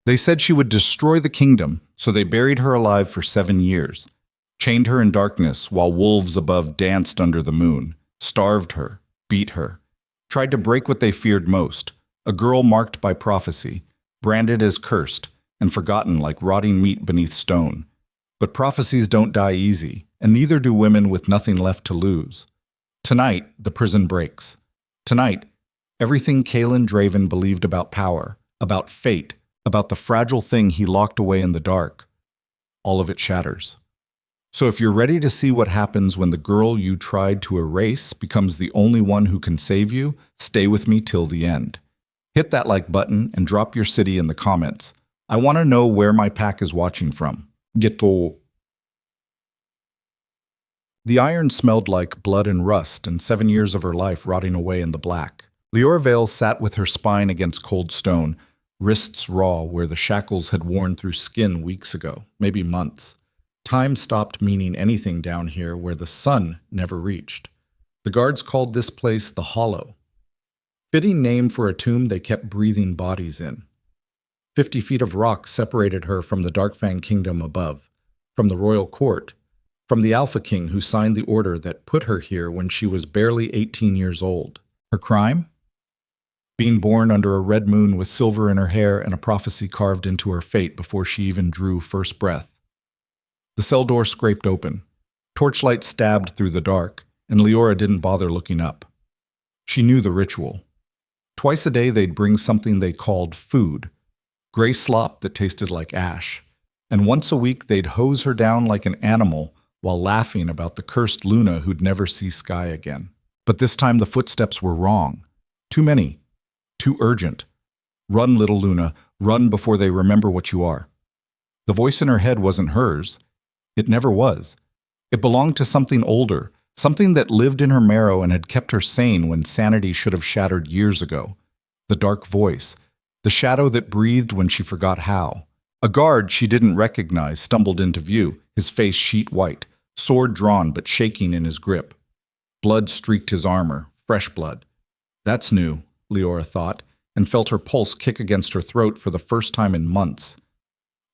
They said she would destroy the kingdom, so they buried her alive for 7 years, chained her in darkness while wolves above danced under the moon, starved her, beat her, tried to break what they feared most, a girl marked by prophecy, branded as cursed, and forgotten like rotting meat beneath stone. But prophecies don't die easy, and neither do women with nothing left to lose. Tonight, the prison breaks. Tonight, everything Kalen Draven believed about power, about fate, about the fragile thing he locked away in the dark, all of it shatters. So if you're ready to see what happens when the girl you tried to erase becomes the only one who can save you, stay with me till the end. Hit that like button and drop your city in the comments. I want to know where my pack is watching from. Ghetto. The iron smelled like blood and rust and 7 years of her life rotting away in the black. Leora Vale sat with her spine against cold stone, wrists raw where the shackles had worn through skin weeks ago, maybe months. Time stopped meaning anything down here where the sun never reached. The guards called this place the Hollow. Fitting name for a tomb they kept breathing bodies in. 50 feet of rock separated her from the Darkfang kingdom above, from the royal court, from the Alpha King who signed the order that put her here when she was barely 18 years old. Her crime? Being born under a red moon with silver in her hair and a prophecy carved into her fate before she even drew first breath. The cell door scraped open. Torchlight stabbed through the dark, and Leora didn't bother looking up. She knew the ritual. Twice a day they'd bring something they called food, gray slop that tasted like ash, and once a week they'd hose her down like an animal while laughing about the cursed Luna who'd never see sky again. But this time the footsteps were wrong. Too many. Too urgent. Run, little Luna, run before they remember what you are. The voice in her head wasn't hers. It never was. It belonged to something older, something that lived in her marrow and had kept her sane when sanity should have shattered years ago. The dark voice. The shadow that breathed when she forgot how. A guard she didn't recognize stumbled into view, his face sheet white, sword drawn but shaking in his grip. Blood streaked his armor, fresh blood. That's new, Leora thought, and felt her pulse kick against her throat for the first time in months.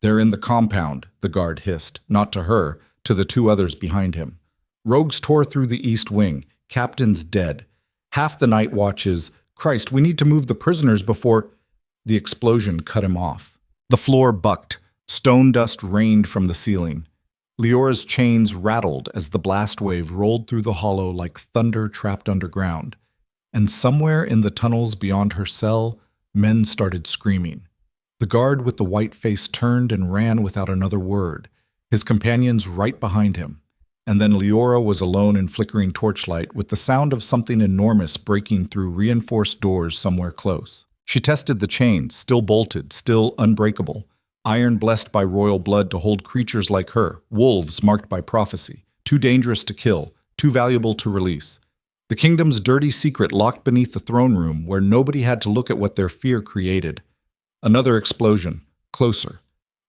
They're in the compound, the guard hissed, not to her, to the 2 others behind him. Rogues tore through the east wing, captain's dead. Half the night watches, Christ, we need to move the prisoners before... The explosion cut him off. The floor bucked, stone dust rained from the ceiling. Leora's chains rattled as the blast wave rolled through the hollow like thunder trapped underground. And somewhere in the tunnels beyond her cell, men started screaming. The guard with the white face turned and ran without another word, his companions right behind him. And then Leora was alone in flickering torchlight with the sound of something enormous breaking through reinforced doors somewhere close. She tested the chains, still bolted, still unbreakable, iron blessed by royal blood to hold creatures like her, wolves marked by prophecy, too dangerous to kill, too valuable to release. The kingdom's dirty secret locked beneath the throne room where nobody had to look at what their fear created. Another explosion, closer.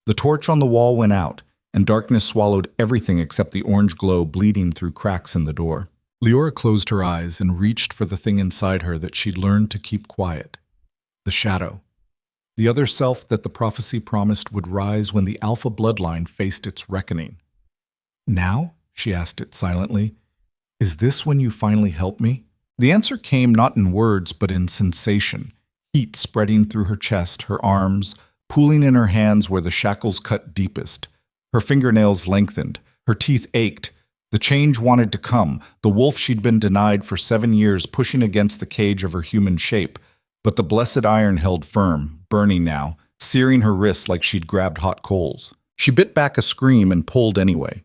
The torch on the wall went out, and darkness swallowed everything except the orange glow bleeding through cracks in the door. Leora closed her eyes and reached for the thing inside her that she'd learned to keep quiet. The shadow. The other self that the prophecy promised would rise when the Alpha bloodline faced its reckoning. Now? She asked it silently. Is this when you finally help me? The answer came not in words but in sensation, heat spreading through her chest, her arms, pooling in her hands where the shackles cut deepest. Her fingernails lengthened, her teeth ached. The change wanted to come, the wolf she'd been denied for 7 years pushing against the cage of her human shape. But the blessed iron held firm, burning now, searing her wrists like she'd grabbed hot coals. She bit back a scream and pulled anyway.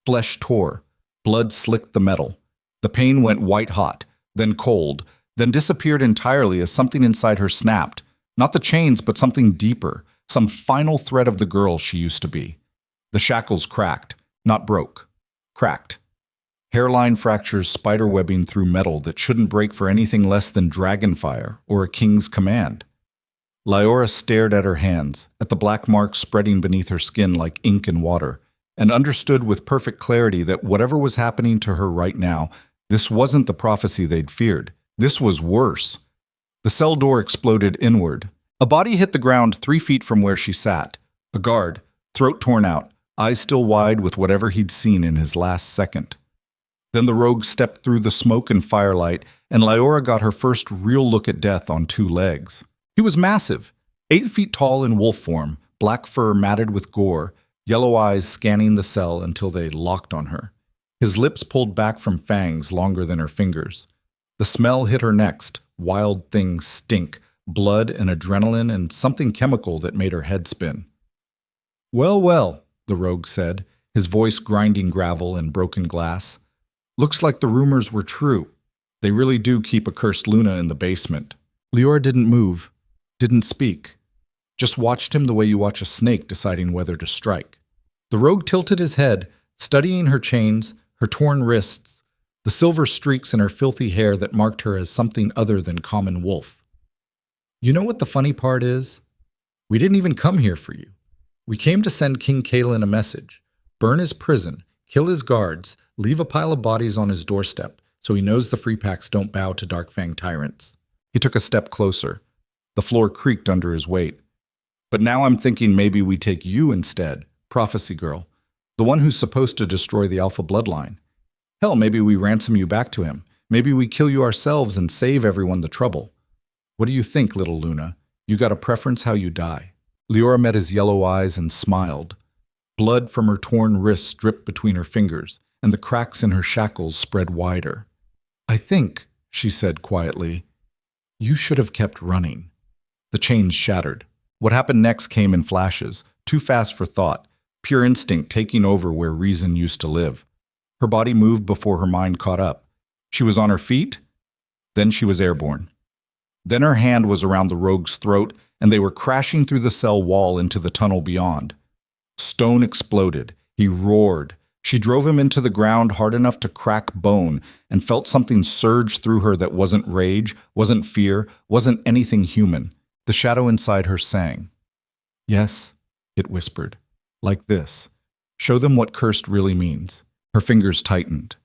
Flesh tore. Blood slicked the metal. The pain went white-hot, then cold, then disappeared entirely as something inside her snapped. Not the chains, but something deeper, some final thread of the girl she used to be. The shackles cracked, not broke. Cracked. Hairline fractures spiderwebbing through metal that shouldn't break for anything less than dragonfire or a king's command. Leora stared at her hands, at the black marks spreading beneath her skin like ink and water, and understood with perfect clarity that whatever was happening to her right now, this wasn't the prophecy they'd feared. This was worse. The cell door exploded inward, A body hit the ground 3 feet from where she sat. A guard, throat torn out, eyes still wide with whatever he'd seen in his last second. Then the rogue stepped through the smoke and firelight, and Lyora got her first real look at death on 2 legs. He was massive, 8 feet tall in wolf form, black fur matted with gore, yellow eyes scanning the cell until they locked on her. His lips pulled back from fangs longer than her fingers. The smell hit her next, wild things stink, blood and adrenaline and something chemical that made her head spin. "Well, well," the rogue said, his voice grinding gravel and broken glass. "Looks like the rumors were true. They really do keep a cursed Luna in the basement." Lyora didn't move, didn't speak, just watched him the way you watch a snake deciding whether to strike. The rogue tilted his head, studying her chains, her torn wrists, the silver streaks in her filthy hair that marked her as something other than common wolf. "You know what the funny part is? We didn't even come here for you. We came to send King Kalen a message. Burn his prison, kill his guards, leave a pile of bodies on his doorstep so he knows the free packs don't bow to Darkfang tyrants." He took a step closer. The floor creaked under his weight. "But now I'm thinking maybe we take you instead, Prophecy Girl, the one who's supposed to destroy the Alpha bloodline. Hell, maybe we ransom you back to him. Maybe we kill you ourselves and save everyone the trouble. What do you think, little Luna? You got a preference how you die?" Lyora met his yellow eyes and smiled. Blood from her torn wrists dripped between her fingers, and the cracks in her shackles spread wider. "I think," she said quietly, "you should have kept running." The chains shattered. What happened next came in flashes, too fast for thought, pure instinct taking over where reason used to live. Her body moved before her mind caught up. She was on her feet, then she was airborne. Then her hand was around the rogue's throat, and they were crashing through the cell wall into the tunnel beyond. Stone exploded. He roared. She drove him into the ground hard enough to crack bone, and felt something surge through her that wasn't rage, wasn't fear, wasn't anything human. The shadow inside her sang. "Yes," it whispered, "like this. Show them what cursed really means." Her fingers tightened.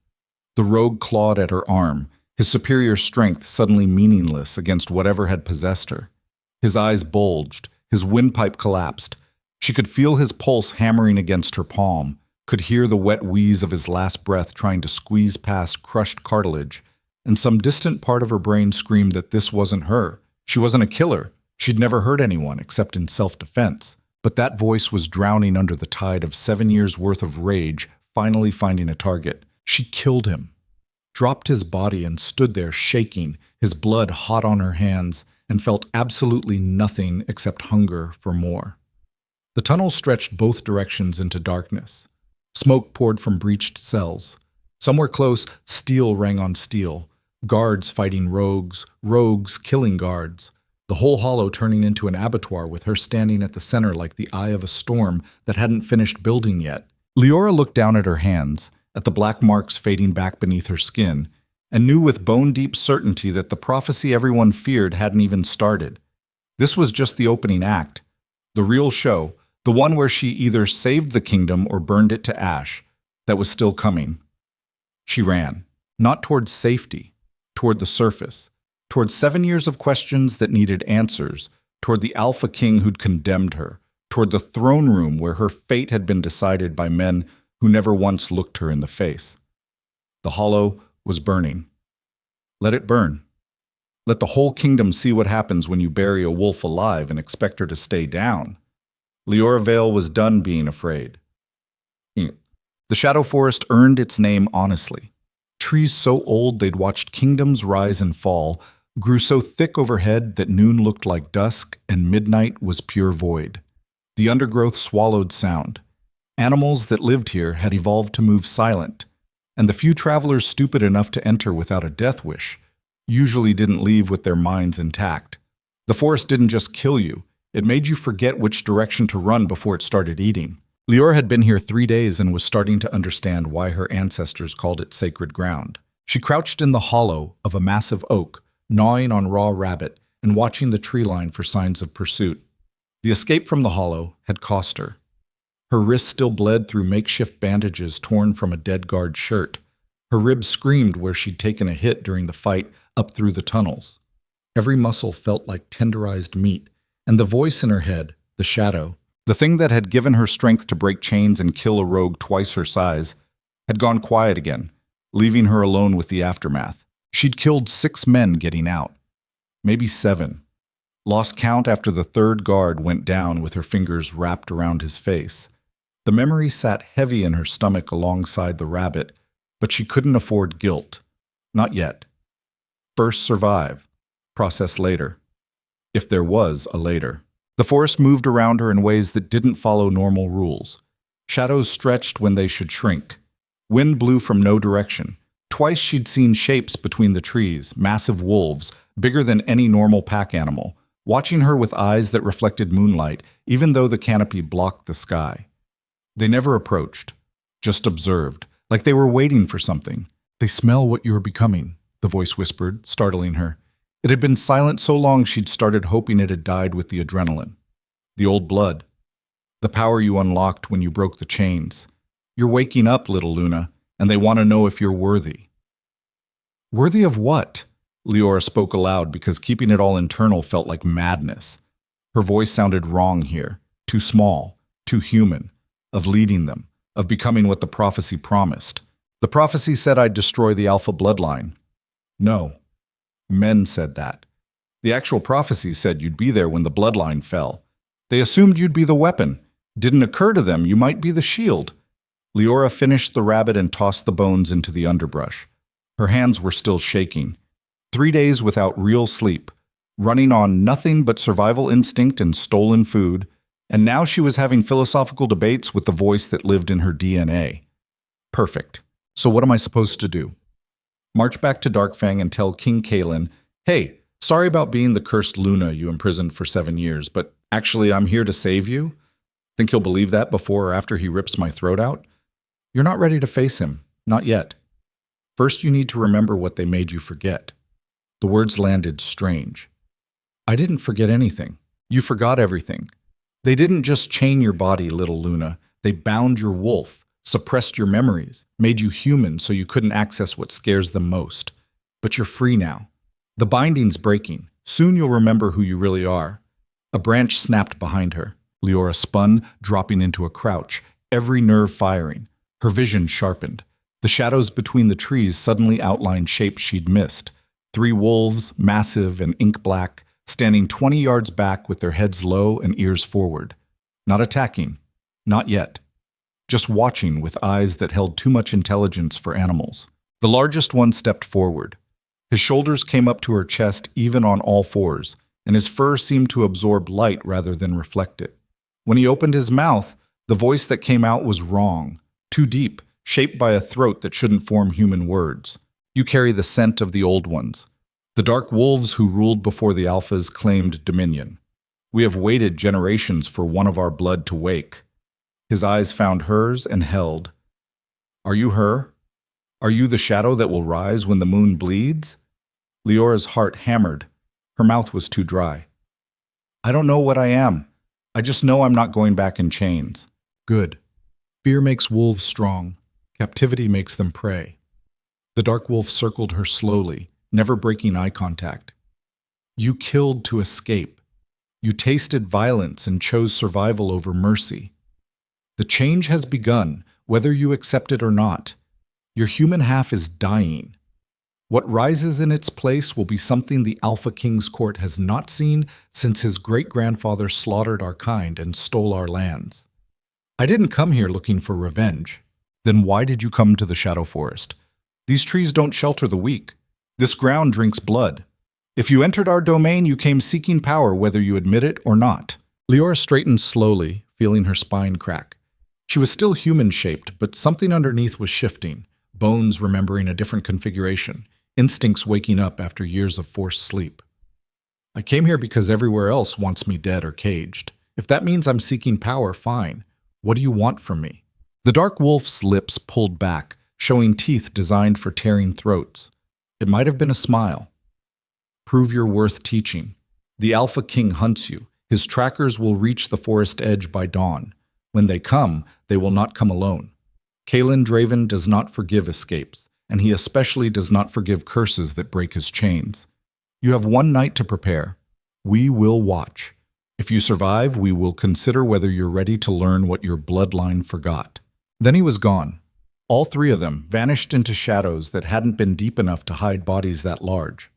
The rogue clawed at her arm, his superior strength suddenly meaningless against whatever had possessed her. His eyes bulged, his windpipe collapsed. She could feel his pulse hammering against her palm, could hear the wet wheeze of his last breath trying to squeeze past crushed cartilage, and some distant part of her brain screamed that this wasn't her. She wasn't a killer. She'd never hurt anyone except in self-defense. But that voice was drowning under the tide of 7 years' worth of rage, finally finding a target. She killed him, dropped his body and stood there shaking, his blood hot on her hands, and felt absolutely nothing except hunger for more. The tunnel stretched both directions into darkness. Smoke poured from breached cells. Somewhere close, steel rang on steel. Guards fighting rogues, rogues killing guards. The whole hollow turning into an abattoir with her standing at the center like the eye of a storm that hadn't finished building yet. Lyora looked down at her hands, at the black marks fading back beneath her skin, and knew with bone-deep certainty that the prophecy everyone feared hadn't even started. This was just the opening act. The real show, the one where she either saved the kingdom or burned it to ash, that was still coming. She ran, not towards safety, toward the surface, toward 7 years of questions that needed answers, toward the Alpha King who'd condemned her, toward the throne room where her fate had been decided by men who never once looked her in the face. The hollow was burning. Let it burn. Let the whole kingdom see what happens when you bury a wolf alive and expect her to stay down. Lyora Vale was done being afraid. The Shadow Forest earned its name honestly. Trees so old they'd watched kingdoms rise and fall, grew so thick overhead that noon looked like dusk and midnight was pure void. The undergrowth swallowed sound. Animals that lived here had evolved to move silent, and the few travelers stupid enough to enter without a death wish usually didn't leave with their minds intact. The forest didn't just kill you, it made you forget which direction to run before it started eating. Lyora had been here 3 days and was starting to understand why her ancestors called it sacred ground. She crouched in the hollow of a massive oak, gnawing on raw rabbit and watching the tree line for signs of pursuit. The escape from the hollow had cost her. Her wrists still bled through makeshift bandages torn from a dead guard's shirt. Her ribs screamed where she'd taken a hit during the fight up through the tunnels. Every muscle felt like tenderized meat, And the voice in her head, the shadow, the thing that had given her strength to break chains and kill a rogue twice her size, had gone quiet again, leaving her alone with the aftermath. She'd killed 6 men getting out. Maybe 7. Lost count after the 3rd guard went down with her fingers wrapped around his face. The memory sat heavy in her stomach alongside the rabbit, but she couldn't afford guilt. Not yet. First survive. Process later. If there was a later. The forest moved around her in ways that didn't follow normal rules. Shadows stretched when they should shrink. Wind blew from no direction. Twice she'd seen shapes between the trees, massive wolves, bigger than any normal pack animal, watching her with eyes that reflected moonlight, even though the canopy blocked the sky. They never approached, just observed, like they were waiting for something. "They smell what you are becoming," the voice whispered, startling her. It had been silent so long she'd started hoping it had died with the adrenaline. The old blood. The power you unlocked when you broke the chains. "You're waking up, little Luna, and they want to know if you're worthy." Worthy of what? Leora spoke aloud because keeping it all internal felt like madness. Her voice sounded wrong here, too small, too human, of leading them, of becoming what the prophecy promised. The prophecy said I'd destroy the Alpha bloodline. No. Men said that. The actual prophecy said you'd be there when the bloodline fell. They assumed you'd be the weapon. Didn't occur to them you might be the shield. Leora finished the rabbit and tossed the bones into the underbrush. Her hands were still shaking. 3 days without real sleep, running on nothing but survival instinct and stolen food, and now she was having philosophical debates with the voice that lived in her DNA. Perfect. So what am I supposed to do? March back to Darkfang and tell King Kalen, "Hey, sorry about being the cursed Luna you imprisoned for 7 years, but actually I'm here to save you." Think he'll believe that before or after he rips my throat out? You're not ready to face him. Not yet. First you need to remember what they made you forget. The words landed strange. I didn't forget anything. You forgot everything. They didn't just chain your body, little Luna. They bound your wolf, suppressed your memories, made you human so you couldn't access what scares them most. But you're free now. The binding's breaking. Soon you'll remember who you really are. A branch snapped behind her. Leora spun, dropping into a crouch, every nerve firing. Her vision sharpened. The shadows between the trees suddenly outlined shapes she'd missed. 3 wolves, massive and ink-black, standing 20 yards back with their heads low and ears forward. Not attacking. Not yet. Just watching with eyes that held too much intelligence for animals. The largest one stepped forward. His shoulders came up to her chest even on all fours, and his fur seemed to absorb light rather than reflect it. When he opened his mouth, the voice that came out was wrong, too deep, shaped by a throat that shouldn't form human words. You carry the scent of the old ones. The dark wolves who ruled before the Alphas claimed dominion. We have waited generations for one of our blood to wake. His eyes found hers and held. Are you her? Are you the shadow that will rise when the moon bleeds? Leora's heart hammered. Her mouth was too dry. I don't know what I am. I just know I'm not going back in chains. Good. Fear makes wolves strong. Captivity makes them prey. The dark wolf circled her slowly, never breaking eye contact. You killed to escape. You tasted violence and chose survival over mercy. The change has begun, whether you accept it or not. Your human half is dying. What rises in its place will be something the Alpha King's court has not seen since his great-grandfather slaughtered our kind and stole our lands. I didn't come here looking for revenge. Then why did you come to the Shadow Forest? These trees don't shelter the weak. This ground drinks blood. If you entered our domain, you came seeking power, whether you admit it or not. Leora straightened slowly, feeling her spine crack. She was still human-shaped, but something underneath was shifting, bones remembering a different configuration, instincts waking up after years of forced sleep. I came here because everywhere else wants me dead or caged. If that means I'm seeking power, fine. What do you want from me? The dark wolf's lips pulled back, showing teeth designed for tearing throats. It might have been a smile. Prove you're worth teaching. The Alpha King hunts you. His trackers will reach the forest edge by dawn. When they come, they will not come alone. Kalen Draven does not forgive escapes, and he especially does not forgive curses that break his chains. You have 1 night to prepare. We will watch. If you survive, we will consider whether you're ready to learn what your bloodline forgot." Then he was gone. All three of them vanished into shadows that hadn't been deep enough to hide bodies that large.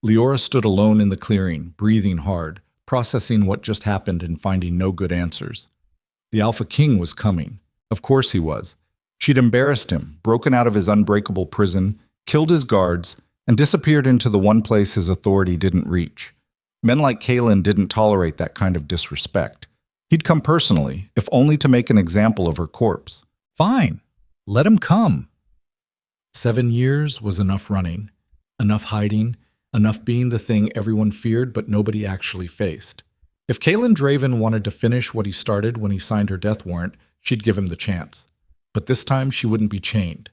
Leora stood alone in the clearing, breathing hard, processing what just happened and finding no good answers. The Alpha King was coming. Of course he was. She'd embarrassed him, broken out of his unbreakable prison, killed his guards, and disappeared into the one place his authority didn't reach. Men like Kaelin didn't tolerate that kind of disrespect. He'd come personally, if only to make an example of her corpse. Fine. Let him come. 7 years was enough running, enough hiding, enough being the thing everyone feared but nobody actually faced. If Kaelin Draven wanted to finish what he started when he signed her death warrant, she'd give him the chance. But this time she wouldn't be chained.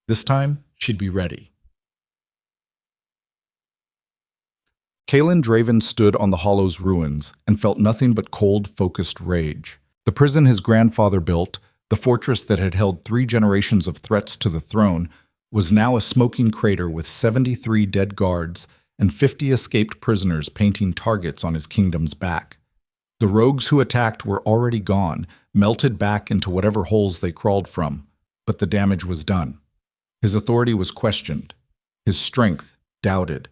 This time she'd be ready. Kaelin Draven stood on the Hollow's ruins and felt nothing but cold, focused rage. The prison his grandfather built, the fortress that had held 3 generations of threats to the throne, was now a smoking crater with 73 dead guards and 50 escaped prisoners painting targets on his kingdom's back. The rogues who attacked were already gone, melted back into whatever holes they crawled from, but the damage was done. His authority was questioned, his strength doubted,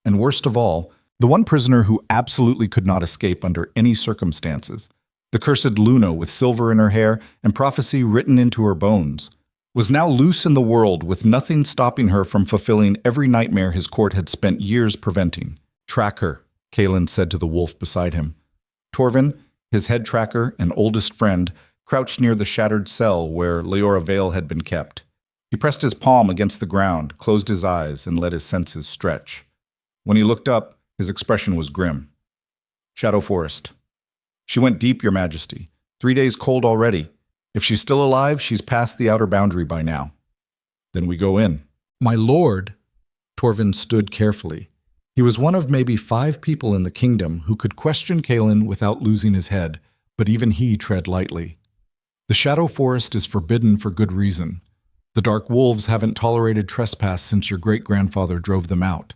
and worst of all, the one prisoner who absolutely could not escape under any circumstances, the cursed Luna with silver in her hair and prophecy written into her bones, was now loose in the world with nothing stopping her from fulfilling every nightmare his court had spent years preventing. "Track her," Kaelin said to the wolf beside him. Torvin, his head tracker and oldest friend, crouched near the shattered cell where Leora Vale had been kept. He pressed his palm against the ground, closed his eyes, and let his senses stretch. When he looked up, his expression was grim. "Shadow Forest. She went deep, Your Majesty. 3 days cold already. If she's still alive, she's past the outer boundary by now." "Then we go in." "My lord." Torvin stood carefully. He was one of maybe 5 people in the kingdom who could question Kaelin without losing his head, but even he tread lightly. "The Shadow Forest is forbidden for good reason. The Dark Wolves haven't tolerated trespass since your great-grandfather drove them out.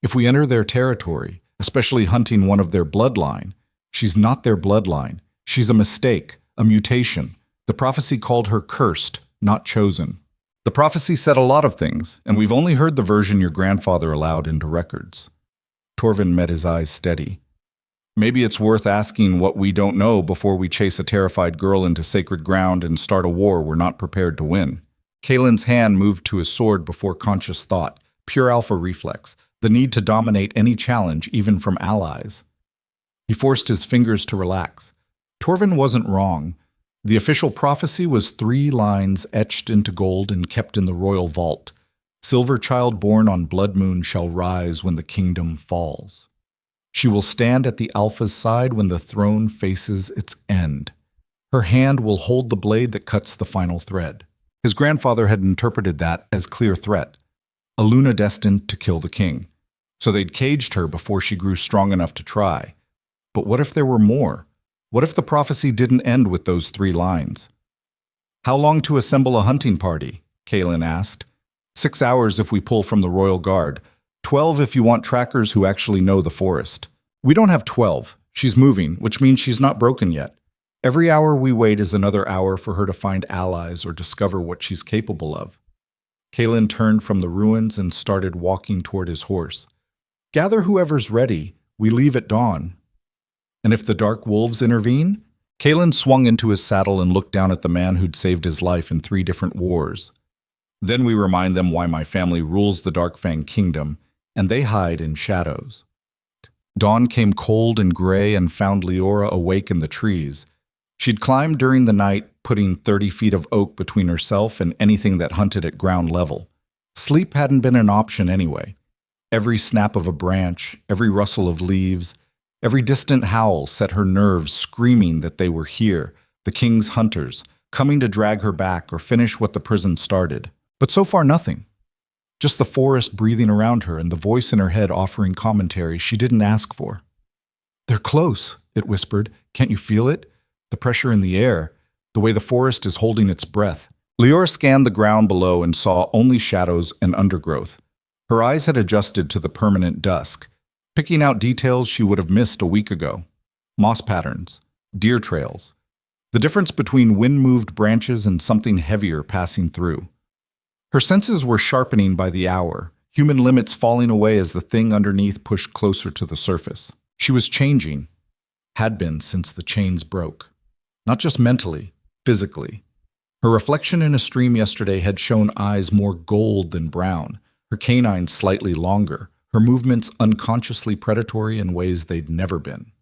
If we enter their territory, especially hunting one of their bloodline, she's not their bloodline. She's a mistake, a mutation. The prophecy called her cursed, not chosen. The prophecy said a lot of things, and we've only heard the version your grandfather allowed into records." Torvin met his eyes steady. "Maybe it's worth asking what we don't know before we chase a terrified girl into sacred ground and start a war we're not prepared to win." Kaelin's hand moved to his sword before conscious thought, pure alpha reflex, the need to dominate any challenge, even from allies. He forced his fingers to relax. Torvin wasn't wrong. The official prophecy was 3 lines etched into gold and kept in the royal vault. "Silver child born on blood moon shall rise when the kingdom falls. She will stand at the Alpha's side when the throne faces its end. Her hand will hold the blade that cuts the final thread." His grandfather had interpreted that as clear threat, a Luna destined to kill the king. So they'd caged her before she grew strong enough to try. But what if there were more? What if the prophecy didn't end with those 3 lines? "How long to assemble a hunting party?" Kaelin asked. 6 hours if we pull from the royal guard. 12 if you want trackers who actually know the forest. We don't have 12. She's moving, which means she's not broken yet. Every hour we wait is another hour for her to find allies or discover what she's capable of. Kaelin turned from the ruins and started walking toward his horse. "Gather whoever's ready. We leave at dawn." "And if the Dark Wolves intervene?" Kaelin swung into his saddle and looked down at the man who'd saved his life in 3 different wars. "Then we remind them why my family rules the Darkfang Kingdom, and they hide in shadows." Dawn came cold and gray and found Leora awake in the trees. She'd climbed during the night, putting 30 feet of oak between herself and anything that hunted at ground level. Sleep hadn't been an option anyway. Every snap of a branch, every rustle of leaves, every distant howl set her nerves screaming that they were here, the king's hunters, coming to drag her back or finish what the prison started. But so far nothing. Just the forest breathing around her and the voice in her head offering commentary she didn't ask for. "They're close," it whispered. "Can't you feel it? The pressure in the air, the way the forest is holding its breath." Leora scanned the ground below and saw only shadows and undergrowth. Her eyes had adjusted to the permanent dusk, picking out details she would have missed a week ago. moss patterns, deer trails. The difference between wind-moved branches and something heavier passing through. Her senses were sharpening by the hour, human limits falling away as the thing underneath pushed closer to the surface. She was changing, had been since the chains broke. Not just mentally, physically. Her reflection in a stream yesterday had shown eyes more gold than brown, her canines slightly longer, her movements unconsciously predatory in ways they'd never been.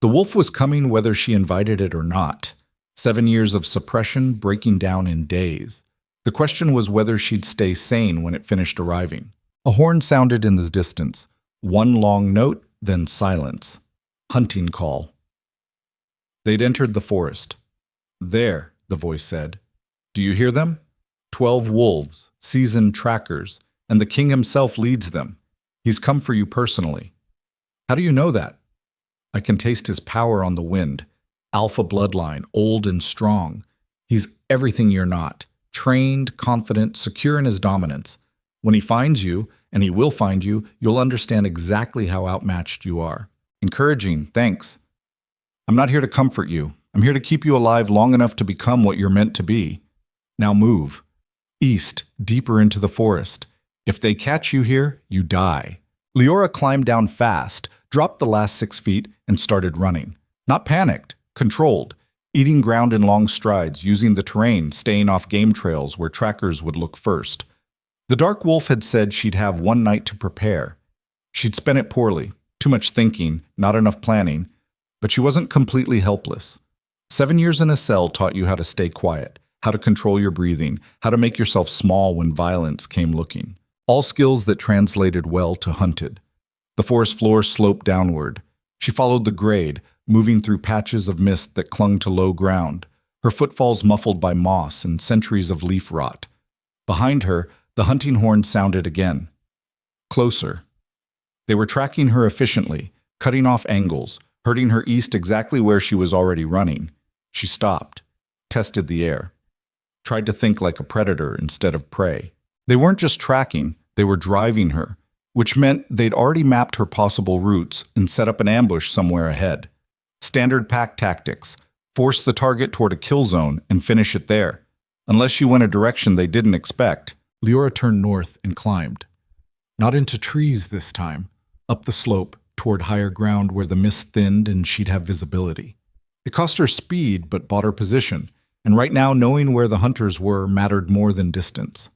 The wolf was coming whether she invited it or not. 7 years of suppression breaking down in days. The question was whether she'd stay sane when it finished arriving. A horn sounded in the distance. One long note, then silence. Hunting call. They'd entered the forest. "There," the voice said. "Do you hear them? 12 wolves, seasoned trackers, and the king himself leads them. He's come for you personally." "How do you know that?" "I can taste his power on the wind. Alpha bloodline, old and strong. He's everything you're not. Trained, confident, secure in his dominance. When he finds you, and he will find you, you'll understand exactly how outmatched you are." "Encouraging, thanks. I'm not here to comfort you. I'm here to keep you alive long enough to become what you're meant to be. Now move. East, deeper into the forest. If they catch you here, you die." Leora climbed down fast, dropped the last 6 feet, and started running. Not panicked, controlled, eating ground in long strides, using the terrain, staying off game trails where trackers would look first. The dark wolf had said she'd have one night to prepare. She'd spent it poorly, too much thinking, not enough planning, but she wasn't completely helpless. 7 years in a cell taught you how to stay quiet, how to control your breathing, how to make yourself small when violence came looking. All skills that translated well to hunted. The forest floor sloped downward. She followed the grade, moving through patches of mist that clung to low ground, her footfalls muffled by moss and centuries of leaf rot. Behind her, the hunting horn sounded again. Closer. They were tracking her efficiently, cutting off angles, hurting her east exactly where she was already running. She stopped, tested the air, tried to think like a predator instead of prey. They weren't just tracking, they were driving her, which meant they'd already mapped her possible routes and set up an ambush somewhere ahead. Standard pack tactics: force the target toward a kill zone and finish it there. Unless she went a direction they didn't expect. Leora turned north and climbed. Not into trees this time, up the slope, toward higher ground where the mist thinned and she'd have visibility. It cost her speed but bought her position, and right now knowing where the hunters were mattered more than distance.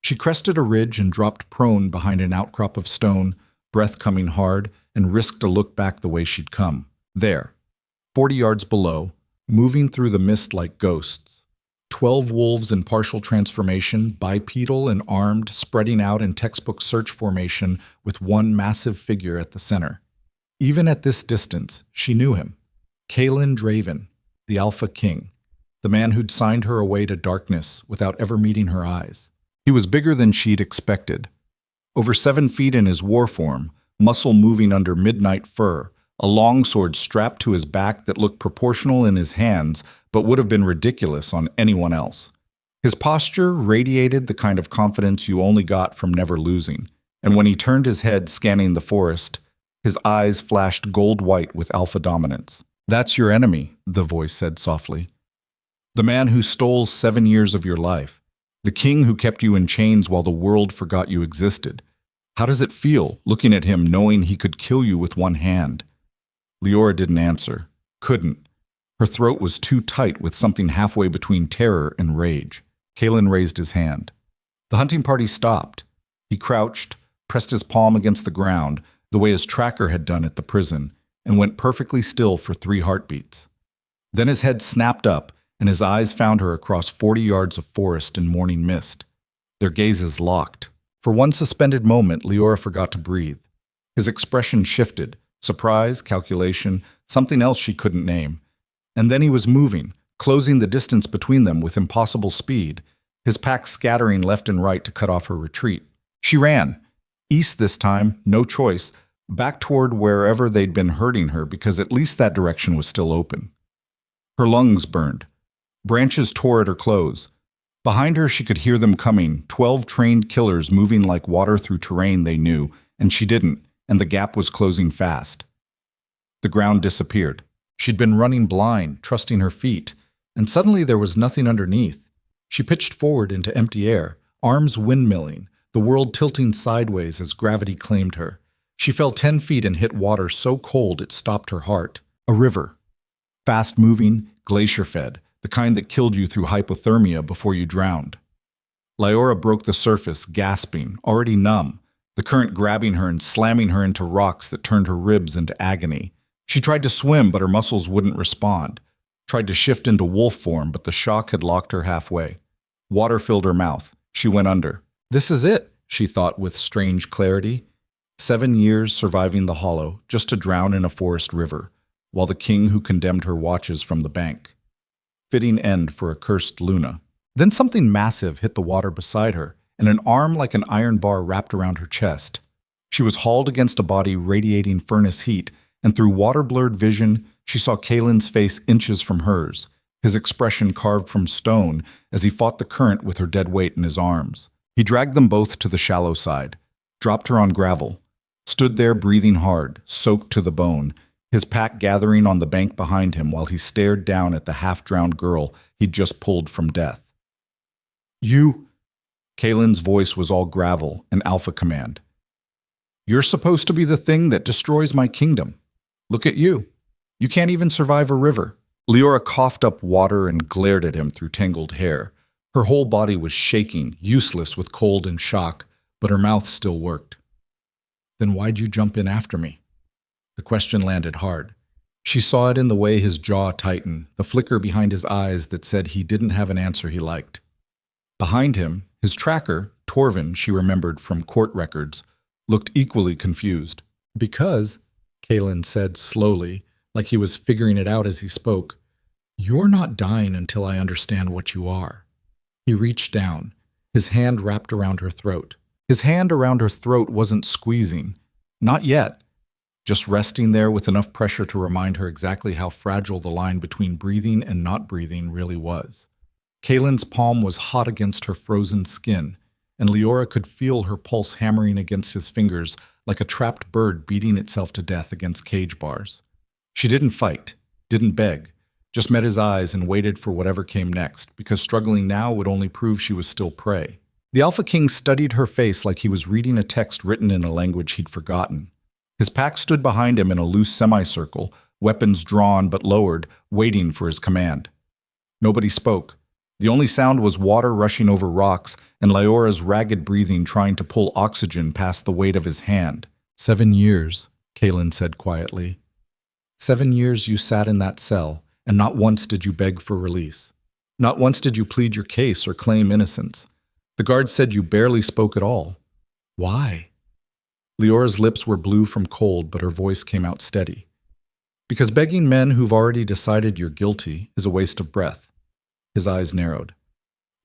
She crested a ridge and dropped prone behind an outcrop of stone, breath coming hard, and risked a look back the way she'd come. There, 40 yards below, moving through the mist like ghosts. 12 wolves in partial transformation, bipedal and armed, spreading out in textbook search formation with one massive figure at the center. Even at this distance, she knew him. Kalen Draven, the Alpha King, the man who'd signed her away to darkness without ever meeting her eyes. He was bigger than she'd expected. Over 7 feet in his war form, muscle moving under midnight fur, a longsword strapped to his back that looked proportional in his hands but would have been ridiculous on anyone else. His posture radiated the kind of confidence you only got from never losing, and when he turned his head scanning the forest, his eyes flashed gold-white with alpha dominance. "That's your enemy," the voice said softly. "The man who stole 7 years of your life. The king who kept you in chains while the world forgot you existed. How does it feel, looking at him, knowing he could kill you with one hand?" Leora didn't answer. Couldn't. Her throat was too tight with something halfway between terror and rage. Kalen raised his hand. The hunting party stopped. He crouched, pressed his palm against the ground, the way his tracker had done at the prison, and went perfectly still for 3 heartbeats. Then his head snapped up, and his eyes found her across 40 yards of forest and morning mist. Their gazes locked. For one suspended moment, Leora forgot to breathe. His expression shifted. Surprise, calculation, something else she couldn't name. And then he was moving, closing the distance between them with impossible speed, his pack scattering left and right to cut off her retreat. She ran. East this time, no choice, back toward wherever they'd been hurting her because at least that direction was still open. Her lungs burned. Branches tore at her clothes. Behind her she could hear them coming, 12 trained killers moving like water through terrain they knew, and she didn't, and the gap was closing fast. The ground disappeared. She'd been running blind, trusting her feet, and suddenly there was nothing underneath. She pitched forward into empty air, arms windmilling, the world tilting sideways as gravity claimed her. She fell 10 feet and hit water so cold it stopped her heart. A river. Fast-moving, glacier-fed, the kind that killed you through hypothermia before you drowned. Lyora broke the surface, gasping, already numb, the current grabbing her and slamming her into rocks that turned her ribs into agony. She tried to swim, but her muscles wouldn't respond. Tried to shift into wolf form, but the shock had locked her halfway. Water filled her mouth. She went under. This is it, she thought with strange clarity. 7 years surviving the hollow, just to drown in a forest river, while the king who condemned her watches from the bank. Fitting end for a cursed Luna. Then something massive hit the water beside her, and an arm like an iron bar wrapped around her chest. She was hauled against a body radiating furnace heat, and through water-blurred vision, she saw Kaelin's face inches from hers, his expression carved from stone as he fought the current with her dead weight in his arms. He dragged them both to the shallow side, dropped her on gravel, stood there breathing hard, soaked to the bone, his pack gathering on the bank behind him while he stared down at the half-drowned girl he'd just pulled from death. You... Kaelin's voice was all gravel, an alpha command. You're supposed to be the thing that destroys my kingdom. Look at you. You can't even survive a river. Lyora coughed up water and glared at him through tangled hair. Her whole body was shaking, useless with cold and shock, but her mouth still worked. Then why'd you jump in after me? The question landed hard. She saw it in the way his jaw tightened, the flicker behind his eyes that said he didn't have an answer he liked. Behind him, his tracker, Torvin, she remembered from court records, looked equally confused. Because, Kaelin said slowly, like he was figuring it out as he spoke, you're not dying until I understand what you are. He reached down, his hand wrapped around her throat. His hand around her throat wasn't squeezing. Not yet. Just resting there with enough pressure to remind her exactly how fragile the line between breathing and not breathing really was. Kaelin's palm was hot against her frozen skin, and Lyora could feel her pulse hammering against his fingers like a trapped bird beating itself to death against cage bars. She didn't fight, didn't beg, just met his eyes and waited for whatever came next, because struggling now would only prove she was still prey. The Alpha King studied her face like he was reading a text written in a language he'd forgotten. His pack stood behind him in a loose semicircle, weapons drawn but lowered, waiting for his command. Nobody spoke. The only sound was water rushing over rocks and Lyora's ragged breathing trying to pull oxygen past the weight of his hand. 7 years, Kaelin said quietly. 7 years you sat in that cell, and not once did you beg for release. Not once did you plead your case or claim innocence. The guards said you barely spoke at all. Why? Lyora's lips were blue from cold, but her voice came out steady. Because begging men who've already decided you're guilty is a waste of breath. His eyes narrowed.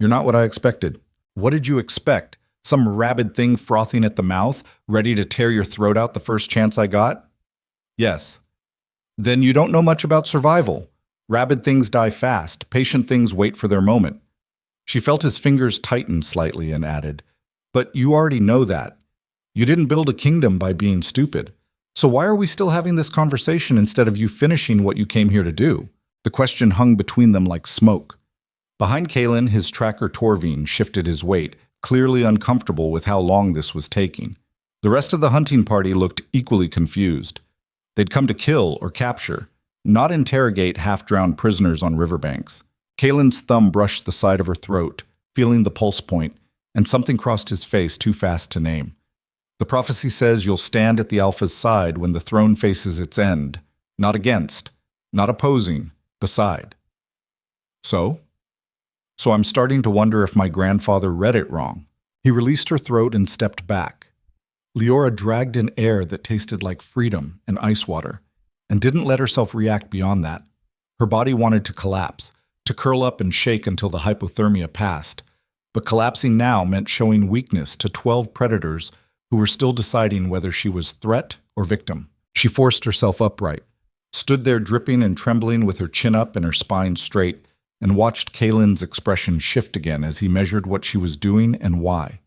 You're not what I expected. What did you expect? Some rabid thing frothing at the mouth, ready to tear your throat out the first chance I got? Yes. Then you don't know much about survival. Rabid things die fast. Patient things wait for their moment. She felt his fingers tighten slightly and added, but you already know that. You didn't build a kingdom by being stupid. So why are we still having this conversation instead of you finishing what you came here to do? The question hung between them like smoke. Behind Kaelin, his tracker Torvin shifted his weight, clearly uncomfortable with how long this was taking. The rest of the hunting party looked equally confused. They'd come to kill or capture, not interrogate half-drowned prisoners on riverbanks. Kaelin's thumb brushed the side of her throat, feeling the pulse point, and something crossed his face too fast to name. The prophecy says you'll stand at the Alpha's side when the throne faces its end, not against, not opposing, beside. So I'm starting to wonder if my grandfather read it wrong. He released her throat and stepped back. Lyora dragged in air that tasted like freedom and ice water, and didn't let herself react beyond that. Her body wanted to collapse, to curl up and shake until the hypothermia passed, but collapsing now meant showing weakness to 12 predators who were still deciding whether she was threat or victim. She forced herself upright, stood there dripping and trembling with her chin up and her spine straight, and watched Kaelin's expression shift again as he measured what she was doing and why.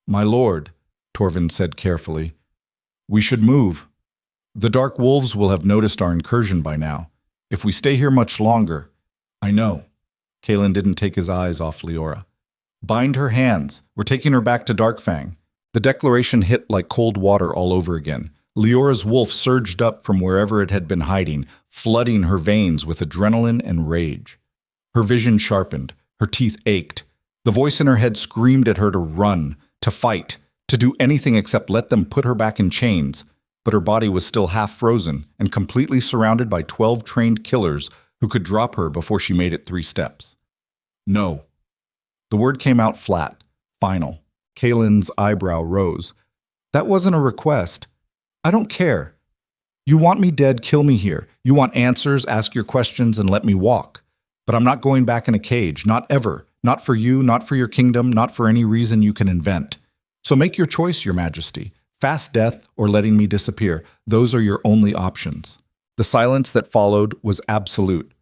My lord, Torvin said carefully, we should move. The dark wolves will have noticed our incursion by now. If we stay here much longer... I know. Kalen didn't take his eyes off Leora. Bind her hands. We're taking her back to Darkfang. The declaration hit like cold water all over again. Leora's wolf surged up from wherever it had been hiding, flooding her veins with adrenaline and rage. Her vision sharpened. Her teeth ached. The voice in her head screamed at her to run, to fight, to do anything except let them put her back in chains. But her body was still half frozen and completely surrounded by 12 trained killers who could drop her before she made it 3 steps. No. The word came out flat, final. Kalen's eyebrow rose. That wasn't a request. I don't care. You want me dead, kill me here. You want answers, ask your questions, and let me walk. But I'm not going back in a cage, not ever. Not for you, not for your kingdom, not for any reason you can invent. So make your choice, Your Majesty. Fast death or letting me disappear. Those are your only options. The silence that followed was absolute.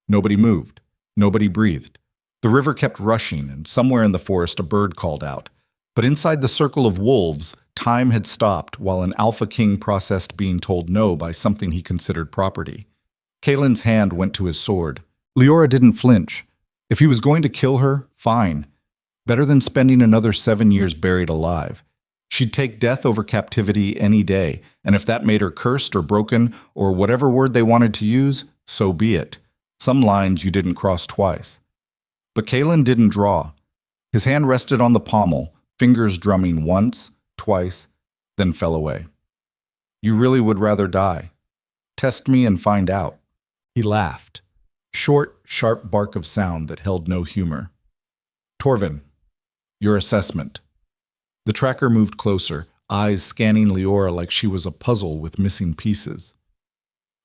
Nobody moved. Nobody breathed. The river kept rushing, and somewhere in the forest a bird called out. But inside the circle of wolves, time had stopped while an alpha king processed being told no by something he considered property. Kalen's hand went to his sword. Leora didn't flinch. If he was going to kill her, fine. Better than spending another 7 years buried alive. She'd take death over captivity any day, and if that made her cursed or broken, or whatever word they wanted to use, so be it. Some lines you didn't cross twice. But Kalen didn't draw. His hand rested on the pommel, fingers drumming once, twice, then fell away. You really would rather die. Test me and find out. He laughed. Short, sharp bark of sound that held no humor. Torvin, your assessment. The tracker moved closer, eyes scanning Leora like she was a puzzle with missing pieces.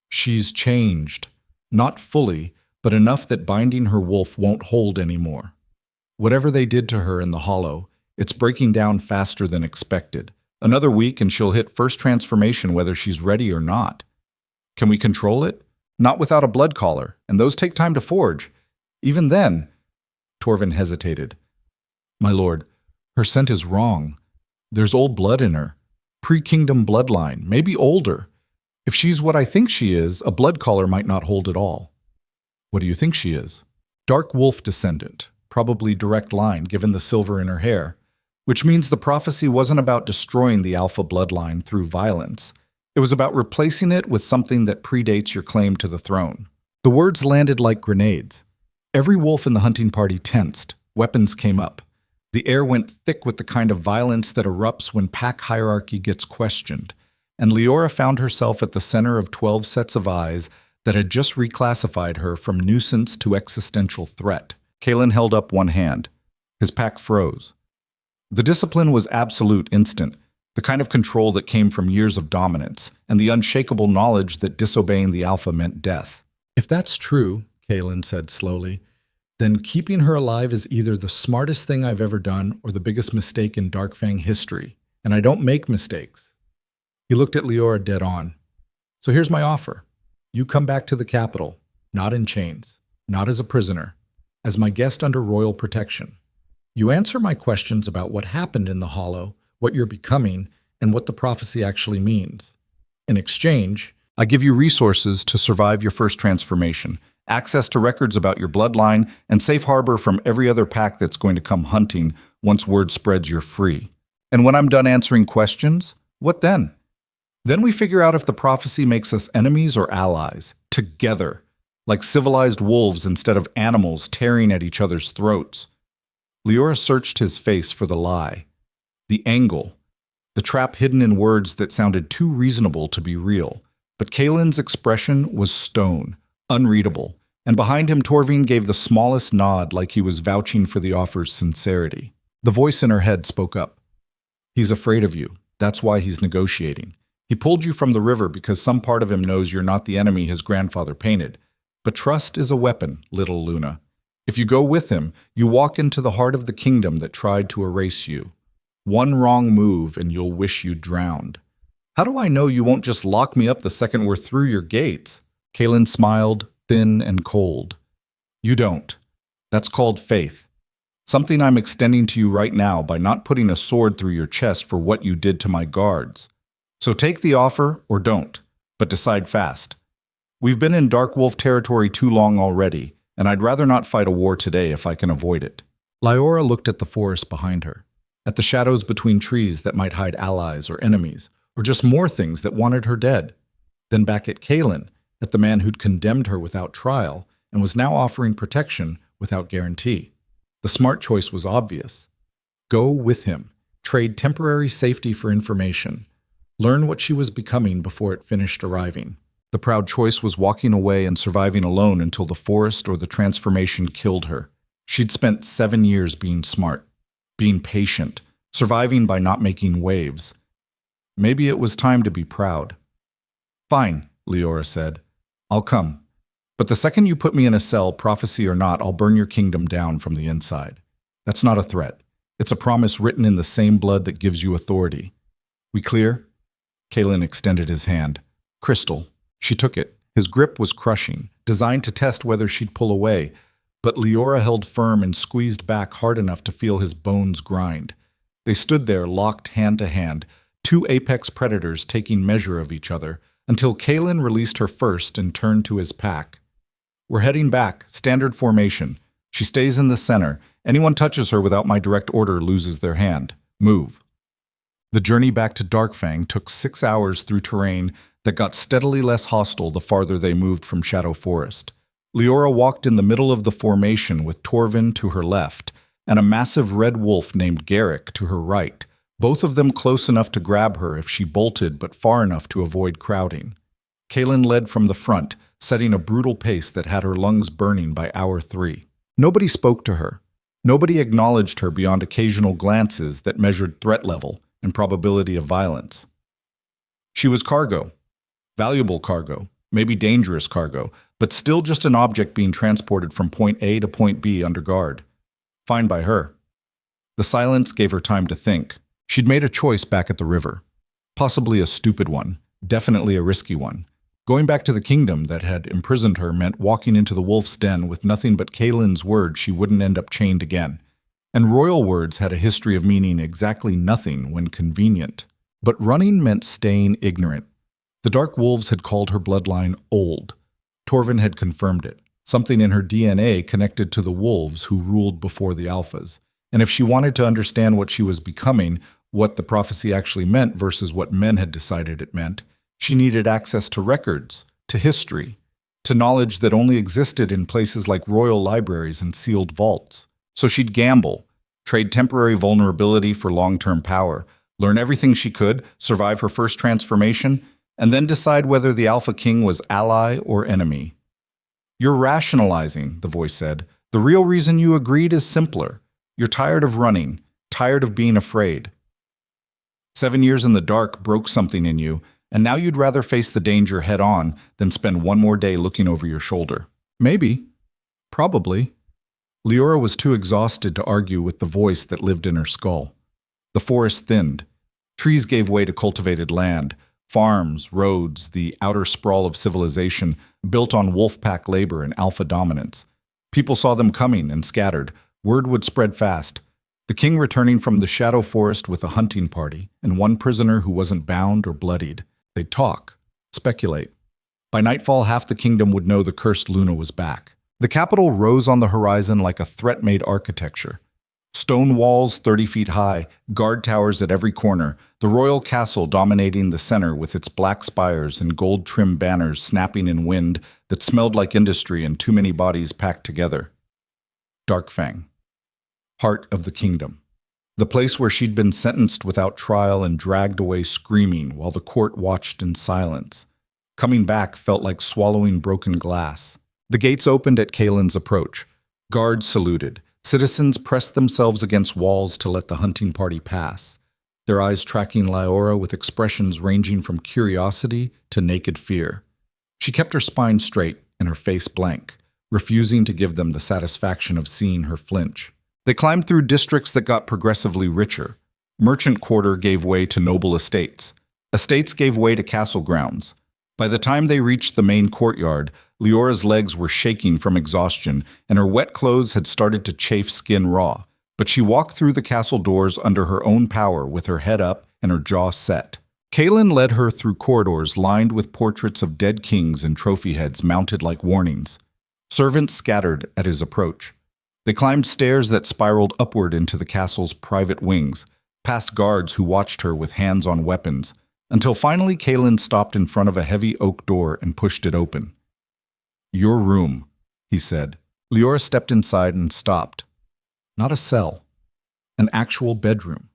She's changed. Not fully, but enough that binding her wolf won't hold anymore. Whatever they did to her in the hollow, it's breaking down faster than expected. Another week and she'll hit first transformation whether she's ready or not. Can we control it? Not without a blood collar, and those take time to forge. Even then... Torvin hesitated. My lord, her scent is wrong. There's old blood in her. Pre-kingdom bloodline, maybe older. If she's what I think she is, a blood collar might not hold at all. What do you think she is? Dark wolf descendant, probably direct line given the silver in her hair, which means the prophecy wasn't about destroying the alpha bloodline through violence. It was about replacing it with something that predates your claim to the throne. The words landed like grenades. Every wolf in the hunting party tensed. Weapons came up. The air went thick with the kind of violence that erupts when pack hierarchy gets questioned, and Leora found herself at the center of 12 sets of eyes that had just reclassified her from nuisance to existential threat. Kalen held up one hand. His pack froze. The discipline was absolute, instant, the kind of control that came from years of dominance, and the unshakable knowledge that disobeying the alpha meant death. If that's true, Kalen said slowly, then keeping her alive is either the smartest thing I've ever done or the biggest mistake in Darkfang history, and I don't make mistakes. He looked at Leora dead on. So here's my offer. You come back to the capital, not in chains, not as a prisoner, as my guest under royal protection. You answer my questions about what happened in the Hollow, what you're becoming, and what the prophecy actually means. In exchange, I give you resources to survive your first transformation, access to records about your bloodline, and safe harbor from every other pack that's going to come hunting once word spreads you're free. And when I'm done answering questions, what then? Then we figure out if the prophecy makes us enemies or allies, together, like civilized wolves instead of animals tearing at each other's throats. Leora searched his face for the lie, the angle, the trap hidden in words that sounded too reasonable to be real. But Kalen's expression was stone, unreadable, and behind him Torvin gave the smallest nod like he was vouching for the offer's sincerity. The voice in her head spoke up. He's afraid of you. That's why he's negotiating. He pulled you from the river because some part of him knows you're not the enemy his grandfather painted. But trust is a weapon, little Luna. If you go with him, you walk into the heart of the kingdom that tried to erase you. One wrong move and you'll wish you'd drowned. How do I know you won't just lock me up the second we're through your gates? Kalen smiled, thin and cold. You don't. That's called faith. Something I'm extending to you right now by not putting a sword through your chest for what you did to my guards. So take the offer or don't. But decide fast. We've been in Dark Wolf territory too long already, and I'd rather not fight a war today if I can avoid it. Lyora looked at the forest behind her, at the shadows between trees that might hide allies or enemies, or just more things that wanted her dead. Then back at Kaelin, at the man who'd condemned her without trial and was now offering protection without guarantee. The smart choice was obvious. Go with him, trade temporary safety for information, learn what she was becoming before it finished arriving. The proud choice was walking away and surviving alone until the forest or the transformation killed her. She'd spent 7 years being smart, being patient, surviving by not making waves. Maybe it was time to be proud. Fine, Leora said. I'll come. But the second you put me in a cell, prophecy or not, I'll burn your kingdom down from the inside. That's not a threat. It's a promise written in the same blood that gives you authority. We clear? Kaelin extended his hand. Crystal. She took it. His grip was crushing, designed to test whether she'd pull away, but Leora held firm and squeezed back hard enough to feel his bones grind. They stood there, locked hand to hand, two apex predators taking measure of each other, until Kaelin released her first and turned to his pack. We're heading back, standard formation. She stays in the center. Anyone touches her without my direct order loses their hand. Move. The journey back to Darkfang took 6 hours through terrain that got steadily less hostile the farther they moved from Shadow Forest. Leora walked in the middle of the formation with Torvin to her left and a massive red wolf named Garrick to her right, both of them close enough to grab her if she bolted but far enough to avoid crowding. Kaelin led from the front, setting a brutal pace that had her lungs burning by hour 3. Nobody spoke to her. Nobody acknowledged her beyond occasional glances that measured threat level and probability of violence. She was cargo. Valuable cargo, maybe dangerous cargo, but still just an object being transported from point A to point B under guard. Fine by her. The silence gave her time to think. She'd made a choice back at the river. Possibly a stupid one, definitely a risky one. Going back to the kingdom that had imprisoned her meant walking into the wolf's den with nothing but Kaelin's word she wouldn't end up chained again. And royal words had a history of meaning exactly nothing when convenient. But running meant staying ignorant. The Dark Wolves had called her bloodline old. Torvin had confirmed it. Something in her DNA connected to the wolves who ruled before the alphas. And if she wanted to understand what she was becoming, what the prophecy actually meant versus what men had decided it meant, she needed access to records, to history, to knowledge that only existed in places like royal libraries and sealed vaults. So she'd gamble, trade temporary vulnerability for long-term power, learn everything she could, survive her first transformation, and then decide whether the Alpha King was ally or enemy. You're rationalizing, the voice said. The real reason you agreed is simpler. You're tired of running, tired of being afraid. 7 years in the dark broke something in you, and now you'd rather face the danger head-on than spend one more day looking over your shoulder. Maybe. Probably. Leora was too exhausted to argue with the voice that lived in her skull. The forest thinned. Trees gave way to cultivated land. Farms, roads, the outer sprawl of civilization built on wolf-pack labor and alpha dominance. People saw them coming and scattered. Word would spread fast. The king returning from the Shadow Forest with a hunting party and one prisoner who wasn't bound or bloodied. They'd talk, speculate. By nightfall, half the kingdom would know the cursed Luna was back. The capital rose on the horizon like a threat-made architecture. Stone walls 30 feet high, guard towers at every corner, the royal castle dominating the center with its black spires and gold-trimmed banners snapping in wind that smelled like industry and too many bodies packed together. Darkfang. Heart of the kingdom. The place where she'd been sentenced without trial and dragged away screaming while the court watched in silence. Coming back felt like swallowing broken glass. The gates opened at Kaelin's approach. Guards saluted. Citizens pressed themselves against walls to let the hunting party pass, their eyes tracking Lyora with expressions ranging from curiosity to naked fear. She kept her spine straight and her face blank, refusing to give them the satisfaction of seeing her flinch. They climbed through districts that got progressively richer. Merchant quarter gave way to noble estates. Estates gave way to castle grounds. By the time they reached the main courtyard, Leora's legs were shaking from exhaustion, and her wet clothes had started to chafe skin raw. But she walked through the castle doors under her own power with her head up and her jaw set. Kaelin led her through corridors lined with portraits of dead kings and trophy heads mounted like warnings. Servants scattered at his approach. They climbed stairs that spiraled upward into the castle's private wings, past guards who watched her with hands on weapons, until finally Kaelin stopped in front of a heavy oak door and pushed it open. "Your room," he said. Leora stepped inside and stopped. Not a cell. An actual bedroom.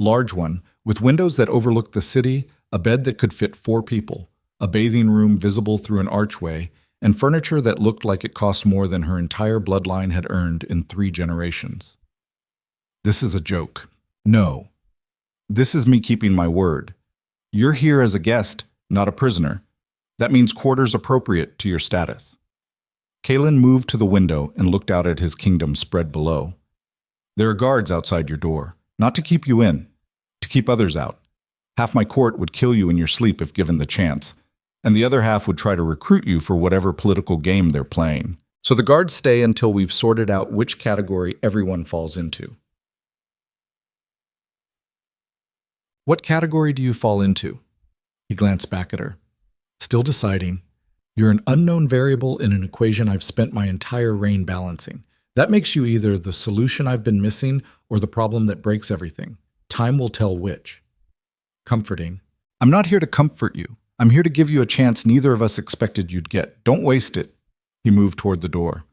Large one, with windows that overlooked the city, a bed that could fit 4 people, a bathing room visible through an archway, and furniture that looked like it cost more than her entire bloodline had earned in 3 generations. "This is a joke." "No. This is me keeping my word. You're here as a guest, not a prisoner. That means quarters appropriate to your status." Kaelin moved to the window and looked out at his kingdom spread below. "There are guards outside your door, not to keep you in, to keep others out. Half my court would kill you in your sleep if given the chance, and the other half would try to recruit you for whatever political game they're playing. So the guards stay until we've sorted out which category everyone falls into." "What category do you fall into?" He glanced back at her. "Still deciding. You're an unknown variable in an equation I've spent my entire reign balancing. That makes you either the solution I've been missing or the problem that breaks everything. Time will tell which." Comforting. "I'm not here to comfort you. I'm here to give you a chance neither of us expected you'd get. Don't waste it." He moved toward the door.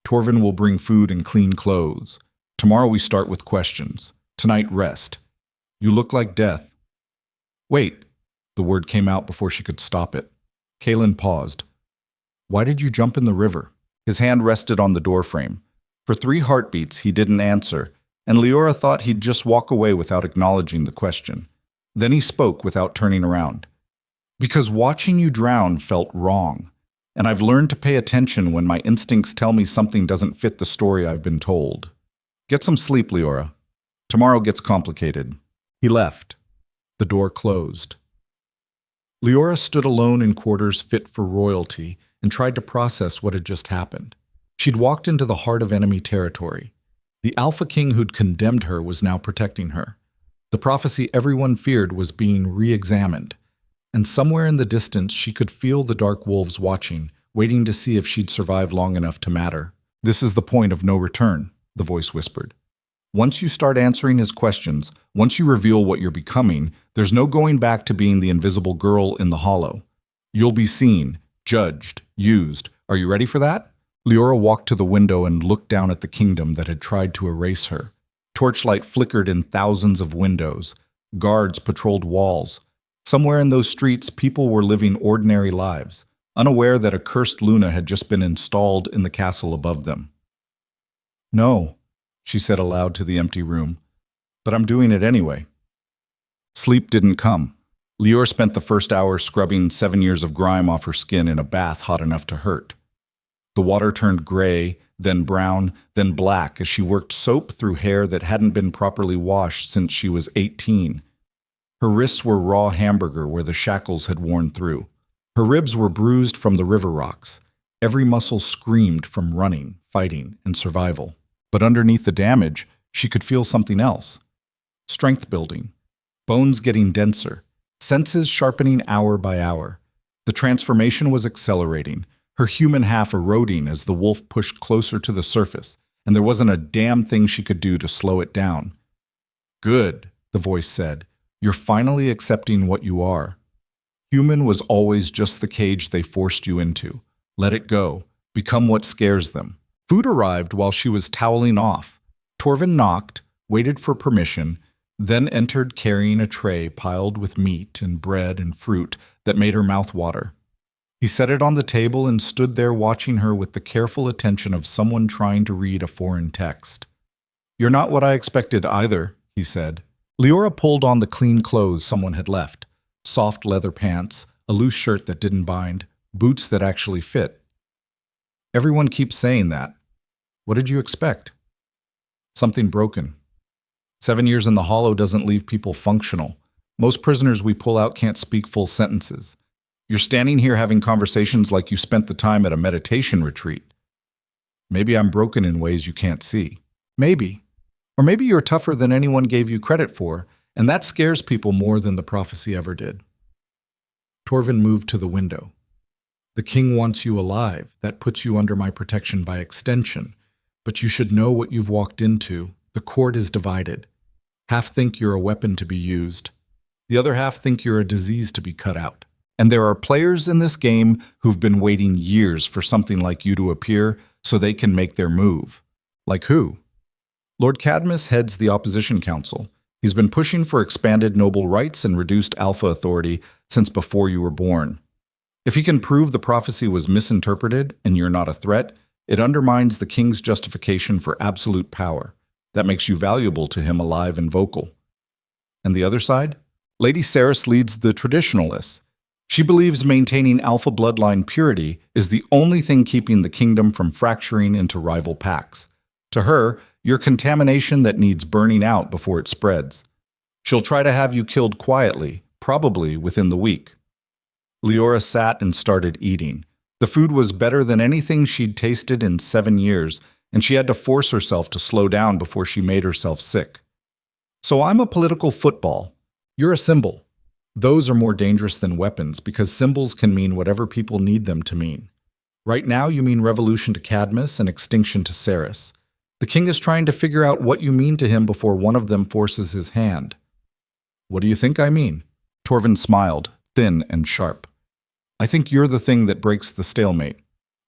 "Torvin will bring food and clean clothes. Tomorrow we start with questions. Tonight, rest. You look like death." "Wait." The word came out before she could stop it. Kaelin paused. "Why did you jump in the river?" His hand rested on the doorframe. For 3 heartbeats, he didn't answer, and Leora thought he'd just walk away without acknowledging the question. Then he spoke without turning around. "Because watching you drown felt wrong, and I've learned to pay attention when my instincts tell me something doesn't fit the story I've been told. Get some sleep, Leora. Tomorrow gets complicated." He left. The door closed. Leora stood alone in quarters fit for royalty and tried to process what had just happened. She'd walked into the heart of enemy territory. The Alpha King who'd condemned her was now protecting her. The prophecy everyone feared was being re-examined. And somewhere in the distance she could feel the dark wolves watching, waiting to see if she'd survive long enough to matter. "This is the point of no return," the voice whispered. "Once you start answering his questions, once you reveal what you're becoming, there's no going back to being the invisible girl in the hollow. You'll be seen, judged, used. Are you ready for that?" Leora walked to the window and looked down at the kingdom that had tried to erase her. Torchlight flickered in thousands of windows. Guards patrolled walls. Somewhere in those streets, people were living ordinary lives, unaware that a cursed Luna had just been installed in the castle above them. "No," she said aloud to the empty room, "but I'm doing it anyway." Sleep didn't come. Leora spent the first hour scrubbing 7 years of grime off her skin in a bath hot enough to hurt. The water turned gray, then brown, then black as she worked soap through hair that hadn't been properly washed since she was 18. Her wrists were raw hamburger where the shackles had worn through. Her ribs were bruised from the river rocks. Every muscle screamed from running, fighting, and survival. But underneath the damage, she could feel something else. Strength building. Bones getting denser. Senses sharpening hour by hour. The transformation was accelerating, her human half eroding as the wolf pushed closer to the surface, and there wasn't a damn thing she could do to slow it down. "Good," the voice said. "You're finally accepting what you are. Human was always just the cage they forced you into. Let it go. Become what scares them." Food arrived while she was toweling off. Torvin knocked, waited for permission, then entered carrying a tray piled with meat and bread and fruit that made her mouth water. He set it on the table and stood there watching her with the careful attention of someone trying to read a foreign text. "You're not what I expected either," he said. Leora pulled on the clean clothes someone had left. Soft leather pants, a loose shirt that didn't bind, boots that actually fit. "Everyone keeps saying that. What did you expect?" "Something broken. 7 years in the hollow doesn't leave people functional. Most prisoners we pull out can't speak full sentences. You're standing here having conversations like you spent the time at a meditation retreat. Maybe I'm broken in ways you can't see. Maybe. Or maybe you're tougher than anyone gave you credit for, And that scares people more than the prophecy ever did. Torvin moved to the window. The king wants you alive. That puts you under my protection by extension. But you should know what you've walked into. The court is divided. Half think you're a weapon to be used. The other half think you're a disease to be cut out. And there are players in this game who've been waiting years for something like you to appear so they can make their move. Like who? Lord Cadmus heads the opposition council. He's been pushing for expanded noble rights and reduced alpha authority since before you were born. If he can prove the prophecy was misinterpreted and you're not a threat, it undermines the king's justification for absolute power. That makes you valuable to him alive and vocal. And the other side? Lady Ceres leads the traditionalists. She believes maintaining alpha bloodline purity is the only thing keeping the kingdom from fracturing into rival packs. To her, you're contamination that needs burning out before it spreads. She'll try to have you killed quietly, probably within the week. Leora sat and started eating. The food was better than anything she'd tasted in 7 years, and she had to force herself to slow down before she made herself sick. So I'm a political football. You're a symbol. Those are more dangerous than weapons because symbols can mean whatever people need them to mean. Right now you mean revolution to Cadmus and extinction to Ceres. The king is trying to figure out what you mean to him before one of them forces his hand. What do you think I mean? Torvin smiled, thin and sharp. I think you're the thing that breaks the stalemate.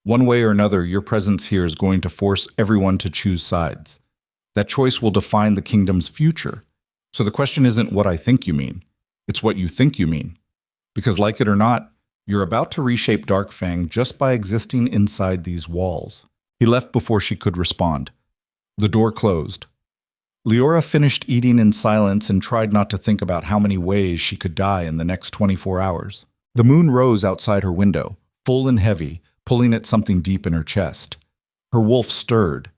One way or another, your presence here is going to force everyone to choose sides. That choice will define the kingdom's future. So the question isn't what I think you mean. It's what you think you mean. Because like it or not, you're about to reshape Darkfang just by existing inside these walls. He left before she could respond. The door closed. Leora finished eating in silence and tried not to think about how many ways she could die in the next 24 hours. The moon rose outside her window, full and heavy, pulling at something deep in her chest. Her wolf stirred.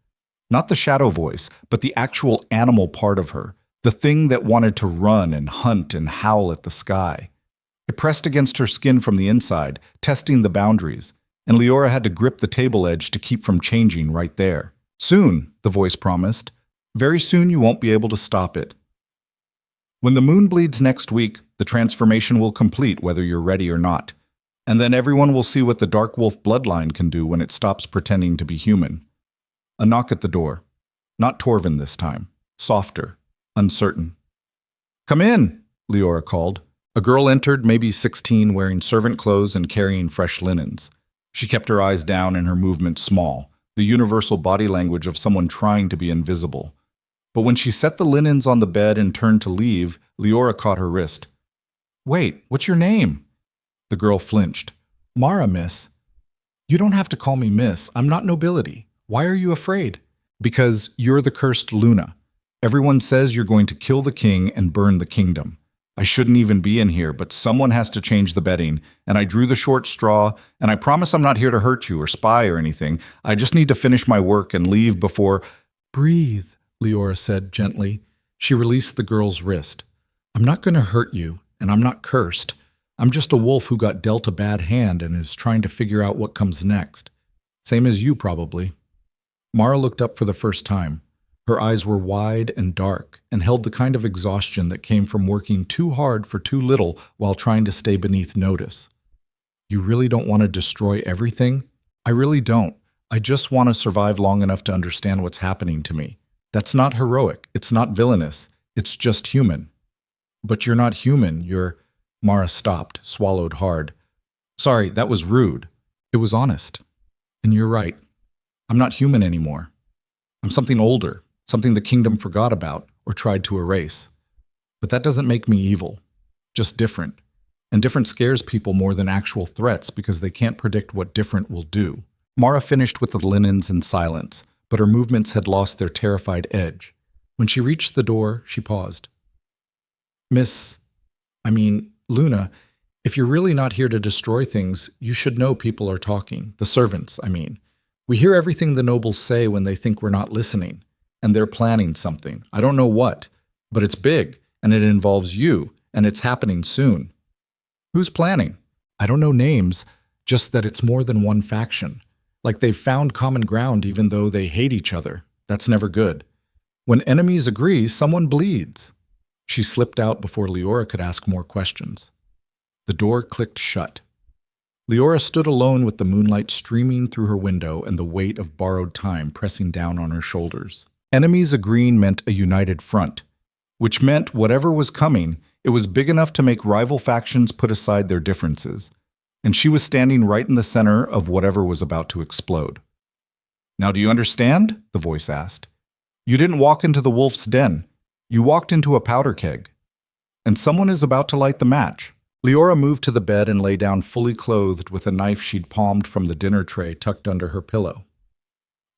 Not the shadow voice, but the actual animal part of her, the thing that wanted to run and hunt and howl at the sky. It pressed against her skin from the inside, testing the boundaries, and Leora had to grip the table edge to keep from changing right there. Soon, the voice promised. Very soon you won't be able to stop it. When the moon bleeds next week, the transformation will complete whether you're ready or not. And then everyone will see what the Dark Wolf bloodline can do when it stops pretending to be human. A knock at the door. Not Torvin this time. Softer. Uncertain. Come in, Leora called. A girl entered, maybe 16, wearing servant clothes and carrying fresh linens. She kept her eyes down and her movements small, the universal body language of someone trying to be invisible. But when she set the linens on the bed and turned to leave, Leora caught her wrist. Wait, what's your name? The girl flinched. Mara, miss. You don't have to call me miss. I'm not nobility. Why are you afraid? Because you're the cursed Luna. Everyone says you're going to kill the king and burn the kingdom. I shouldn't even be in here, but someone has to change the bedding, and I drew the short straw, and I promise I'm not here to hurt you or spy or anything. I just need to finish my work and leave before— Breathe, Leora said gently. She released the girl's wrist. I'm not going to hurt you, and I'm not cursed. I'm just a wolf who got dealt a bad hand and is trying to figure out what comes next. Same as you, probably. Mara looked up for the first time. Her eyes were wide and dark and held the kind of exhaustion that came from working too hard for too little while trying to stay beneath notice. You really don't want to destroy everything? I really don't. I just want to survive long enough to understand what's happening to me. That's not heroic. It's not villainous. It's just human. But you're not human. You're— Mara stopped, swallowed hard. Sorry, that was rude. It was honest. And you're right. I'm not human anymore. I'm something older. Something the kingdom forgot about or tried to erase. But that doesn't make me evil, just different. And different scares people more than actual threats because they can't predict what different will do. Mara finished with the linens in silence, but her movements had lost their terrified edge. When she reached the door, she paused. Luna, if you're really not here to destroy things, you should know people are talking. The servants, I mean. We hear everything the nobles say when they think we're not listening. And they're planning something. I don't know what, but it's big, and it involves you, and it's happening soon. Who's planning? I don't know names, just that it's more than one faction. Like they've found common ground even though they hate each other. That's never good. When enemies agree, someone bleeds. She slipped out before Leora could ask more questions. The door clicked shut. Leora stood alone with the moonlight streaming through her window and the weight of borrowed time pressing down on her shoulders. Enemies agreeing meant a united front, which meant whatever was coming, it was big enough to make rival factions put aside their differences, and she was standing right in the center of whatever was about to explode. "Now do you understand?" the voice asked. "You didn't walk into the wolf's den. You walked into a powder keg. And someone is about to light the match." Leora moved to the bed and lay down fully clothed with a knife she'd palmed from the dinner tray tucked under her pillow.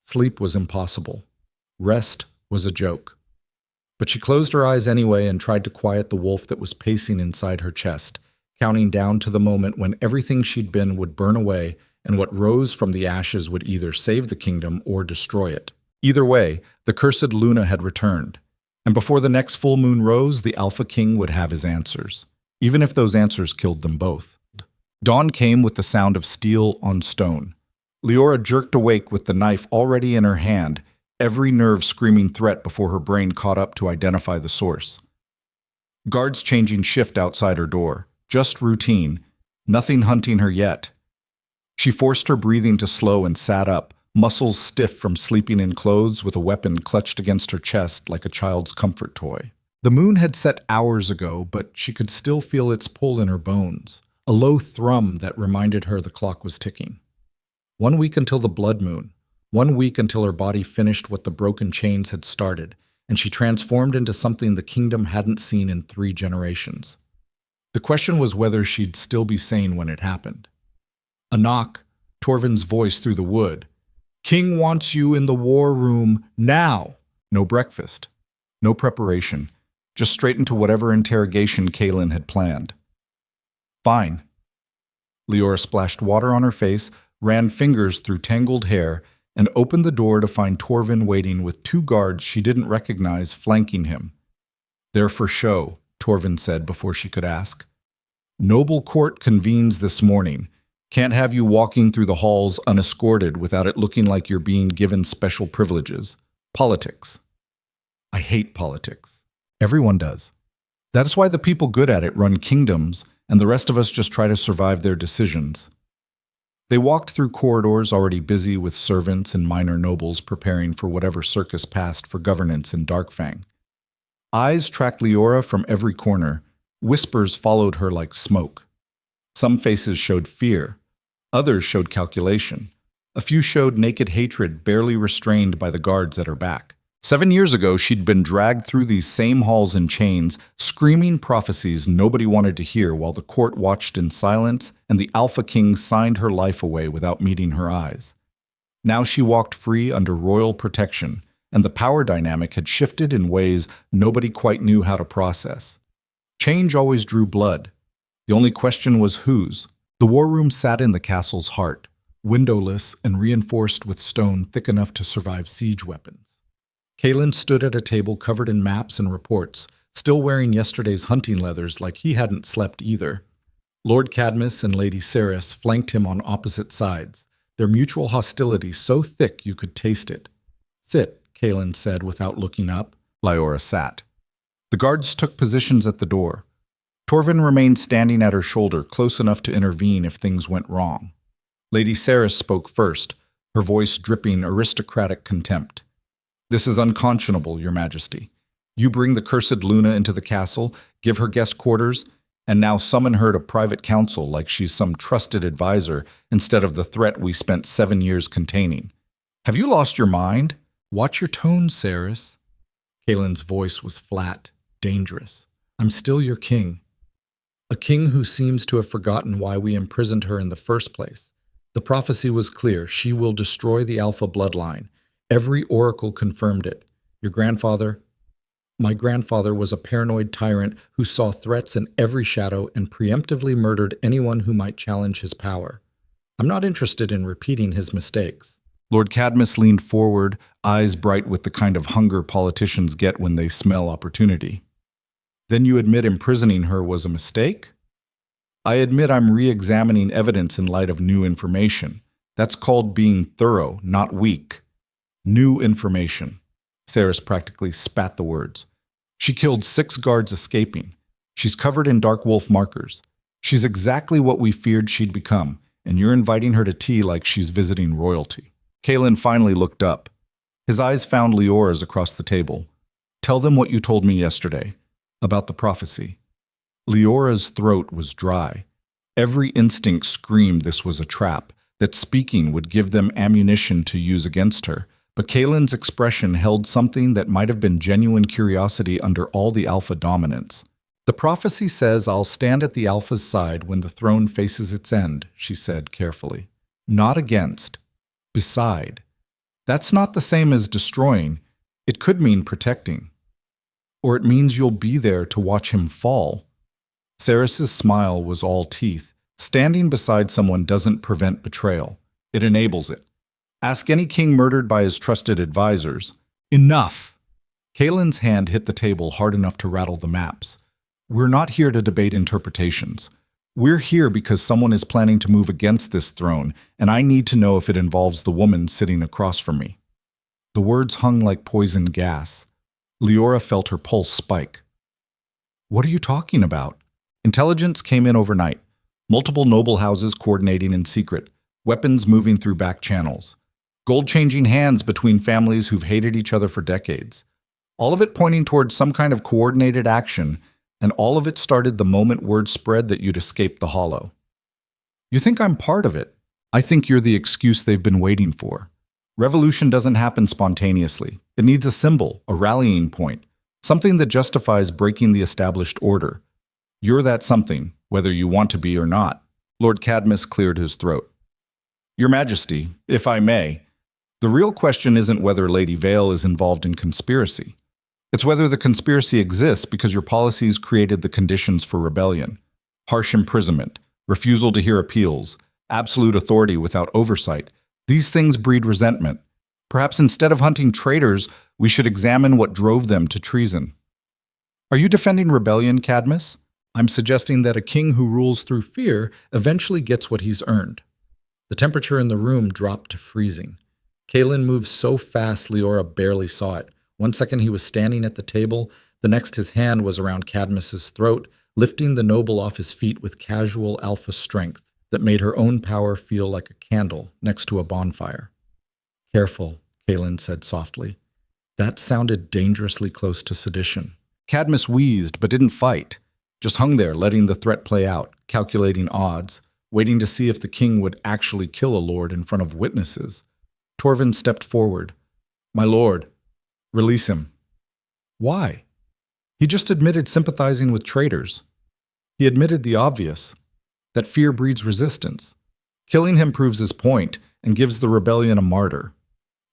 Sleep was impossible. Rest was a joke. But she closed her eyes anyway and tried to quiet the wolf that was pacing inside her chest, counting down to the moment when everything she'd been would burn away and what rose from the ashes would either save the kingdom or destroy it. Either way, the cursed Luna had returned, and before the next full moon rose, the Alpha King would have his answers, even if those answers killed them both. Dawn came with the sound of steel on stone. Leora jerked awake with the knife already in her hand, every nerve screaming threat before her brain caught up to identify the source. Guards changing shift outside her door. Just routine. Nothing hunting her yet. She forced her breathing to slow and sat up, muscles stiff from sleeping in clothes with a weapon clutched against her chest like a child's comfort toy. The moon had set hours ago, but she could still feel its pull in her bones, a low thrum that reminded her the clock was ticking. 1 week until the blood moon, 1 week until her body finished what the broken chains had started, and she transformed into something the kingdom hadn't seen in 3 generations. The question was whether she'd still be sane when it happened. A knock, Torvin's voice through the wood. "King wants you in the war room now." No breakfast, no preparation, just straight into whatever interrogation Kaelin had planned. "Fine." Leora splashed water on her face, ran fingers through tangled hair, and opened the door to find Torvin waiting with 2 guards she didn't recognize flanking him. "They're for show," Torvin said before she could ask. "Noble court convenes this morning. Can't have you walking through the halls unescorted without it looking like you're being given special privileges. Politics." "I hate politics." Everyone does. That's why the people good at it run kingdoms, and the rest of us just try to survive their decisions. They walked through corridors already busy with servants and minor nobles preparing for whatever circus passed for governance in Darkfang. Eyes tracked Leora from every corner. Whispers followed her like smoke. Some faces showed fear. Others showed calculation. A few showed naked hatred barely restrained by the guards at her back. 7 years ago, she'd been dragged through these same halls in chains, screaming prophecies nobody wanted to hear while the court watched in silence and the Alpha King signed her life away without meeting her eyes. Now she walked free under royal protection, and the power dynamic had shifted in ways nobody quite knew how to process. Change always drew blood. The only question was whose. The war room sat in the castle's heart, windowless and reinforced with stone thick enough to survive siege weapons. Kaelin stood at a table covered in maps and reports, still wearing yesterday's hunting leathers like he hadn't slept either. Lord Cadmus and Lady Ceres flanked him on opposite sides, their mutual hostility so thick you could taste it. "Sit," Kaelin said without looking up. Leora sat. The guards took positions at the door. Torvin remained standing at her shoulder, close enough to intervene if things went wrong. Lady Ceres spoke first, her voice dripping aristocratic contempt. "This is unconscionable, Your Majesty. You bring the cursed Luna into the castle, give her guest quarters, and now summon her to private council like she's some trusted advisor instead of the threat we spent 7 years containing. Have you lost your mind? Watch your tone, Ceres." Kaelin's voice was flat, dangerous. "I'm still your king. A king who seems to have forgotten why we imprisoned her in the first place. The prophecy was clear. She will destroy the Alpha bloodline. Every oracle confirmed it. My grandfather was a paranoid tyrant who saw threats in every shadow and preemptively murdered anyone who might challenge his power. I'm not interested in repeating his mistakes." Lord Cadmus leaned forward, eyes bright with the kind of hunger politicians get when they smell opportunity. "Then you admit imprisoning her was a mistake?" "I admit I'm re-examining evidence in light of new information. That's called being thorough, not weak. New information." Ceres practically spat the words. She killed 6 guards escaping. She's covered in dark wolf markers. She's exactly what we feared she'd become, and you're inviting her to tea like she's visiting royalty." Kalen finally looked up. His eyes found Leora's across the table. "Tell them what you told me yesterday, about the prophecy." Leora's throat was dry. Every instinct screamed this was a trap, that speaking would give them ammunition to use against her. But Kalen's expression held something that might have been genuine curiosity under all the alpha dominance. "The prophecy says I'll stand at the alpha's side when the throne faces its end," she said carefully. "Not against. Beside. That's not the same as destroying. It could mean protecting. Or it means you'll be there to watch him fall." Ceres's smile was all teeth. Standing beside someone doesn't prevent betrayal. It enables it. Ask any king murdered by his trusted advisors. Enough! Kalen's hand hit the table hard enough to rattle the maps. "We're not here to debate interpretations. We're here because someone is planning to move against this throne, and I need to know if it involves the woman sitting across from me." The words hung like poison gas. Leora felt her pulse spike. "What are you talking about?" Intelligence came in overnight. Multiple noble houses coordinating in secret. Weapons moving through back channels. Gold-changing hands between families who've hated each other for decades. All of it pointing towards some kind of coordinated action, and all of it started the moment word spread that you'd escaped the Hollow. "You think I'm part of it? I think you're the excuse they've been waiting for. Revolution doesn't happen spontaneously. It needs a symbol, a rallying point, something that justifies breaking the established order. You're that something, whether you want to be or not." Lord Cadmus cleared his throat. "Your Majesty, if I may, the real question isn't whether Lady Vale is involved in conspiracy. It's whether the conspiracy exists because your policies created the conditions for rebellion. Harsh imprisonment, refusal to hear appeals, absolute authority without oversight. These things breed resentment. Perhaps instead of hunting traitors, we should examine what drove them to treason." "Are you defending rebellion, Cadmus?" "I'm suggesting that a king who rules through fear eventually gets what he's earned." The temperature in the room dropped to freezing. Kalen moved so fast Leora barely saw it. One second he was standing at the table, the next his hand was around Cadmus's throat, lifting the noble off his feet with casual alpha strength that made her own power feel like a candle next to a bonfire. "Careful," Kalen said softly. That sounded dangerously close to sedition. Cadmus wheezed but didn't fight, just hung there letting the threat play out, calculating odds, waiting to see if the king would actually kill a lord in front of witnesses. Torvin stepped forward. "My lord, release him." "Why?" "He just admitted sympathizing with traitors. He admitted the obvious, that fear breeds resistance. Killing him proves his point and gives the rebellion a martyr.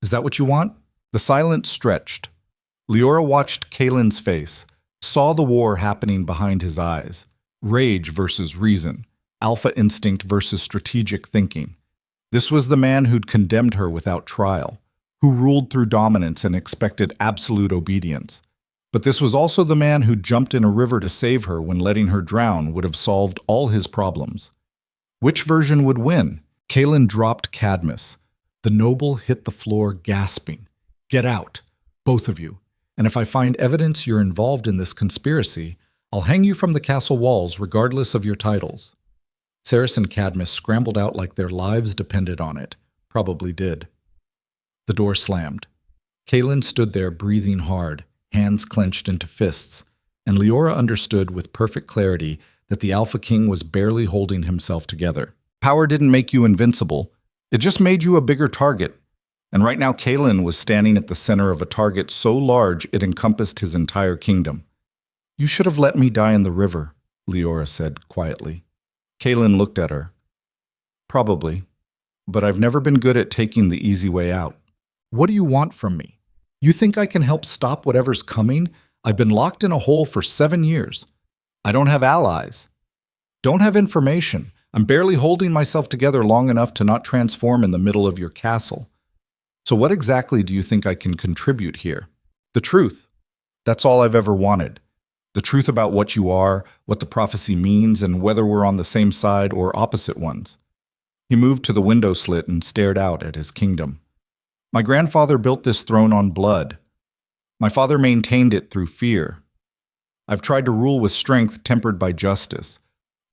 Is that what you want?" The silence stretched. Leora watched Kalen's face, saw the war happening behind his eyes. Rage versus reason, alpha instinct versus strategic thinking. This was the man who'd condemned her without trial, who ruled through dominance and expected absolute obedience. But this was also the man who jumped in a river to save her when letting her drown would have solved all his problems. Which version would win? Kalen dropped Cadmus. The noble hit the floor gasping. "Get out, both of you. And if I find evidence you're involved in this conspiracy, I'll hang you from the castle walls regardless of your titles." Ceres and Cadmus scrambled out like their lives depended on it. Probably did. The door slammed. Kalen stood there breathing hard, hands clenched into fists, and Leora understood with perfect clarity that the Alpha King was barely holding himself together. Power didn't make you invincible. It just made you a bigger target. And right now Kalen was standing at the center of a target so large it encompassed his entire kingdom. "You should have let me die in the river," Leora said quietly. Kalen looked at her. "Probably, but I've never been good at taking the easy way out." "What do you want from me? You think I can help stop whatever's coming? I've been locked in a hole for 7 years. I don't have allies. Don't have information. I'm barely holding myself together long enough to not transform in the middle of your castle. So what exactly do you think I can contribute here?" "The truth. That's all I've ever wanted. The truth about what you are, what the prophecy means, and whether we're on the same side or opposite ones." He moved to the window slit and stared out at his kingdom. "My grandfather built this throne on blood. My father maintained it through fear. I've tried to rule with strength tempered by justice.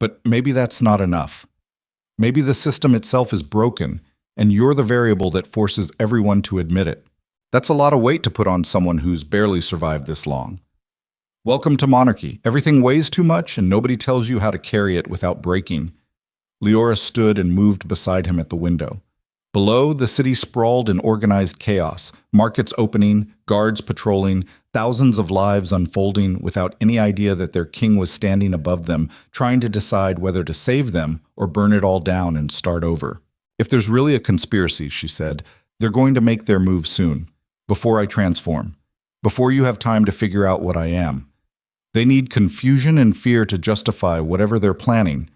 But maybe that's not enough. Maybe the system itself is broken, and you're the variable that forces everyone to admit it. That's a lot of weight to put on someone who's barely survived this long. Welcome to monarchy. Everything weighs too much, and nobody tells you how to carry it without breaking. Leora stood and moved beside him at the window. Below, the city sprawled in organized chaos, markets opening, guards patrolling, thousands of lives unfolding without any idea that their king was standing above them, trying to decide whether to save them or burn it all down and start over. If there's really a conspiracy, she said, they're going to make their move soon, before I transform, before you have time to figure out what I am. They need confusion and fear to justify whatever they're planning.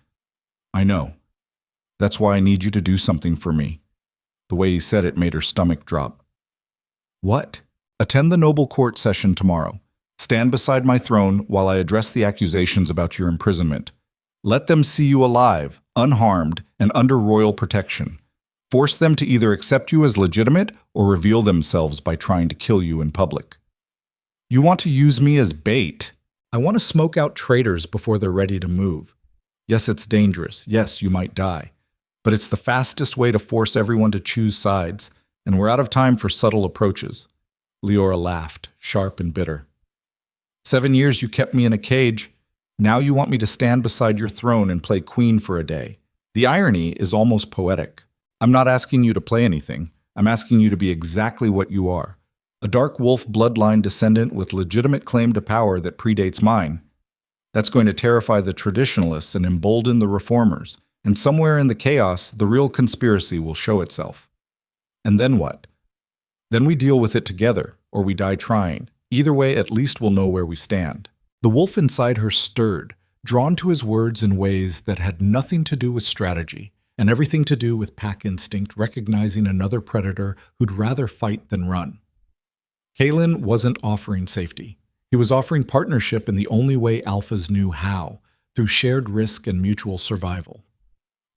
I know. That's why I need you to do something for me. The way he said it made her stomach drop. What? Attend the noble court session tomorrow. Stand beside my throne while I address the accusations about your imprisonment. Let them see you alive, unharmed, and under royal protection. Force them to either accept you as legitimate or reveal themselves by trying to kill you in public. You want to use me as bait? I want to smoke out traitors before they're ready to move. Yes, it's dangerous. Yes, you might die. But it's the fastest way to force everyone to choose sides, and we're out of time for subtle approaches. Leora laughed, sharp and bitter. 7 years you kept me in a cage. Now you want me to stand beside your throne and play queen for a day. The irony is almost poetic. I'm not asking you to play anything. I'm asking you to be exactly what you are. A dark wolf bloodline descendant with legitimate claim to power that predates mine. That's going to terrify the traditionalists and embolden the reformers. And somewhere in the chaos, the real conspiracy will show itself. And then what? Then we deal with it together, or we die trying. Either way, at least we'll know where we stand. The wolf inside her stirred, drawn to his words in ways that had nothing to do with strategy, and everything to do with pack instinct, recognizing another predator who'd rather fight than run. Kalen wasn't offering safety. He was offering partnership in the only way alphas knew how, through shared risk and mutual survival.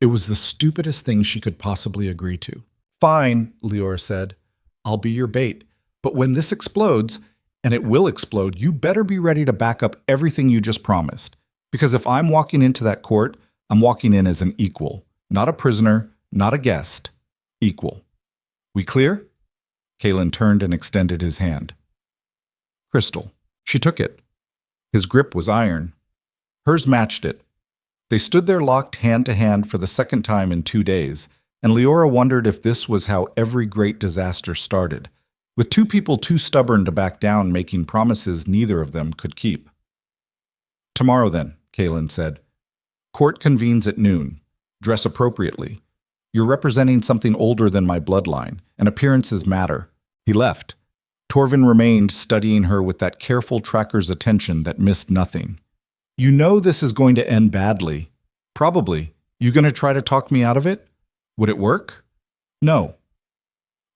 It was the stupidest thing she could possibly agree to. Fine, Leora said. I'll be your bait. But when this explodes, and it will explode, you better be ready to back up everything you just promised. Because if I'm walking into that court, I'm walking in as an equal. Not a prisoner, not a guest. Equal. We clear? Kalen turned and extended his hand. Crystal. She took it. His grip was iron. Hers matched it. They stood there locked hand to hand for the second time in 2 days, and Leora wondered if this was how every great disaster started, with two people too stubborn to back down making promises neither of them could keep. Tomorrow then, Kalen said. Court convenes at noon. Dress appropriately. You're representing something older than my bloodline, and appearances matter. He left. Torvin remained, studying her with that careful tracker's attention that missed nothing. You know this is going to end badly. Probably. You going to try to talk me out of it? Would it work? No.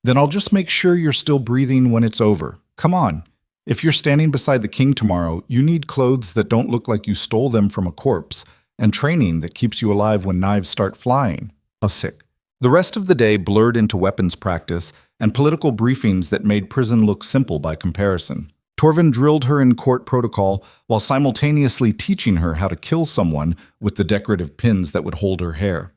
Then I'll just make sure you're still breathing when it's over. Come on. If you're standing beside the king tomorrow, you need clothes that don't look like you stole them from a corpse, and training that keeps you alive when knives start flying. Sick. The rest of the day blurred into weapons practice and political briefings that made prison look simple by comparison. Torvin drilled her in court protocol while simultaneously teaching her how to kill someone with the decorative pins that would hold her hair.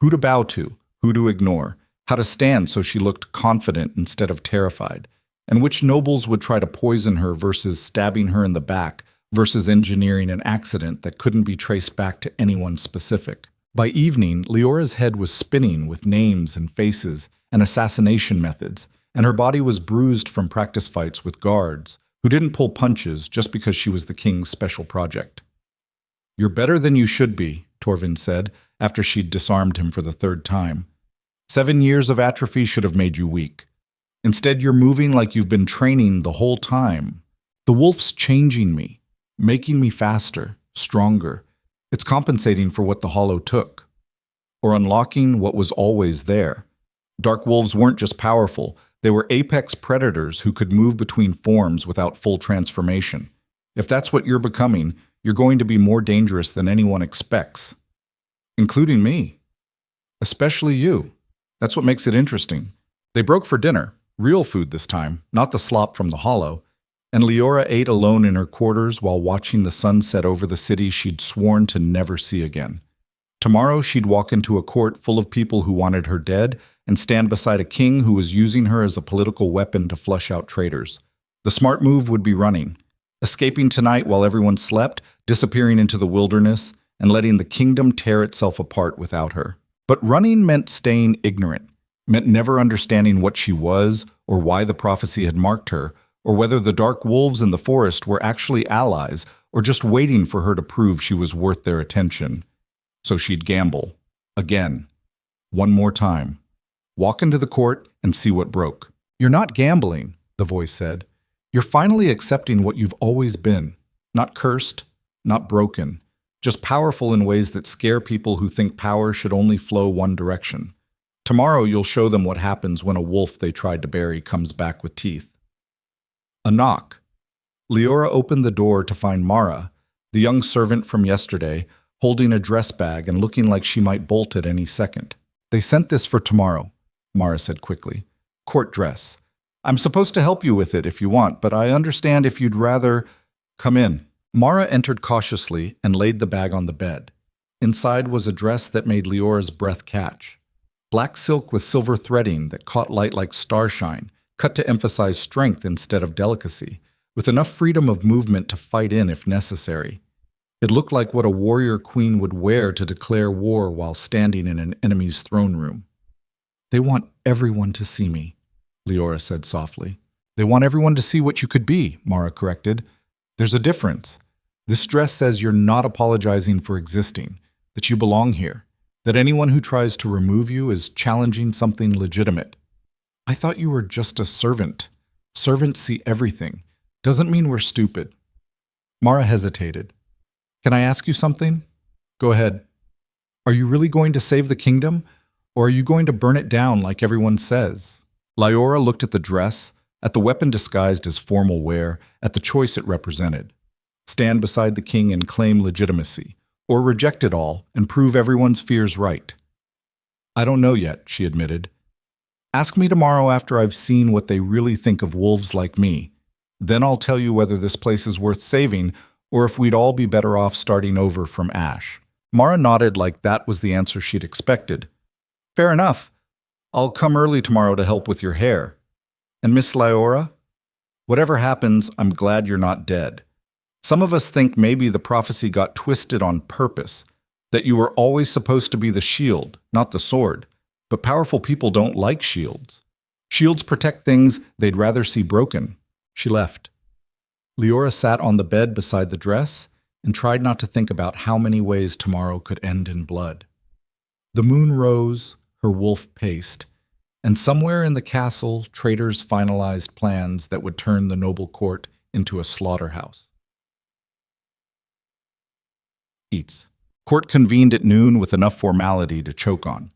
Who to bow to, who to ignore, how to stand so she looked confident instead of terrified, and which nobles would try to poison her versus stabbing her in the back versus engineering an accident that couldn't be traced back to anyone specific. By evening, Leora's head was spinning with names and faces and assassination methods, and her body was bruised from practice fights with guards who didn't pull punches just because she was the king's special project. You're better than you should be, Torvin said, after she'd disarmed him for the third time. 7 years of atrophy should have made you weak. Instead, you're moving like you've been training the whole time. The wolf's changing me, making me faster, stronger. It's compensating for what the hollow took, or unlocking what was always there. Dark wolves weren't just powerful, they were apex predators who could move between forms without full transformation. If that's what you're becoming, you're going to be more dangerous than anyone expects. Including me. Especially you. That's what makes it interesting. They broke for dinner, real food this time, not the slop from the hollow. And Leora ate alone in her quarters while watching the sun set over the city she'd sworn to never see again. Tomorrow she'd walk into a court full of people who wanted her dead and stand beside a king who was using her as a political weapon to flush out traitors. The smart move would be running, escaping tonight while everyone slept, disappearing into the wilderness, and letting the kingdom tear itself apart without her. But running meant staying ignorant, meant never understanding what she was or why the prophecy had marked her, or whether the dark wolves in the forest were actually allies or just waiting for her to prove she was worth their attention. So she'd gamble. Again. One more time. Walk into the court and see what broke. You're not gambling, the voice said. You're finally accepting what you've always been. Not cursed, not broken, just powerful in ways that scare people who think power should only flow one direction. Tomorrow you'll show them what happens when a wolf they tried to bury comes back with teeth. A knock. Leora opened the door to find Mara, the young servant from yesterday, holding a dress bag and looking like she might bolt at any second. They sent this for tomorrow, Mara said quickly. Court dress. I'm supposed to help you with it if you want, but I understand if you'd rather... Come in. Mara entered cautiously and laid the bag on the bed. Inside was a dress that made Leora's breath catch. Black silk with silver threading that caught light like starshine, cut to emphasize strength instead of delicacy, with enough freedom of movement to fight in if necessary. It looked like what a warrior queen would wear to declare war while standing in an enemy's throne room. They want everyone to see me, Leora said softly. They want everyone to see what you could be, Mara corrected. There's a difference. This dress says you're not apologizing for existing, that you belong here, that anyone who tries to remove you is challenging something legitimate. I thought you were just a servant. Servants see everything. Doesn't mean we're stupid. Mara hesitated. Can I ask you something? Go ahead. Are you really going to save the kingdom, or are you going to burn it down like everyone says? Leora looked at the dress, at the weapon disguised as formal wear, at the choice it represented. Stand beside the king and claim legitimacy, or reject it all and prove everyone's fears right. I don't know yet, she admitted. Ask me tomorrow after I've seen what they really think of wolves like me. Then I'll tell you whether this place is worth saving or if we'd all be better off starting over from ash. Mara nodded like that was the answer she'd expected. Fair enough. I'll come early tomorrow to help with your hair. And Miss Leora? Whatever happens, I'm glad you're not dead. Some of us think maybe the prophecy got twisted on purpose, that you were always supposed to be the shield, not the sword. But powerful people don't like shields. Shields protect things they'd rather see broken. She left. Leora sat on the bed beside the dress and tried not to think about how many ways tomorrow could end in blood. The moon rose, her wolf paced, and somewhere in the castle, traitors finalized plans that would turn the noble court into a slaughterhouse. Eats. Court convened at noon with enough formality to choke on.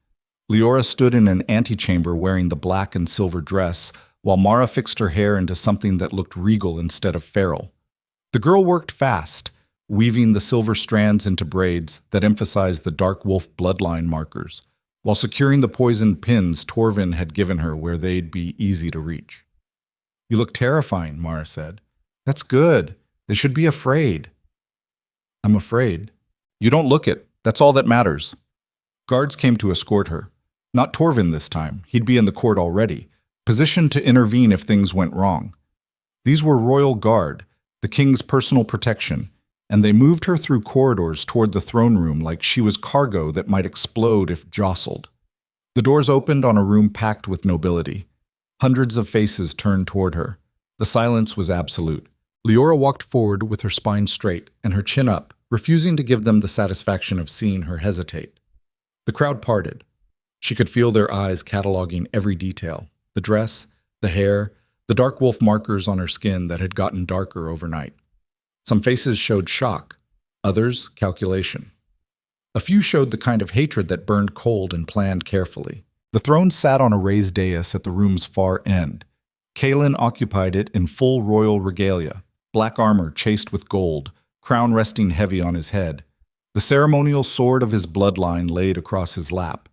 Leora stood in an antechamber wearing the black and silver dress, while Mara fixed her hair into something that looked regal instead of feral. The girl worked fast, weaving the silver strands into braids that emphasized the dark wolf bloodline markers, while securing the poisoned pins Torvin had given her where they'd be easy to reach. You look terrifying, Mara said. That's good. They should be afraid. I'm afraid. You don't look it. That's all that matters. Guards came to escort her. Not Torvin this time. He'd be in the court already, positioned to intervene if things went wrong. These were royal guard, the king's personal protection, and they moved her through corridors toward the throne room like she was cargo that might explode if jostled. The doors opened on a room packed with nobility. Hundreds of faces turned toward her. The silence was absolute. Leora walked forward with her spine straight and her chin up, refusing to give them the satisfaction of seeing her hesitate. The crowd parted. She could feel their eyes cataloging every detail, the dress, the hair, the dark wolf markers on her skin that had gotten darker overnight. Some faces showed shock, others calculation. A few showed the kind of hatred that burned cold and planned carefully. The throne sat on a raised dais at the room's far end. Kaelin occupied it in full royal regalia, black armor chased with gold, crown resting heavy on his head. The ceremonial sword of his bloodline laid across his lap.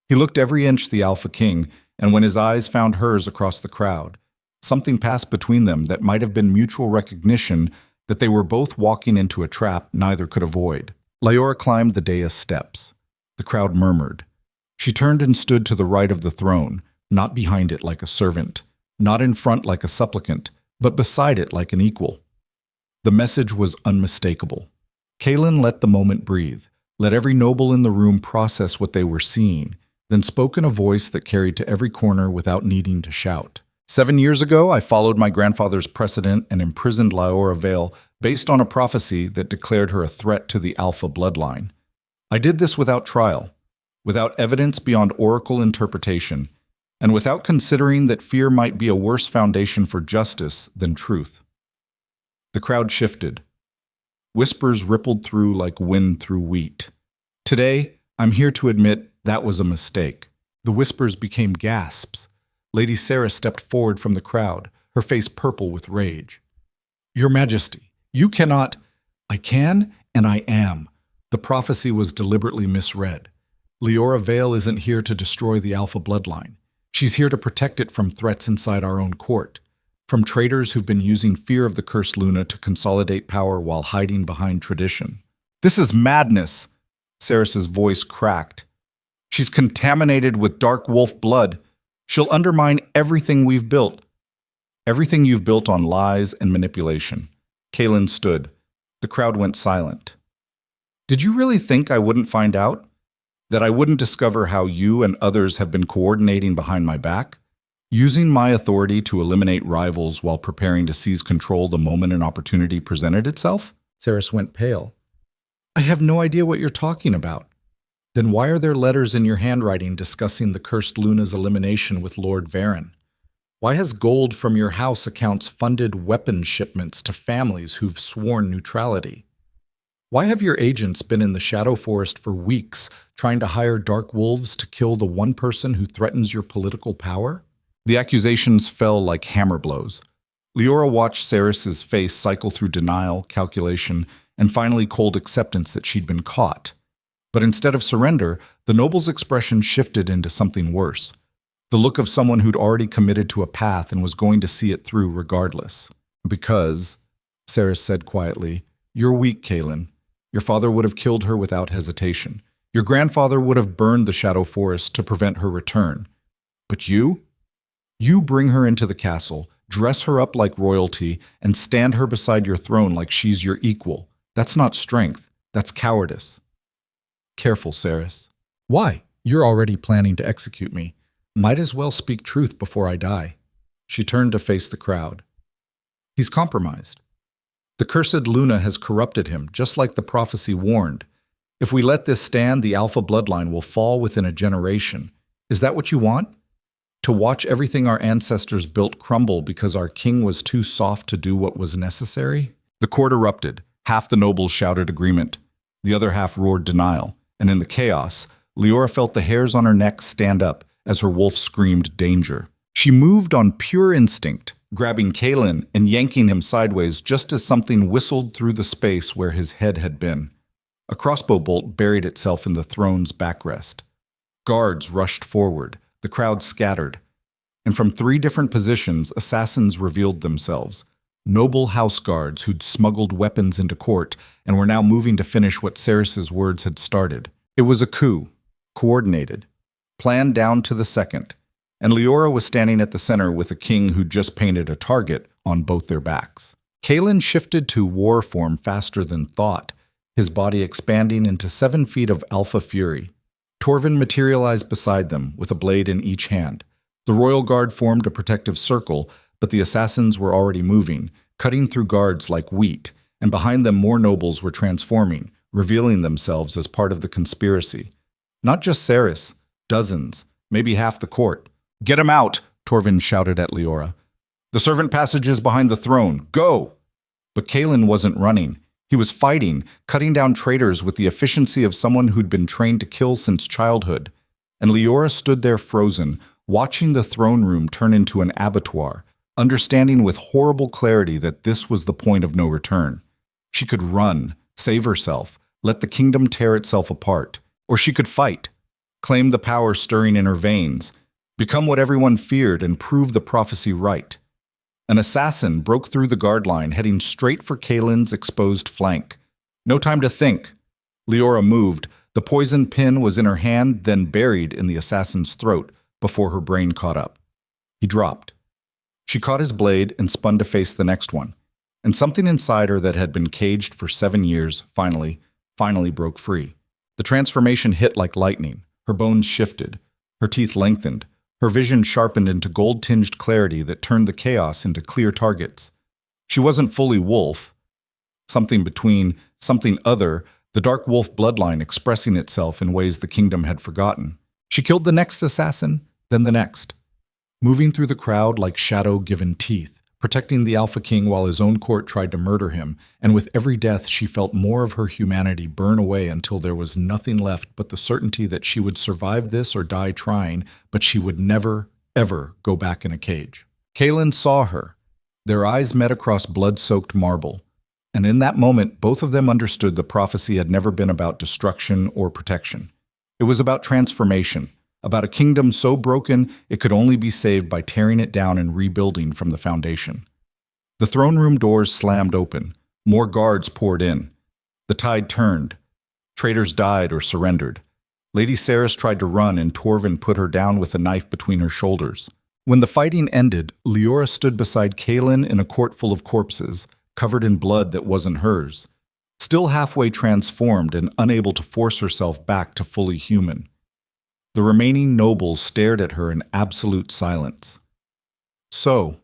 He looked every inch the Alpha King, and when his eyes found hers across the crowd, Something passed between them that might have been mutual recognition that they were both walking into a trap neither could avoid. Leora climbed the dais steps. The crowd murmured. She turned and stood to the right of the throne, not behind it like a servant, not in front like a supplicant, but beside it like an equal. The message was unmistakable. Kaelin let the moment breathe, let every noble in the room process what they were seeing, then spoke in a voice that carried to every corner without needing to shout. 7 years ago, I followed my grandfather's precedent and imprisoned Leora Vale based on a prophecy that declared her a threat to the Alpha bloodline. I did this without trial, without evidence beyond oracle interpretation, and without considering that fear might be a worse foundation for justice than truth. The crowd shifted. Whispers rippled through like wind through wheat. Today, I'm here to admit that was a mistake. The whispers became gasps. Lady Sarah stepped forward from the crowd, her face purple with rage. Your Majesty, you cannot— I can, and I am. The prophecy was deliberately misread. Leora Vale isn't here to destroy the Alpha bloodline. She's here to protect it from threats inside our own court, from traitors who've been using fear of the cursed Luna to consolidate power while hiding behind tradition. This is madness, Cerys's voice cracked. She's contaminated with dark wolf blood. She'll undermine everything we've built. Everything you've built on lies and manipulation. Kaelin stood. The crowd went silent. Did you really think I wouldn't find out? That I wouldn't discover how you and others have been coordinating behind my back? Using my authority to eliminate rivals while preparing to seize control the moment an opportunity presented itself? Cerys went pale. I have no idea what you're talking about. Then why are there letters in your handwriting discussing the cursed Luna's elimination with Lord Varen? Why has gold from your house accounts funded weapons shipments to families who've sworn neutrality? Why have your agents been in the Shadow Forest for weeks trying to hire dark wolves to kill the one person who threatens your political power? The accusations fell like hammer blows. Leora watched Cerys's face cycle through denial, calculation, and finally cold acceptance that she'd been caught. But instead of surrender, the noble's expression shifted into something worse. The look of someone who'd already committed to a path and was going to see it through regardless. Because, Cerys said quietly, you're weak, Kaelin. Your father would have killed her without hesitation. Your grandfather would have burned the Shadow Forest to prevent her return. But you? You bring her into the castle, dress her up like royalty, and stand her beside your throne like she's your equal. That's not strength. That's cowardice. Careful, Cerys. Why? You're already planning to execute me. Might as well speak truth before I die. She turned to face the crowd. He's compromised. The cursed Luna has corrupted him, just like the prophecy warned. If we let this stand, the Alpha bloodline will fall within a generation. Is that what you want? To watch everything our ancestors built crumble because our king was too soft to do what was necessary? The court erupted. Half the nobles shouted agreement. The other half roared denial. And in the chaos, Leora felt the hairs on her neck stand up as her wolf screamed danger. She moved on pure instinct, grabbing Kaelin and yanking him sideways just as something whistled through the space where his head had been. A crossbow bolt buried itself in the throne's backrest. Guards rushed forward. The crowd scattered. And from 3 different positions, assassins revealed themselves. Noble house guards who'd smuggled weapons into court and were now moving to finish what Cerys's words had started. It was a coup, coordinated, planned down to the second, and Leora was standing at the center with a king who'd just painted a target on both their backs. Kaelin shifted to war form faster than thought, his body expanding into 7 feet of alpha fury. Torvin materialized beside them, with a blade in each hand. The royal guard formed a protective circle, but the assassins were already moving, cutting through guards like wheat, and behind them more nobles were transforming, revealing themselves as part of the conspiracy. Not just Cerys, dozens, maybe half the court. "Get him out!" Torvin shouted at Leora. "The servant passage is behind the throne. Go!" But Kaelin wasn't running. He was fighting, cutting down traitors with the efficiency of someone who'd been trained to kill since childhood. And Leora stood there frozen, watching the throne room turn into an abattoir, understanding with horrible clarity that this was the point of no return. She could run, save herself, let the kingdom tear itself apart. Or she could fight, claim the power stirring in her veins, become what everyone feared and prove the prophecy right. An assassin broke through the guard line, heading straight for Kaelin's exposed flank. No time to think. Leora moved. The poison pin was in her hand, then buried in the assassin's throat before her brain caught up. He dropped. She caught his blade and spun to face the next one. And something inside her that had been caged for 7 years finally broke free. The transformation hit like lightning. Her bones shifted. Her teeth lengthened. Her vision sharpened into gold-tinged clarity that turned the chaos into clear targets. She wasn't fully wolf. Something between, something other, the dark wolf bloodline expressing itself in ways the kingdom had forgotten. She killed the next assassin, then the next, moving through the crowd like shadow given teeth, protecting the Alpha King while his own court tried to murder him, and with every death she felt more of her humanity burn away until there was nothing left but the certainty that she would survive this or die trying, but she would never, ever go back in a cage. Kaelin saw her. Their eyes met across blood-soaked marble, and in that moment both of them understood the prophecy had never been about destruction or protection. It was about transformation, about a kingdom so broken it could only be saved by tearing it down and rebuilding from the foundation. The throne room doors slammed open. More guards poured in. The tide turned. Traitors died or surrendered. Lady Cerys tried to run, and Torvin put her down with a knife between her shoulders. When the fighting ended, Leora stood beside Kaelin in a court full of corpses, covered in blood that wasn't hers, still halfway transformed and unable to force herself back to fully human. The remaining nobles stared at her in absolute silence. "So,"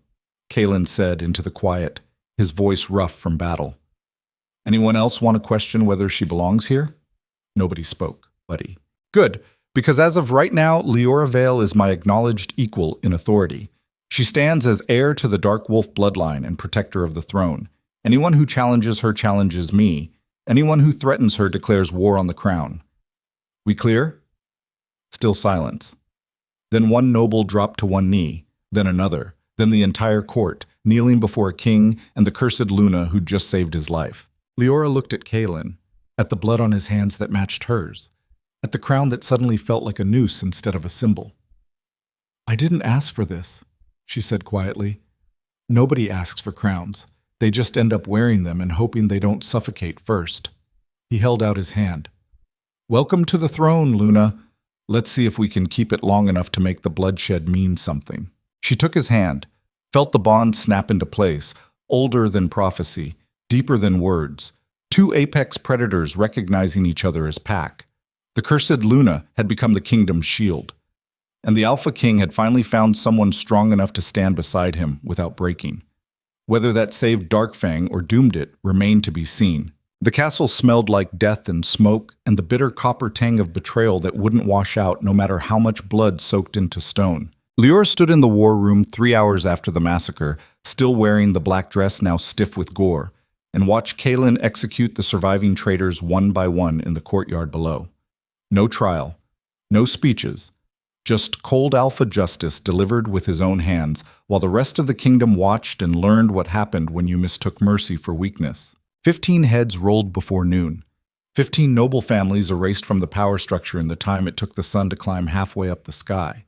Kaelin said into the quiet, his voice rough from battle. "Anyone else want to question whether she belongs here?" Nobody spoke, buddy. "Good, because as of right now, Leora Vale is my acknowledged equal in authority. She stands as heir to the Dark Wolf bloodline and protector of the throne. Anyone who challenges her challenges me. Anyone who threatens her declares war on the crown. We clear?" Still silence. Then one noble dropped to one knee, then another, then the entire court, kneeling before a king and the cursed Luna who'd just saved his life. Leora looked at Kaelin, at the blood on his hands that matched hers, at the crown that suddenly felt like a noose instead of a symbol. "I didn't ask for this," she said quietly. "Nobody asks for crowns. They just end up wearing them and hoping they don't suffocate first." He held out his hand. "Welcome to the throne, Luna. Let's see if we can keep it long enough to make the bloodshed mean something." She took his hand, felt the bond snap into place, older than prophecy, deeper than words. Two apex predators recognizing each other as pack. The cursed Luna had become the kingdom's shield, and the Alpha King had finally found someone strong enough to stand beside him without breaking. Whether that saved Darkfang or doomed it remained to be seen. The castle smelled like death and smoke, and the bitter copper tang of betrayal that wouldn't wash out no matter how much blood soaked into stone. Leora stood in the war room 3 hours after the massacre, still wearing the black dress now stiff with gore, and watched Kaelin execute the surviving traitors one by one in the courtyard below. No trial, no speeches, just cold alpha justice delivered with his own hands, while the rest of the kingdom watched and learned what happened when you mistook mercy for weakness. 15 heads rolled before noon. 15 noble families erased from the power structure in the time it took the sun to climb halfway up the sky.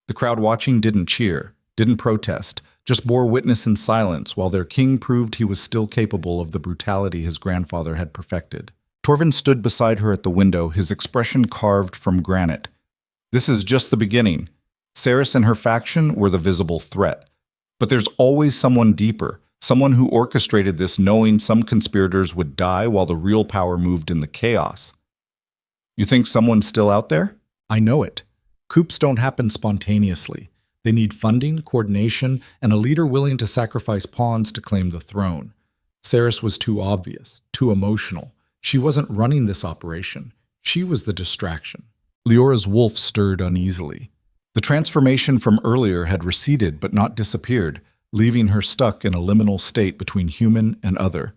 The crowd watching didn't cheer, didn't protest, just bore witness in silence while their king proved he was still capable of the brutality his grandfather had perfected. Torvin stood beside her at the window, his expression carved from granite. This is just the beginning. Cerys and her faction were the visible threat. But there's always someone deeper, someone who orchestrated this knowing some conspirators would die while the real power moved in the chaos. You think someone's still out there? I know it. Coups don't happen spontaneously. They need funding, coordination, and a leader willing to sacrifice pawns to claim the throne. Cerys was too obvious, too emotional. She wasn't running this operation. She was the distraction. Leora's wolf stirred uneasily. The transformation from earlier had receded but not disappeared, leaving her stuck in a liminal state between human and other.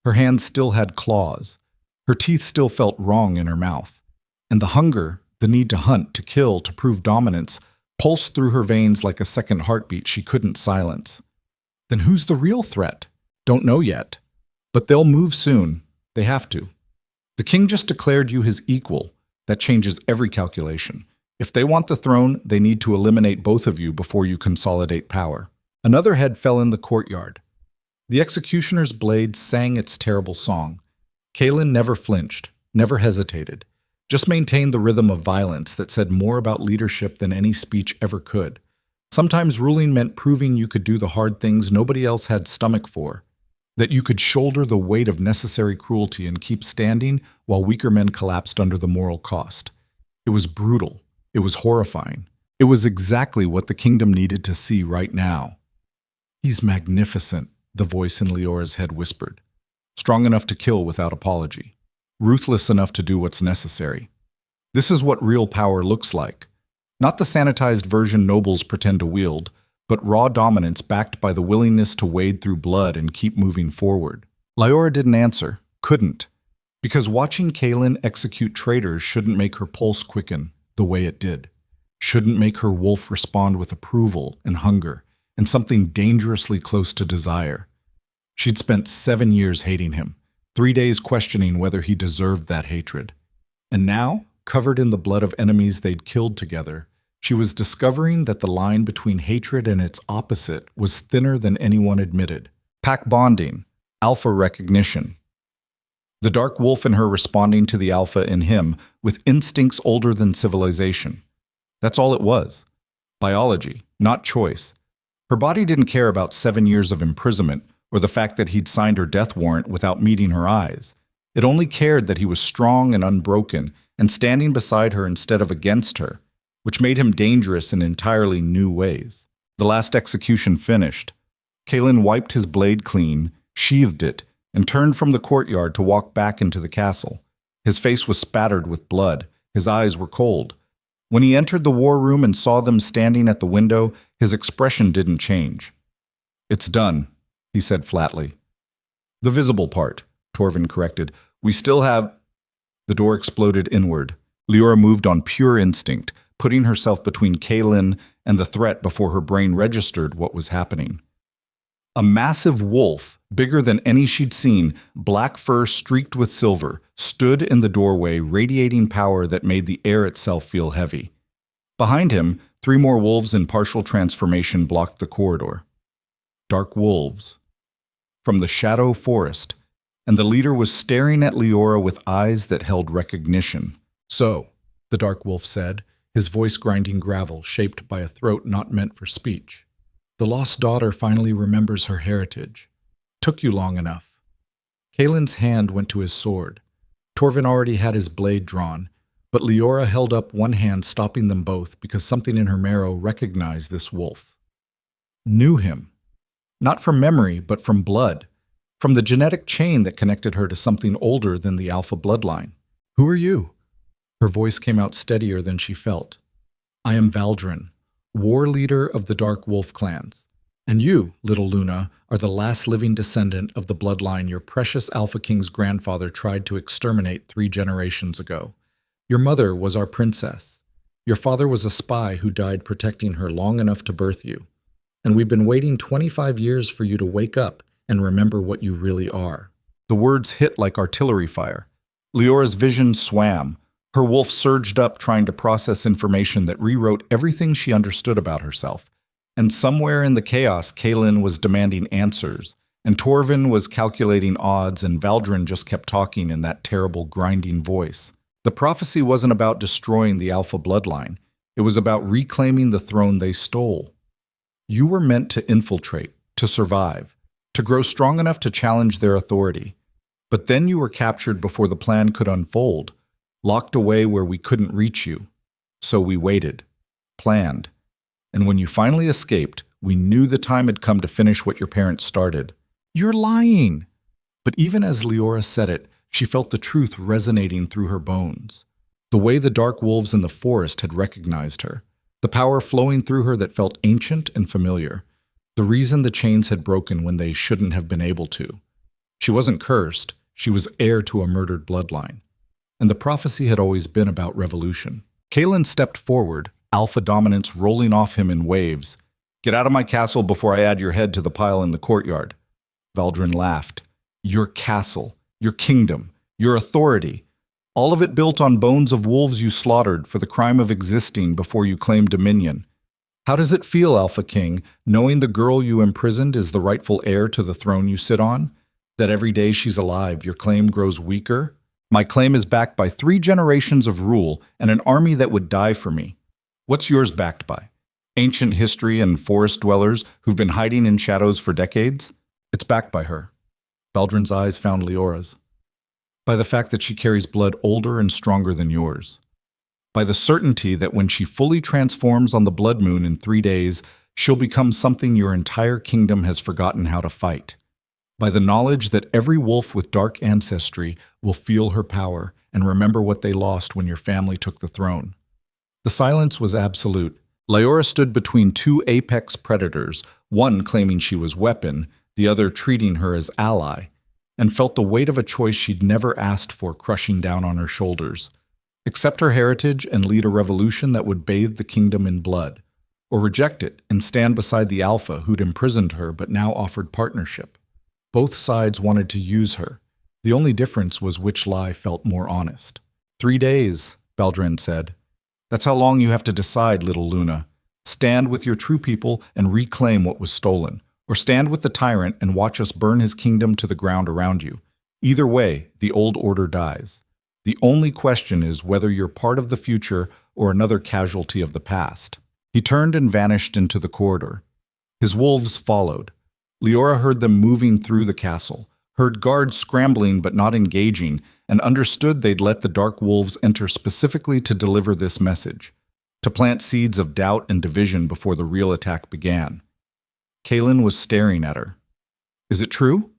Her hands still had claws. Her teeth still felt wrong in her mouth. And the hunger, the need to hunt, to kill, to prove dominance, pulsed through her veins like a second heartbeat she couldn't silence. Then who's the real threat? Don't know yet. But they'll move soon. They have to. The king just declared you his equal. That changes every calculation. If they want the throne, they need to eliminate both of you before you consolidate power. Another head fell in the courtyard. The executioner's blade sang its terrible song. Kaelin never flinched, never hesitated, just maintained the rhythm of violence that said more about leadership than any speech ever could. Sometimes ruling meant proving you could do the hard things nobody else had stomach for, that you could shoulder the weight of necessary cruelty and keep standing while weaker men collapsed under the moral cost. It was brutal. It was horrifying. It was exactly what the kingdom needed to see right now. "He's magnificent," the voice in Leora's head whispered. "Strong enough to kill without apology. Ruthless enough to do what's necessary. This is what real power looks like. Not the sanitized version nobles pretend to wield, but raw dominance backed by the willingness to wade through blood and keep moving forward." Leora didn't answer, couldn't, because watching Kaelin execute traitors shouldn't make her pulse quicken the way it did, shouldn't make her wolf respond with approval and hunger, and something dangerously close to desire. She'd spent 7 years hating him, 3 days questioning whether he deserved that hatred. And now, covered in the blood of enemies they'd killed together, she was discovering that the line between hatred and its opposite was thinner than anyone admitted. Pack bonding, alpha recognition. The dark wolf in her responding to the alpha in him with instincts older than civilization. That's all it was. Biology, not choice. Her body didn't care about 7 years of imprisonment or the fact that he'd signed her death warrant without meeting her eyes. It only cared that he was strong and unbroken and standing beside her instead of against her, which made him dangerous in entirely new ways. The last execution finished. Kaelin wiped his blade clean, sheathed it, and turned from the courtyard to walk back into the castle. His face was spattered with blood. His eyes were cold. When he entered the war room and saw them standing at the window, his expression didn't change. "It's done," he said flatly. "The visible part," Torvin corrected. "We still have—" The door exploded inward. Leora moved on pure instinct, putting herself between Kaelin and the threat before her brain registered what was happening. A massive wolf, bigger than any she'd seen, black fur streaked with silver, stood in the doorway, radiating power that made the air itself feel heavy. Behind him, 3 more wolves in partial transformation blocked the corridor. Dark wolves. From the shadow forest, and the leader was staring at Leora with eyes that held recognition. "So," the dark wolf said, his voice grinding gravel shaped by a throat not meant for speech. "The lost daughter finally remembers her heritage. Took you long enough." Kaelin's hand went to his sword. Torvin already had his blade drawn, but Leora held up one hand, stopping them both because something in her marrow recognized this wolf. Knew him. Not from memory, but from blood. From the genetic chain that connected her to something older than the alpha bloodline. "Who are you?" Her voice came out steadier than she felt. "I am Valdrin, war leader of the Dark Wolf clans. And you, little Luna, are the last living descendant of the bloodline your precious Alpha King's grandfather tried to exterminate 3 generations ago. Your mother was our princess. Your father was a spy who died protecting her long enough to birth you. And we've been waiting 25 years for you to wake up and remember what you really are." The words hit like artillery fire. Leora's vision swam. Her wolf surged up, trying to process information that rewrote everything she understood about herself. And somewhere in the chaos, Kaelin was demanding answers, and Torvin was calculating odds, and Valdrin just kept talking in that terrible, grinding voice. The prophecy wasn't about destroying the Alpha bloodline. It was about reclaiming the throne they stole. You were meant to infiltrate, to survive, to grow strong enough to challenge their authority. But then you were captured before the plan could unfold, locked away where we couldn't reach you. So we waited, planned. And when you finally escaped, we knew the time had come to finish what your parents started. "You're lying!" But even as Leora said it, she felt the truth resonating through her bones. The way the dark wolves in the forest had recognized her. The power flowing through her that felt ancient and familiar. The reason the chains had broken when they shouldn't have been able to. She wasn't cursed. She was heir to a murdered bloodline. And the prophecy had always been about revolution. Kaelin stepped forward, alpha dominance rolling off him in waves. "Get out of my castle before I add your head to the pile in the courtyard." Valdrin laughed. "Your castle, your kingdom, your authority, all of it built on bones of wolves you slaughtered for the crime of existing before you claimed dominion. How does it feel, Alpha King, knowing the girl you imprisoned is the rightful heir to the throne you sit on? That every day she's alive, your claim grows weaker? My claim is backed by 3 generations of rule and an army that would die for me. What's yours backed by? Ancient history and forest dwellers who've been hiding in shadows for decades? It's backed by her. Baldrin's eyes found Leora's. By the fact that she carries blood older and stronger than yours. By the certainty that when she fully transforms on the blood moon in 3 days, she'll become something your entire kingdom has forgotten how to fight. By the knowledge that every wolf with dark ancestry will feel her power and remember what they lost when your family took the throne. The silence was absolute. Leora stood between 2 apex predators, one claiming she was weapon, the other treating her as ally, and felt the weight of a choice she'd never asked for crushing down on her shoulders. Accept her heritage and lead a revolution that would bathe the kingdom in blood, or reject it and stand beside the Alpha who'd imprisoned her but now offered partnership. Both sides wanted to use her. The only difference was which lie felt more honest. 3 days, Baldrin said. That's how long you have to decide, little Luna. Stand with your true people and reclaim what was stolen, or stand with the tyrant and watch us burn his kingdom to the ground around you. Either way, the old order dies. The only question is whether you're part of the future or another casualty of the past. He turned and vanished into the corridor. His wolves followed. Leora heard them moving through the castle, heard guards scrambling but not engaging, and understood they'd let the dark wolves enter specifically to deliver this message, to plant seeds of doubt and division before the real attack began. Kaelin was staring at her. Is it true?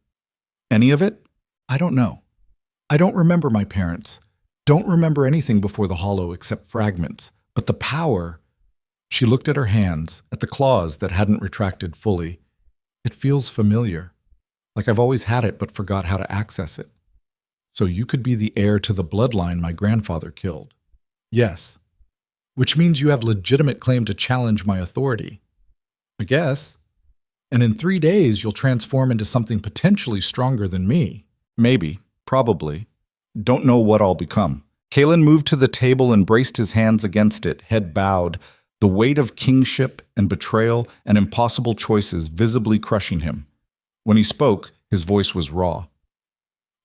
Any of it? I don't know. I don't remember my parents. Don't remember anything before the hollow except fragments. But the power... She looked at her hands, at the claws that hadn't retracted fully. It feels familiar, like I've always had it but forgot how to access it. So you could be the heir to the bloodline my grandfather killed. Yes. Which means you have legitimate claim to challenge my authority. I guess. And in 3 days you'll transform into something potentially stronger than me. Maybe. Probably. Don't know what I'll become. Kaelin moved to the table and braced his hands against it, head bowed, the weight of kingship and betrayal and impossible choices visibly crushing him. When he spoke, his voice was raw.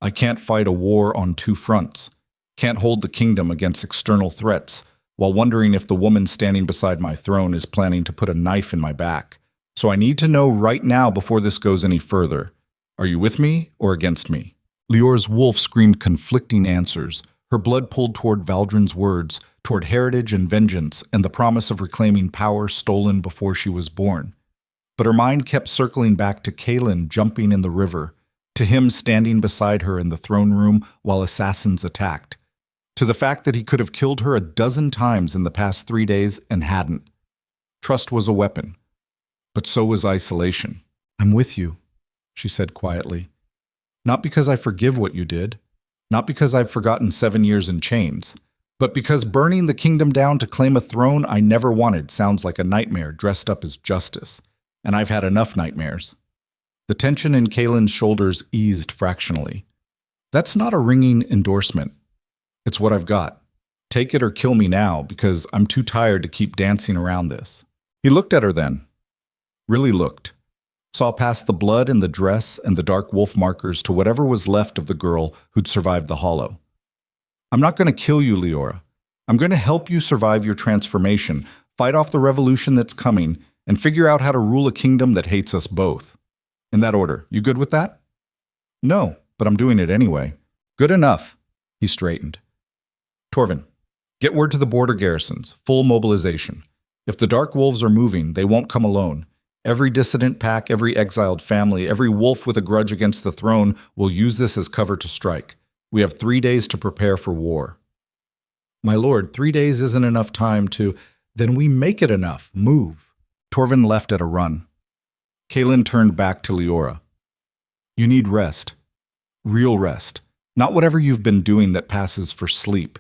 I can't fight a war on 2 fronts, can't hold the kingdom against external threats, while wondering if the woman standing beside my throne is planning to put a knife in my back. So I need to know right now before this goes any further. Are you with me or against me? Leora's wolf screamed conflicting answers, her blood pulled toward Valdrin's words, toward heritage and vengeance and the promise of reclaiming power stolen before she was born. But her mind kept circling back to Kaelin jumping in the river, to him standing beside her in the throne room while assassins attacked, to the fact that he could have killed her a dozen times in the past 3 days and hadn't. Trust was a weapon, but so was isolation. I'm with you, she said quietly. Not because I forgive what you did, not because I've forgotten 7 years in chains, but because burning the kingdom down to claim a throne I never wanted sounds like a nightmare dressed up as justice, and I've had enough nightmares. The tension in Kaelin's shoulders eased fractionally. That's not a ringing endorsement. It's what I've got. Take it or kill me now, because I'm too tired to keep dancing around this. He looked at her then. Really looked. Saw past the blood in the dress and the dark wolf markers to whatever was left of the girl who'd survived the hollow. I'm not going to kill you, Leora. I'm going to help you survive your transformation, fight off the revolution that's coming, and figure out how to rule a kingdom that hates us both. In that order. You good with that? No, but I'm doing it anyway. Good enough. He straightened. Torvin, get word to the border garrisons. Full mobilization. If the dark wolves are moving, they won't come alone. Every dissident pack, every exiled family, every wolf with a grudge against the throne will use this as cover to strike. We have 3 days to prepare for war. My lord, 3 days isn't enough time to... Then we make it enough. Move. Torvin left at a run. Kaelin turned back to Leora. You need rest. Real rest. Not whatever you've been doing that passes for sleep.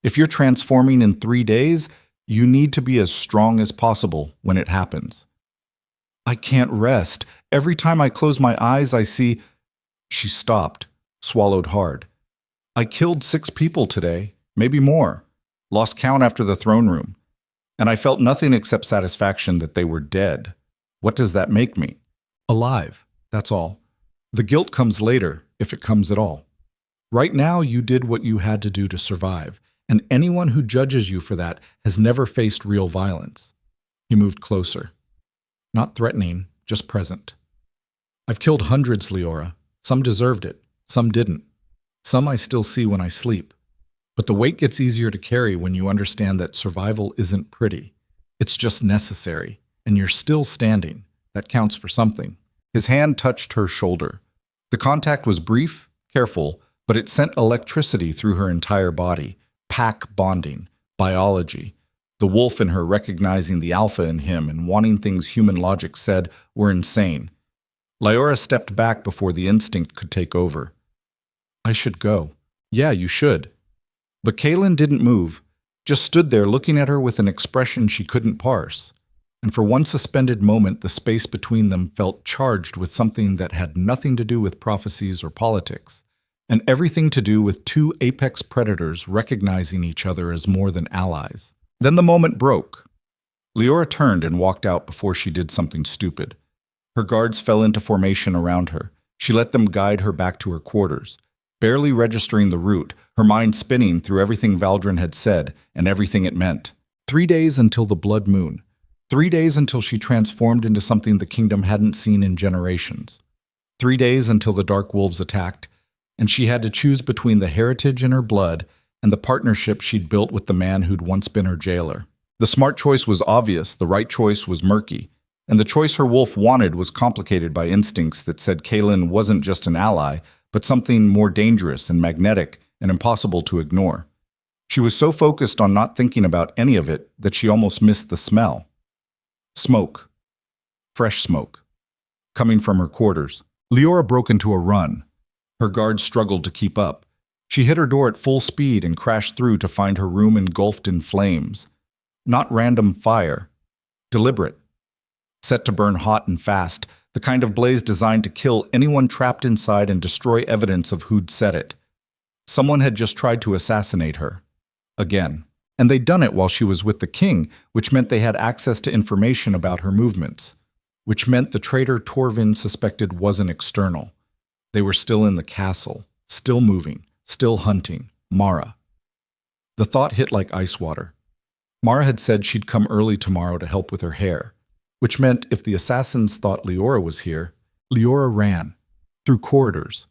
If you're transforming in 3 days, you need to be as strong as possible when it happens. I can't rest. Every time I close my eyes, I see... She stopped, swallowed hard. I killed 6 people today, maybe more. Lost count after the throne room. and I felt nothing except satisfaction that they were dead. What does that make me? Alive, that's all. The guilt comes later, if it comes at all. Right now, you did what you had to do to survive, and anyone who judges you for that has never faced real violence. He moved closer. Not threatening, just present. I've killed hundreds, Leora. Some deserved it, some didn't. Some I still see when I sleep. But the weight gets easier to carry when you understand that survival isn't pretty. It's just necessary, and you're still standing. That counts for something. His hand touched her shoulder. The contact was brief, careful, but it sent electricity through her entire body. Pack bonding, biology. The wolf in her recognizing the alpha in him and wanting things human logic said were insane. Leora stepped back before the instinct could take over. I should go. Yeah, you should. But Kaylin didn't move, just stood there looking at her with an expression she couldn't parse. And for one suspended moment, the space between them felt charged with something that had nothing to do with prophecies or politics, and everything to do with two apex predators recognizing each other as more than allies. Then the moment broke. Leora turned and walked out before she did something stupid. Her guards fell into formation around her. She let them guide her back to her quarters, barely registering the route, her mind spinning through everything Valdrin had said and everything it meant. 3 days until the blood moon. 3 days until she transformed into something the kingdom hadn't seen in generations. 3 days until the dark wolves attacked, and she had to choose between the heritage in her blood and the partnership she'd built with the man who'd once been her jailer. The smart choice was obvious, the right choice was murky, and the choice her wolf wanted was complicated by instincts that said Kaylin wasn't just an ally, but something more dangerous and magnetic and impossible to ignore. She was so focused on not thinking about any of it that she almost missed the smell. Smoke. Fresh smoke. Coming from her quarters. Leora broke into a run. Her guards struggled to keep up. She hit her door at full speed and crashed through to find her room engulfed in flames. Not random fire. Deliberate. Set to burn hot and fast, the kind of blaze designed to kill anyone trapped inside and destroy evidence of who'd set it. Someone had just tried to assassinate her. Again. And they'd done it while she was with the king, which meant they had access to information about her movements. Which meant the traitor Torvin suspected wasn't external. They were still in the castle, still moving, still hunting. Mara. The thought hit like ice water. Mara had said she'd come early tomorrow to help with her hair, which meant if the assassins thought Leora was here, Leora ran, through corridors,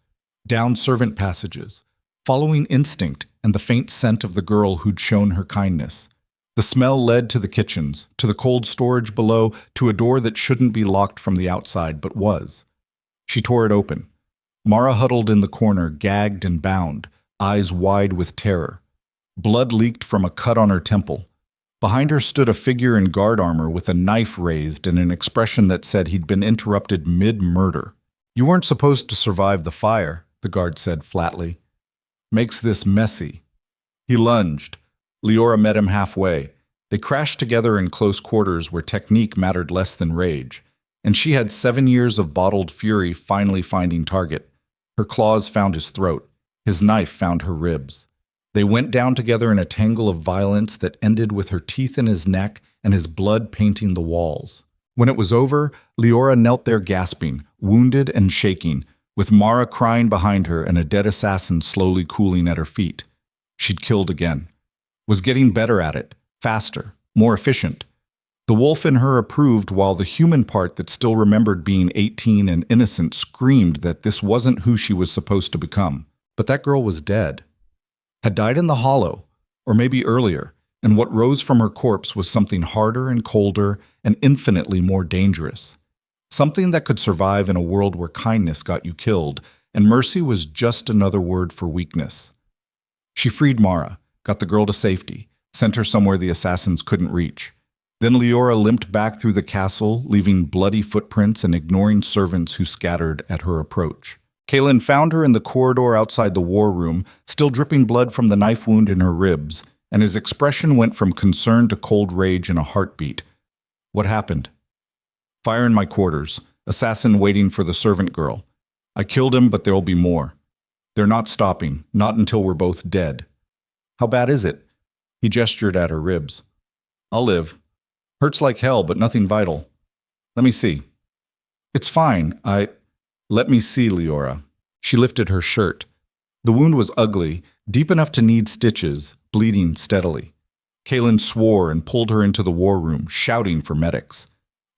down servant passages, following instinct and the faint scent of the girl who'd shown her kindness. The smell led to the kitchens, to the cold storage below, to a door that shouldn't be locked from the outside, but was. She tore it open. Mara huddled in the corner, gagged and bound, eyes wide with terror. Blood leaked from a cut on her temple. Behind her stood a figure in guard armor with a knife raised and an expression that said he'd been interrupted mid-murder. You weren't supposed to survive the fire, the guard said flatly. Makes this messy. He lunged. Leora met him halfway. They crashed together in close quarters where technique mattered less than rage, and she had 7 years of bottled fury finally finding target. Her claws found his throat. His knife found her ribs. They went down together in a tangle of violence that ended with her teeth in his neck and his blood painting the walls. When it was over, Leora knelt there gasping, wounded and shaking, with Mara crying behind her and a dead assassin slowly cooling at her feet. She'd killed again. Was getting better at it, faster, more efficient. The wolf in her approved while the human part that still remembered being 18 and innocent screamed that this wasn't who she was supposed to become. But that girl was dead. Had died in the hollow, or maybe earlier, and what rose from her corpse was something harder and colder and infinitely more dangerous. Something that could survive in a world where kindness got you killed, and mercy was just another word for weakness. She freed Mara, got the girl to safety, sent her somewhere the assassins couldn't reach. Then Leora limped back through the castle, leaving bloody footprints and ignoring servants who scattered at her approach. Kaylin found her in the corridor outside the war room, still dripping blood from the knife wound in her ribs, and his expression went from concern to cold rage in a heartbeat. What happened? Fire in my quarters. Assassin waiting for the servant girl. I killed him, but there'll be more. They're not stopping, not until we're both dead. How bad is it? He gestured at her ribs. I'll live. Hurts like hell, but nothing vital. Let me see. It's fine. Let me see, Leora. She lifted her shirt. The wound was ugly, deep enough to need stitches, bleeding steadily. Kaelin swore and pulled her into the war room, shouting for medics.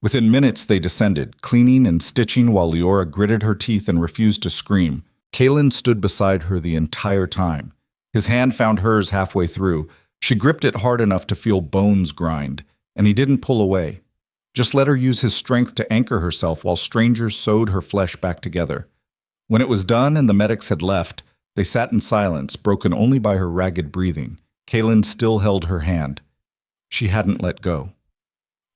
Within minutes they descended, cleaning and stitching while Leora gritted her teeth and refused to scream. Kaelin stood beside her the entire time. His hand found hers halfway through. She gripped it hard enough to feel bones grind, and he didn't pull away. Just let her use his strength to anchor herself while strangers sewed her flesh back together. When it was done and the medics had left, they sat in silence, broken only by her ragged breathing. Kaelin still held her hand. She hadn't let go.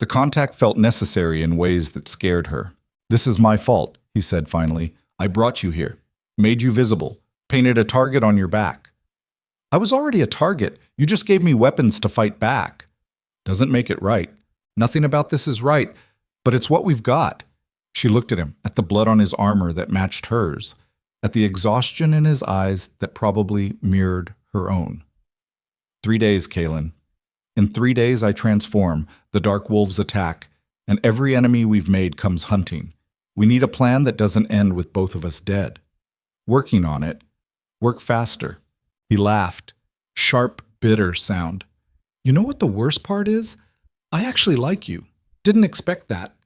The contact felt necessary in ways that scared her. "This is my fault," he said finally. "I brought you here, made you visible, painted a target on your back." "I was already a target. You just gave me weapons to fight back." "Doesn't make it right. Nothing about this is right, but it's what we've got." She looked at him, at the blood on his armor that matched hers, at the exhaustion in his eyes that probably mirrored her own. 3 days, Kaelin. In 3 days I transform, the dark wolves attack, and every enemy we've made comes hunting. We need a plan that doesn't end with both of us dead. Working on it. Work faster. He laughed. Sharp, bitter sound. "You know what the worst part is? I actually like you. Didn't expect that.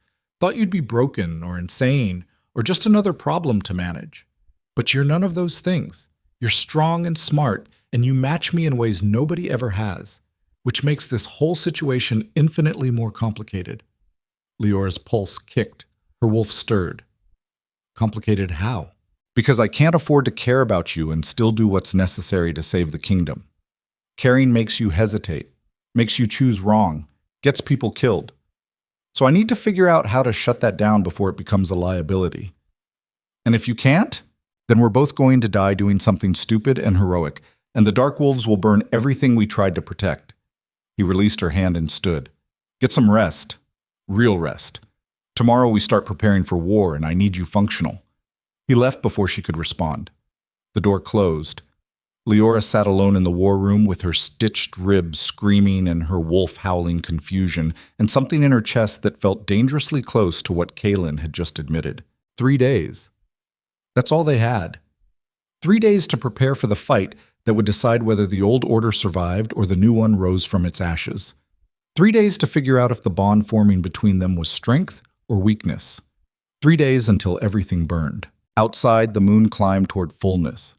Thought you'd be broken or insane or just another problem to manage. But you're none of those things. You're strong and smart, and you match me in ways nobody ever has, which makes this whole situation infinitely more complicated." Leora's pulse kicked. Her wolf stirred. "Complicated how?" "Because I can't afford to care about you and still do what's necessary to save the kingdom. Caring makes you hesitate, makes you choose wrong, gets people killed. So I need to figure out how to shut that down before it becomes a liability. And if you can't, then we're both going to die doing something stupid and heroic, and the Dark Wolves will burn everything we tried to protect." He released her hand and stood. "Get some rest. Real rest. Tomorrow we start preparing for war, and I need you functional." He left before she could respond. The door closed. Leora sat alone in the war room with her stitched ribs screaming and her wolf howling confusion, and something in her chest that felt dangerously close to what Kaelin had just admitted. 3 days. That's all they had. 3 days to prepare for the fight that would decide whether the old order survived or the new one rose from its ashes. 3 days to figure out if the bond forming between them was strength or weakness. 3 days until everything burned. Outside, the moon climbed toward fullness.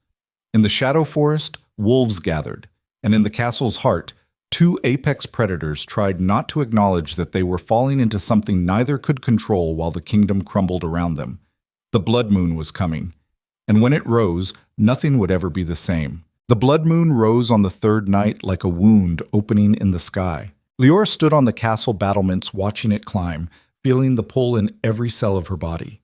In the shadow forest, wolves gathered, and in the castle's heart, 2 apex predators tried not to acknowledge that they were falling into something neither could control while the kingdom crumbled around them. The blood moon was coming, and when it rose, nothing would ever be the same. The blood moon rose on the 3rd night like a wound opening in the sky. Leora stood on the castle battlements watching it climb, feeling the pull in every cell of her body.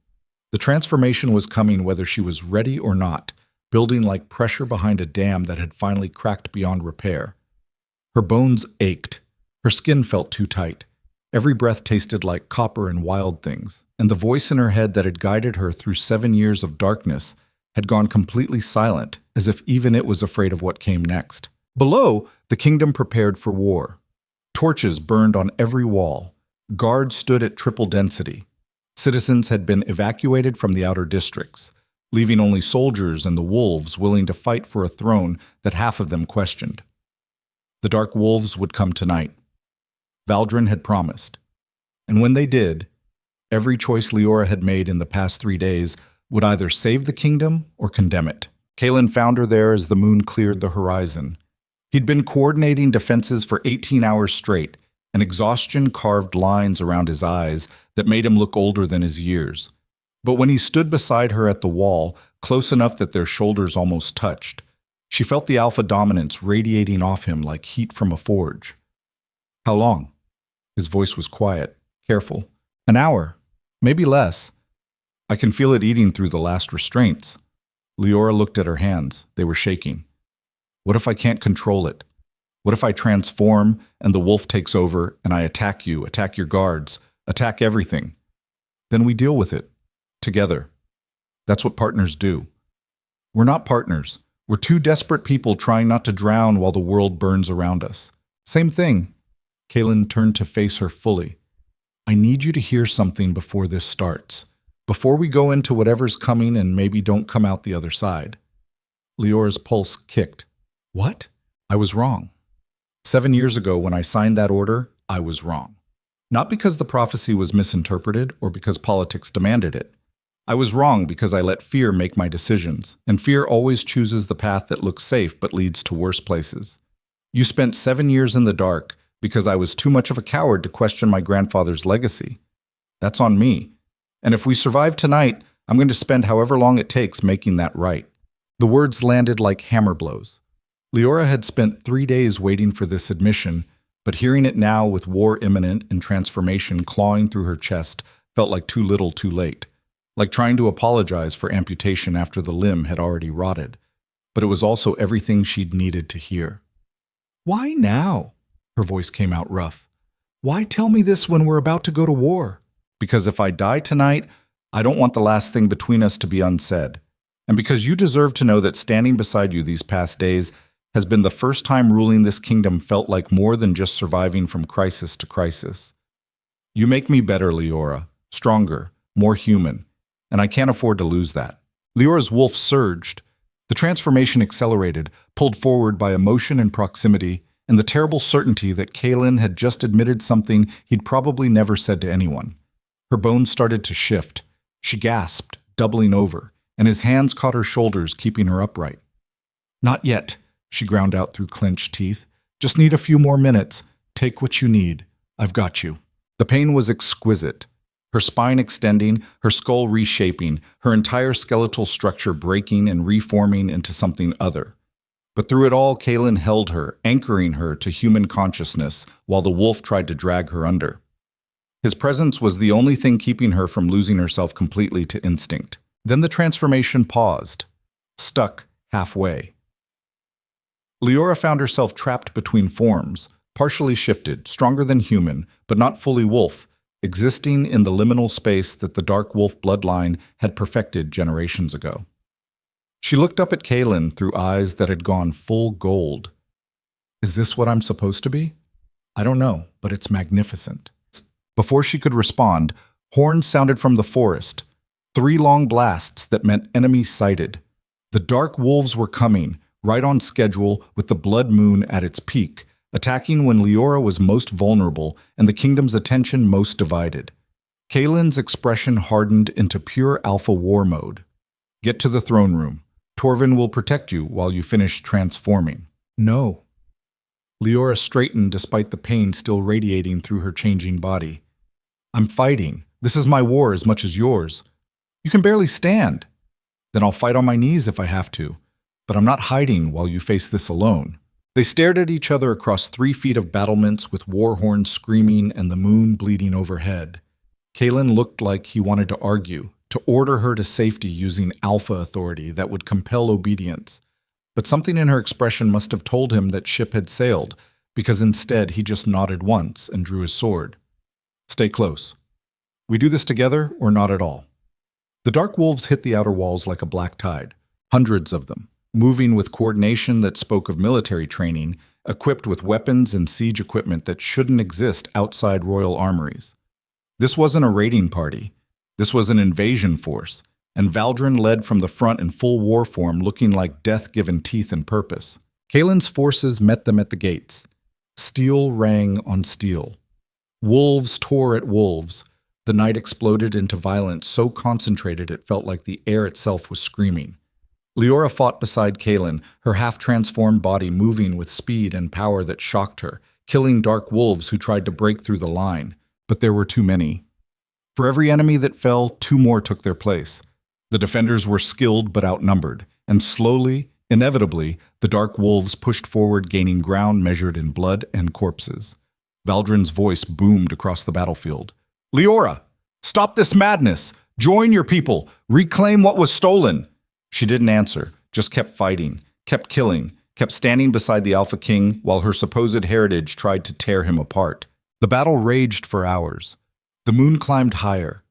The transformation was coming whether she was ready or not, building like pressure behind a dam that had finally cracked beyond repair. Her bones ached. Her skin felt too tight. Every breath tasted like copper and wild things, and the voice in her head that had guided her through 7 years of darkness had gone completely silent, as if even it was afraid of what came next. Below, the kingdom prepared for war. Torches burned on every wall. Guards stood at triple density. Citizens had been evacuated from the outer districts, leaving only soldiers and the wolves willing to fight for a throne that half of them questioned. The Dark Wolves would come tonight. Valdrin had promised. And when they did, every choice Leora had made in the past 3 days would either save the kingdom or condemn it. Kaelin found her there as the moon cleared the horizon. He'd been coordinating defenses for 18 hours straight, and exhaustion carved lines around his eyes that made him look older than his years. But when he stood beside her at the wall, close enough that their shoulders almost touched, she felt the alpha dominance radiating off him like heat from a forge. "How long?" His voice was quiet, careful. "An hour, maybe less. I can feel it eating through the last restraints." Leora looked at her hands. They were shaking. "What if I can't control it? What if I transform and the wolf takes over and I attack you, attack your guards, attack everything? Then we deal with it. Together. That's what partners do." "We're not partners. We're 2 desperate people trying not to drown while the world burns around us." "Same thing. Kaelin turned to face her fully. I need you to hear something before this starts. Before we go into whatever's coming and maybe don't come out the other side. Leora's pulse kicked. What? I was wrong. 7 years ago when I signed that order, I was wrong. Not because the prophecy was misinterpreted or because politics demanded it. I was wrong because I let fear make my decisions, and fear always chooses the path that looks safe but leads to worse places. You spent 7 years in the dark because I was too much of a coward to question my grandfather's legacy. That's on me. And if we survive tonight, I'm going to spend however long it takes making that right. The words landed like hammer blows. Leora had spent 3 days waiting for this admission, but hearing it now with war imminent and transformation clawing through her chest felt like too little too late. Like trying to apologize for amputation after the limb had already rotted. But it was also everything she'd needed to hear. Why now? Her voice came out rough. Why tell me this when we're about to go to war? Because if I die tonight, I don't want the last thing between us to be unsaid. And because you deserve to know that standing beside you these past days has been the first time ruling this kingdom felt like more than just surviving from crisis to crisis. You make me better, Leora, stronger, more human, and I can't afford to lose that. Leora's wolf surged. The transformation accelerated, pulled forward by emotion and proximity, and the terrible certainty that Kaelin had just admitted something he'd probably never said to anyone. Her bones started to shift. She gasped, doubling over, and his hands caught her shoulders, keeping her upright. Not yet, she ground out through clenched teeth. Just need a few more minutes. Take what you need. I've got you. The pain was exquisite. Her spine extending, her skull reshaping, her entire skeletal structure breaking and reforming into something other. But through it all, Kaelin held her, anchoring her to human consciousness while the wolf tried to drag her under. His presence was the only thing keeping her from losing herself completely to instinct. Then the transformation paused, stuck halfway. Leora found herself trapped between forms, partially shifted, stronger than human, but not fully wolf, existing in the liminal space that the dark wolf bloodline had perfected generations ago. She looked up at Kaelin through eyes that had gone full gold. Is this what I'm supposed to be? I don't know, but it's magnificent. Before she could respond, horns sounded from the forest, 3 long blasts that meant enemies sighted. The dark wolves were coming, right on schedule with the blood moon at its peak, attacking when Leora was most vulnerable and the kingdom's attention most divided. Kaelin's expression hardened into pure alpha war mode. Get to the throne room. Torvin will protect you while you finish transforming. No. Leora straightened despite the pain still radiating through her changing body. I'm fighting. This is my war as much as yours. You can barely stand. Then I'll fight on my knees if I have to. But I'm not hiding while you face this alone. They stared at each other across 3 feet of battlements with war horns screaming and the moon bleeding overhead. Kaelin looked like he wanted to argue, to order her to safety using alpha authority that would compel obedience. But something in her expression must have told him that ship had sailed, because instead he just nodded once and drew his sword. Stay close. We do this together or not at all. The dark wolves hit the outer walls like a black tide, hundreds of them, moving with coordination that spoke of military training, equipped with weapons and siege equipment that shouldn't exist outside royal armories. This wasn't a raiding party. This was an invasion force, and Valdrin led from the front in full war form, looking like death given teeth and purpose. Kaelin's forces met them at the gates. Steel rang on steel. Wolves tore at wolves. The night exploded into violence so concentrated it felt like the air itself was screaming. Leora fought beside Kaelin, her half-transformed body moving with speed and power that shocked her, killing dark wolves who tried to break through the line. But there were too many. For every enemy that fell, 2 more took their place. The defenders were skilled but outnumbered, and slowly, inevitably, the dark wolves pushed forward, gaining ground measured in blood and corpses. Valdrin's voice boomed across the battlefield. Leora, stop this madness! Join your people! Reclaim what was stolen! She didn't answer, just kept fighting, kept killing, kept standing beside the Alpha King while her supposed heritage tried to tear him apart. The battle raged for hours. The moon climbed higher.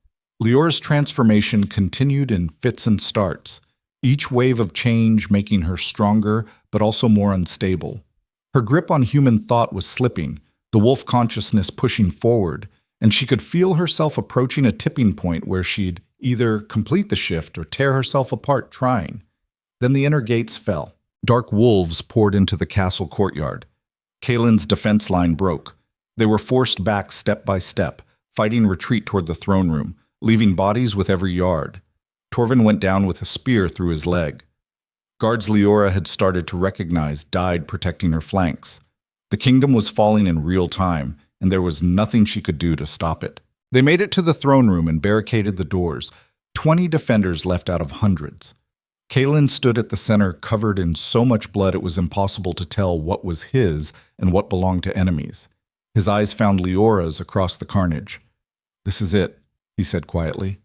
Leora's transformation continued in fits and starts, each wave of change making her stronger but also more unstable. Her grip on human thought was slipping, the wolf consciousness pushing forward, and she could feel herself approaching a tipping point where she'd either complete the shift or tear herself apart trying. Then the inner gates fell. Dark wolves poured into the castle courtyard. Kaelin's defense line broke. They were forced back step by step, fighting retreat toward the throne room, leaving bodies with every yard. Torvin went down with a spear through his leg. Guards Leora had started to recognize died protecting her flanks. The kingdom was falling in real time, and there was nothing she could do to stop it. They made it to the throne room and barricaded the doors, 20 defenders left out of hundreds. Kaelin stood at the center, covered in so much blood it was impossible to tell what was his and what belonged to enemies. His eyes found Leora's across the carnage. "This is it," he said quietly.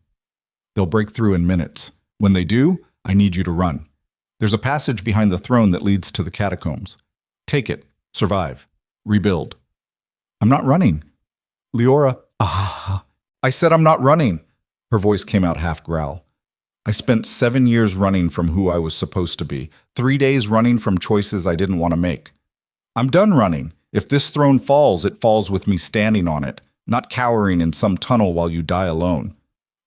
"They'll break through in minutes. When they do, I need you to run. There's a passage behind the throne that leads to the catacombs. Take it. Survive. Rebuild." "I'm not running." Leora, I said I'm not running." Her voice came out half growl. "I spent 7 years running from who I was supposed to be, 3 days running from choices I didn't want to make. I'm done running. If this throne falls, it falls with me standing on it, not cowering in some tunnel while you die alone."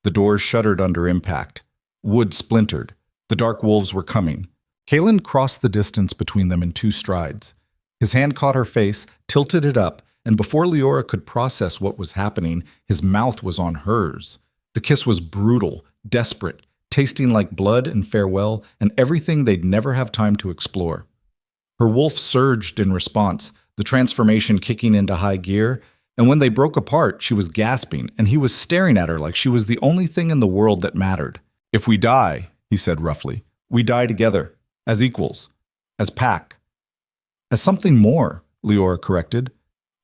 The doors shuddered under impact. Wood splintered. The dark wolves were coming. Kaelin crossed the distance between them in 2 strides. His hand caught her face, tilted it up, and before Leora could process what was happening, his mouth was on hers. The kiss was brutal, desperate, tasting like blood and farewell, and everything they'd never have time to explore. Her wolf surged in response, the transformation kicking into high gear, and when they broke apart, she was gasping, and he was staring at her like she was the only thing in the world that mattered. "If we die," he said roughly, "we die together, as equals, as pack." "As something more," Leora corrected.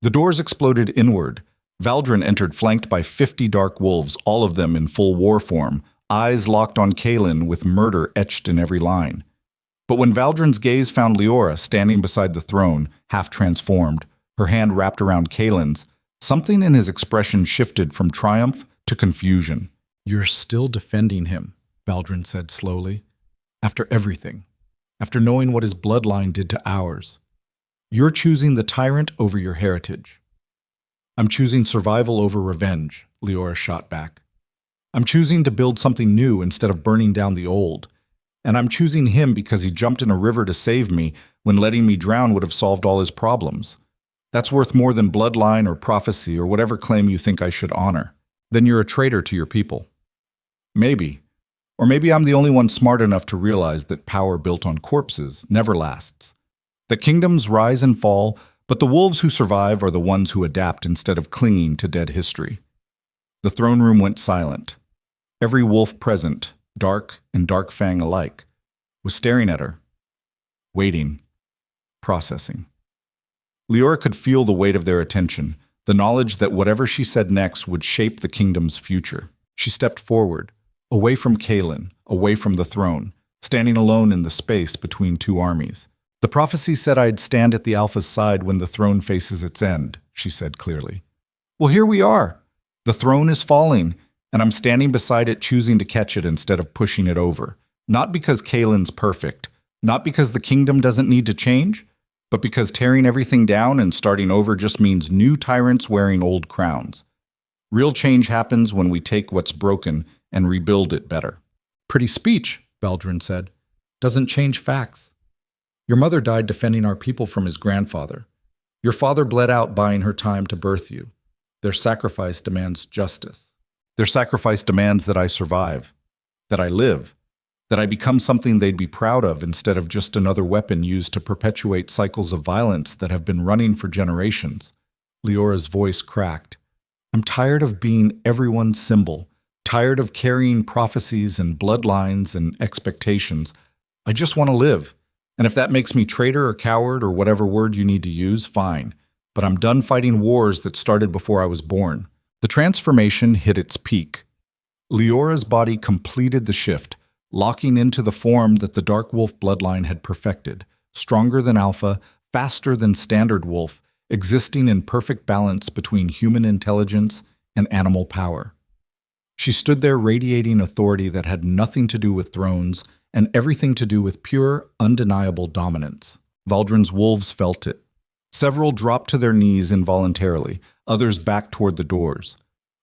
The doors exploded inward. Valdrin entered flanked by 50 dark wolves, all of them in full war form, eyes locked on Kaelin with murder etched in every line. But when Valdrin's gaze found Leora standing beside the throne, half transformed, her hand wrapped around Kaelin's, something in his expression shifted from triumph to confusion. "You're still defending him," Valdrin said slowly. "After everything. After knowing what his bloodline did to ours. You're choosing the tyrant over your heritage." "I'm choosing survival over revenge," Leora shot back. "I'm choosing to build something new instead of burning down the old. And I'm choosing him because he jumped in a river to save me when letting me drown would have solved all his problems. That's worth more than bloodline or prophecy or whatever claim you think I should honor. Then you're a traitor to your people." "Maybe. Or maybe I'm the only one smart enough to realize that power built on corpses never lasts. The kingdoms rise and fall, but the wolves who survive are the ones who adapt instead of clinging to dead history." The throne room went silent. Every wolf present, Dark and Darkfang alike, was staring at her, waiting, processing. Leora could feel the weight of their attention, the knowledge that whatever she said next would shape the kingdom's future. She stepped forward, away from Kaelin, away from the throne, standing alone in the space between 2 armies. "The prophecy said I'd stand at the Alpha's side when the throne faces its end," she said clearly. "Well, here we are. The throne is falling, and I'm standing beside it choosing to catch it instead of pushing it over. Not because Kaelin's perfect, not because the kingdom doesn't need to change, but because tearing everything down and starting over just means new tyrants wearing old crowns. Real change happens when we take what's broken and rebuild it better." "Pretty speech," Valdrin said. "Doesn't change facts. Your mother died defending our people from his grandfather. Your father bled out buying her time to birth you. Their sacrifice demands justice. Their sacrifice demands that I survive, that I live, that I become something they'd be proud of instead of just another weapon used to perpetuate cycles of violence that have been running for generations." Leora's voice cracked. "I'm tired of being everyone's symbol, tired of carrying prophecies and bloodlines and expectations. I just want to live. And if that makes me traitor or coward or whatever word you need to use, fine. But I'm done fighting wars that started before I was born." The transformation hit its peak. Leora's body completed the shift, locking into the form that the Dark Wolf bloodline had perfected, stronger than Alpha, faster than Standard Wolf, existing in perfect balance between human intelligence and animal power. She stood there radiating authority that had nothing to do with thrones and everything to do with pure, undeniable dominance. Valdrin's wolves felt it. Several dropped to their knees involuntarily, others back toward the doors.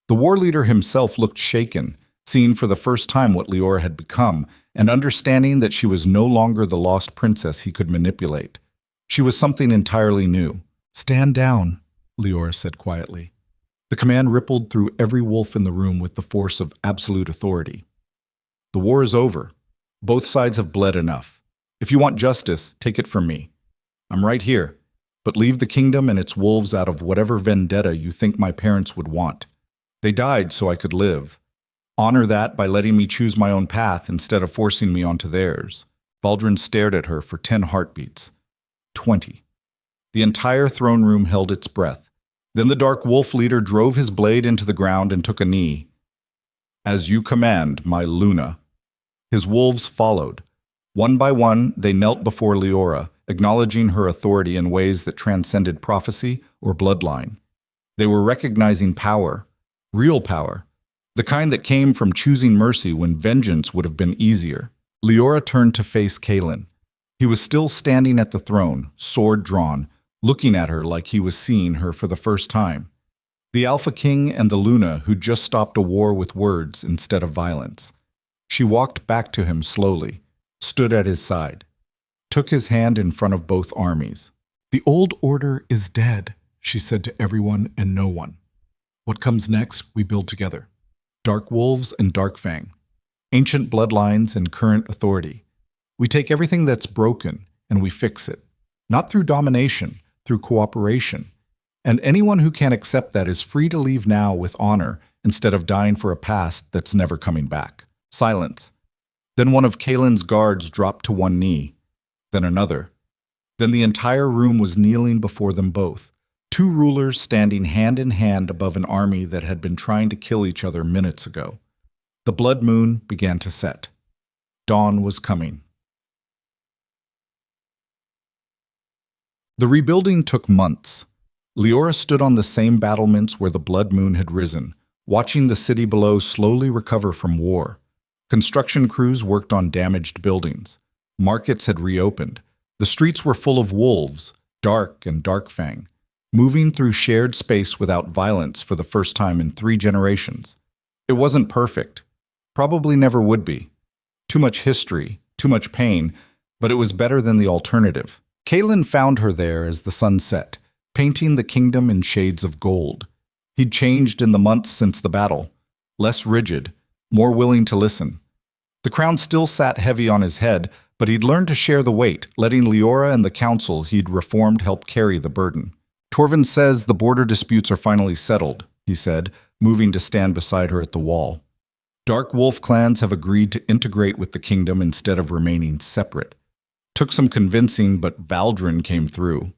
The war leader himself looked shaken, seeing for the first time what Leora had become, and understanding that she was no longer the lost princess he could manipulate. She was something entirely new. "Stand down," Leora said quietly. The command rippled through every wolf in the room with the force of absolute authority. "The war is over. Both sides have bled enough. If you want justice, take it from me. I'm right here, but leave the kingdom and its wolves out of whatever vendetta you think my parents would want. They died so I could live. Honor that by letting me choose my own path instead of forcing me onto theirs." Valdrin stared at her for 10 heartbeats. 20. The entire throne room held its breath. Then the dark wolf leader drove his blade into the ground and took a knee. "As you command, my Luna." His wolves followed. One by one, they knelt before Leora, acknowledging her authority in ways that transcended prophecy or bloodline. They were recognizing power, real power, the kind that came from choosing mercy when vengeance would have been easier. Leora turned to face Kaelin. He was still standing at the throne, sword drawn, looking at her like he was seeing her for the first time. The Alpha King and the Luna who'd just stopped a war with words instead of violence. She walked back to him slowly, stood at his side, took his hand in front of both armies. "The old order is dead," she said to everyone and no one. "What comes next, we build together. Dark wolves and dark fang. Ancient bloodlines and current authority. We take everything that's broken and we fix it. Not through domination, through cooperation. And anyone who can't accept that is free to leave now with honor instead of dying for a past that's never coming back." Silence. Then one of Kaelin's guards dropped to one knee. Then another. Then the entire room was kneeling before them both. Two rulers standing hand in hand above an army that had been trying to kill each other minutes ago. The blood moon began to set. Dawn was coming. The rebuilding took months. Leora stood on the same battlements where the blood moon had risen, watching the city below slowly recover from war. Construction crews worked on damaged buildings. Markets had reopened. The streets were full of wolves, dark and darkfang, moving through shared space without violence for the first time in 3 generations. It wasn't perfect. Probably never would be. Too much history, too much pain, but it was better than the alternative. Kaelin found her there as the sun set, painting the kingdom in shades of gold. He'd changed in the months since the battle. Less rigid, more willing to listen. The crown still sat heavy on his head, but he'd learned to share the weight, letting Leora and the council he'd reformed help carry the burden. "Torvin says the border disputes are finally settled," he said, moving to stand beside her at the wall. "Dark wolf clans have agreed to integrate with the kingdom instead of remaining separate. Took some convincing, but Valdrin came through."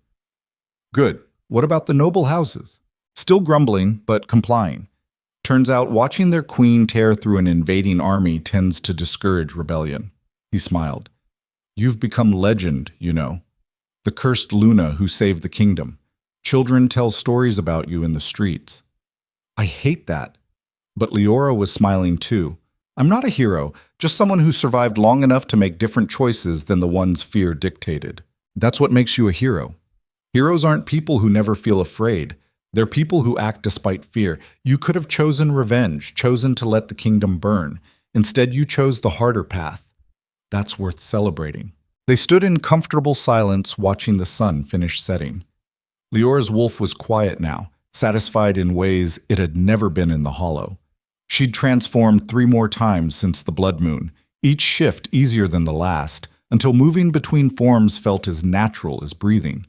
"Good. What about the noble houses?" Still grumbling, but complying. Turns out watching their queen tear through an invading army tends to discourage rebellion. He smiled. "You've become legend, you know. The cursed Luna who saved the kingdom. Children tell stories about you in the streets." "I hate that." But Leora was smiling too. "I'm not a hero, just someone who survived long enough to make different choices than the ones fear dictated. That's what makes you a hero. Heroes aren't people who never feel afraid. They're people who act despite fear. You could have chosen revenge, chosen to let the kingdom burn. Instead, you chose the harder path. That's worth celebrating." They stood in comfortable silence, watching the sun finish setting. Leora's wolf was quiet now, satisfied in ways it had never been in the hollow. She'd transformed 3 more times since the blood moon, each shift easier than the last, until moving between forms felt as natural as breathing.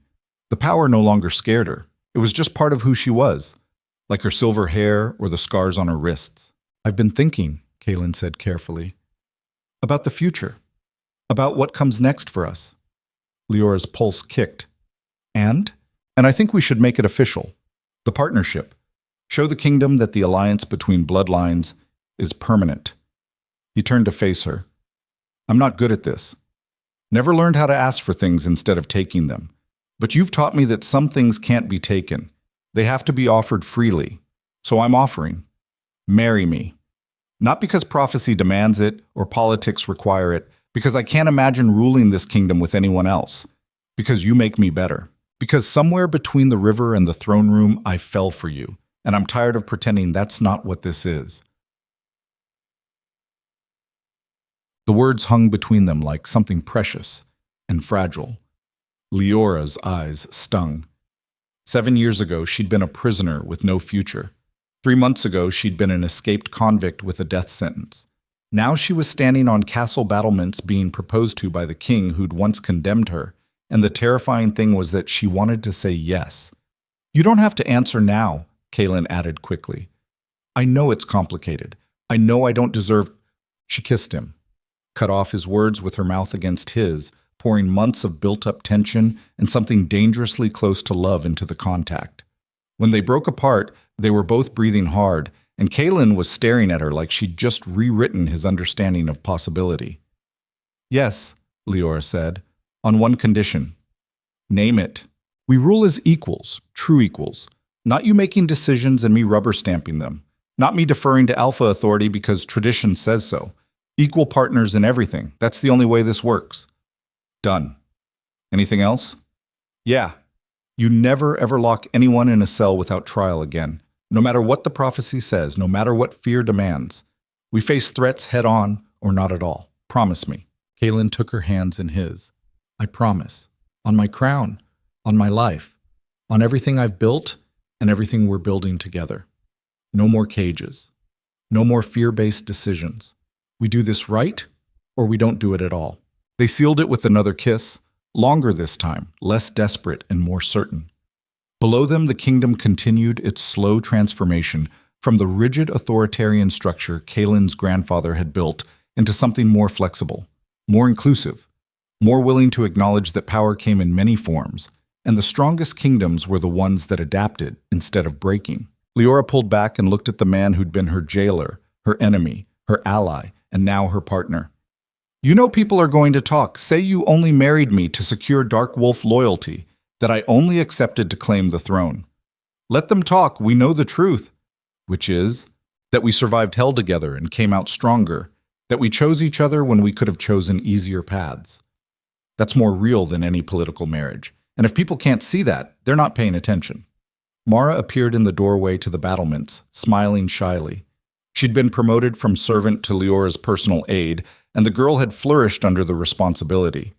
The power no longer scared her. It was just part of who she was, like her silver hair or the scars on her wrists. "I've been thinking," Kaelin said carefully, "about the future, about what comes next for us." Leora's pulse kicked. And I think we should make it official. The partnership. Show the kingdom that the alliance between bloodlines is permanent." He turned to face her. "I'm not good at this. Never learned how to ask for things instead of taking them. But you've taught me that some things can't be taken. They have to be offered freely. So I'm offering. Marry me. Not because prophecy demands it or politics require it, because I can't imagine ruling this kingdom with anyone else. Because you make me better." Because somewhere between the river and the throne room, I fell for you, and I'm tired of pretending that's not what this is. The words hung between them like something precious and fragile. Leora's eyes stung. 7 years ago, she'd been a prisoner with no future. 3 months ago, she'd been an escaped convict with a death sentence. Now she was standing on castle battlements being proposed to by the king who'd once condemned her, and the terrifying thing was that she wanted to say yes. You don't have to answer now, Kaelin added quickly. I know it's complicated. I know I don't deserve... She kissed him, cut off his words with her mouth against his, pouring months of built-up tension and something dangerously close to love into the contact. When they broke apart, they were both breathing hard, and Kaelin was staring at her like she'd just rewritten his understanding of possibility. Yes, Leora said, on one condition. Name it. We rule as equals, true equals. Not you making decisions and me rubber stamping them. Not me deferring to alpha authority because tradition says so. Equal partners in everything. That's the only way this works. Done. Anything else? Yeah. You never ever lock anyone in a cell without trial again. No matter what the prophecy says, no matter what fear demands. We face threats head on or not at all. Promise me. Kaelin took her hands in his. I promise. On my crown. On my life. On everything I've built and everything we're building together. No more cages. No more fear-based decisions. We do this right or we don't do it at all. They sealed it with another kiss, longer this time, less desperate and more certain. Below them, the kingdom continued its slow transformation from the rigid authoritarian structure Kaelin's grandfather had built into something more flexible, more inclusive, more willing to acknowledge that power came in many forms, and the strongest kingdoms were the ones that adapted instead of breaking. Leora pulled back and looked at the man who'd been her jailer, her enemy, her ally, and now her partner. You know people are going to talk. Say you only married me to secure Dark Wolf loyalty, that I only accepted to claim the throne. Let them talk. We know the truth, which is that we survived hell together and came out stronger, that we chose each other when we could have chosen easier paths. That's more real than any political marriage, and if people can't see that, they're not paying attention. Mara appeared in the doorway to the battlements, smiling shyly. She'd been promoted from servant to Leora's personal aide, and the girl had flourished under the responsibility.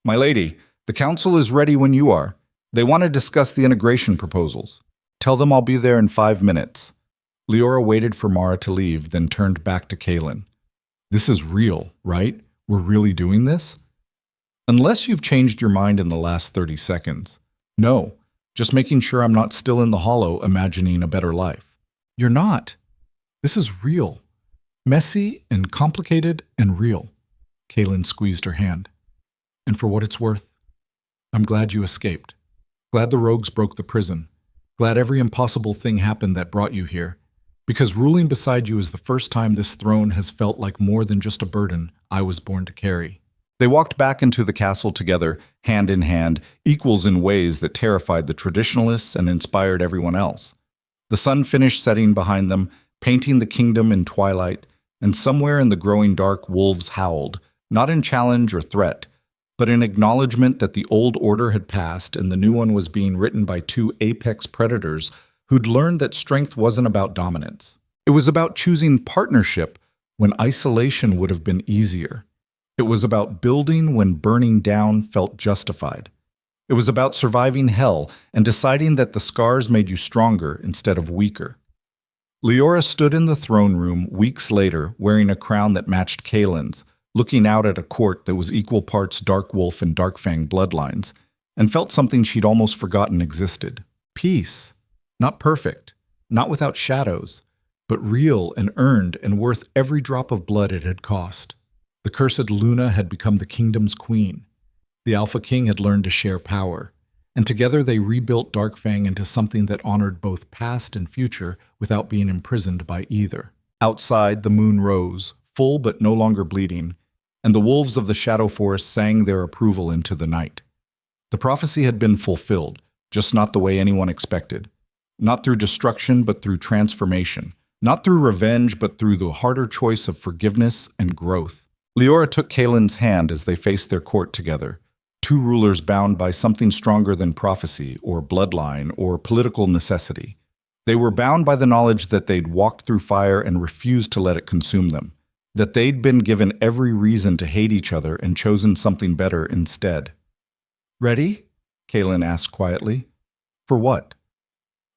My lady, the council is ready when you are. They want to discuss the integration proposals. Tell them I'll be there in 5 minutes. Leora waited for Mara to leave, then turned back to Kaelin. This is real, right? We're really doing this? Unless you've changed your mind in the last 30 seconds. No, just making sure I'm not still in the hollow imagining a better life. You're not. This is real. Messy and complicated and real. Kaelin squeezed her hand. And for what it's worth, I'm glad you escaped. Glad the rogues broke the prison. Glad every impossible thing happened that brought you here. Because ruling beside you is the first time this throne has felt like more than just a burden I was born to carry. They walked back into the castle together, hand in hand, equals in ways that terrified the traditionalists and inspired everyone else. The sun finished setting behind them, painting the kingdom in twilight, and somewhere in the growing dark wolves howled, not in challenge or threat, but in acknowledgement that the old order had passed and the new one was being written by 2 apex predators who'd learned that strength wasn't about dominance. It was about choosing partnership when isolation would have been easier. It was about building when burning down felt justified. It was about surviving hell and deciding that the scars made you stronger instead of weaker. Leora stood in the throne room weeks later wearing a crown that matched Kaelin's, looking out at a court that was equal parts Dark Wolf and Darkfang bloodlines, and felt something she'd almost forgotten existed. Peace. Not perfect, not without shadows, but real and earned and worth every drop of blood it had cost. The cursed Luna had become the kingdom's queen. The Alpha King had learned to share power, and together they rebuilt Darkfang into something that honored both past and future without being imprisoned by either. Outside, the moon rose, full but no longer bleeding, and the wolves of the Shadow Forest sang their approval into the night. The prophecy had been fulfilled, just not the way anyone expected. Not through destruction, but through transformation. Not through revenge, but through the harder choice of forgiveness and growth. Leora took Kaelin's hand as they faced their court together, two rulers bound by something stronger than prophecy or bloodline or political necessity. They were bound by the knowledge that they'd walked through fire and refused to let it consume them, that they'd been given every reason to hate each other and chosen something better instead. "Ready?" Kaelin asked quietly. "For what?"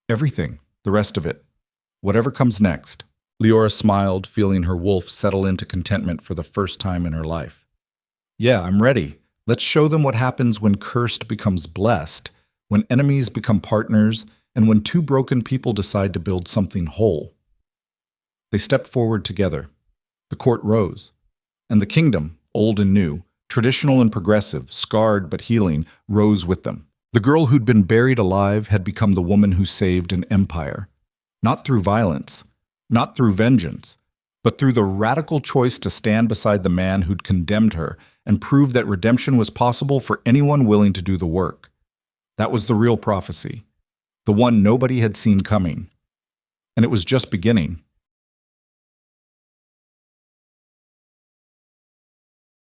"Everything, the rest of it. Whatever comes next." Leora smiled, feeling her wolf settle into contentment for the first time in her life. "Yeah, I'm ready. Let's show them what happens when cursed becomes blessed, when enemies become partners, and when two broken people decide to build something whole." They stepped forward together. The court rose, and the kingdom, old and new, traditional and progressive, scarred but healing, rose with them. The girl who'd been buried alive had become the woman who saved an empire, not through violence, not through vengeance, but through the radical choice to stand beside the man who'd condemned her and prove that redemption was possible for anyone willing to do the work. That was the real prophecy, the one nobody had seen coming. And it was just beginning.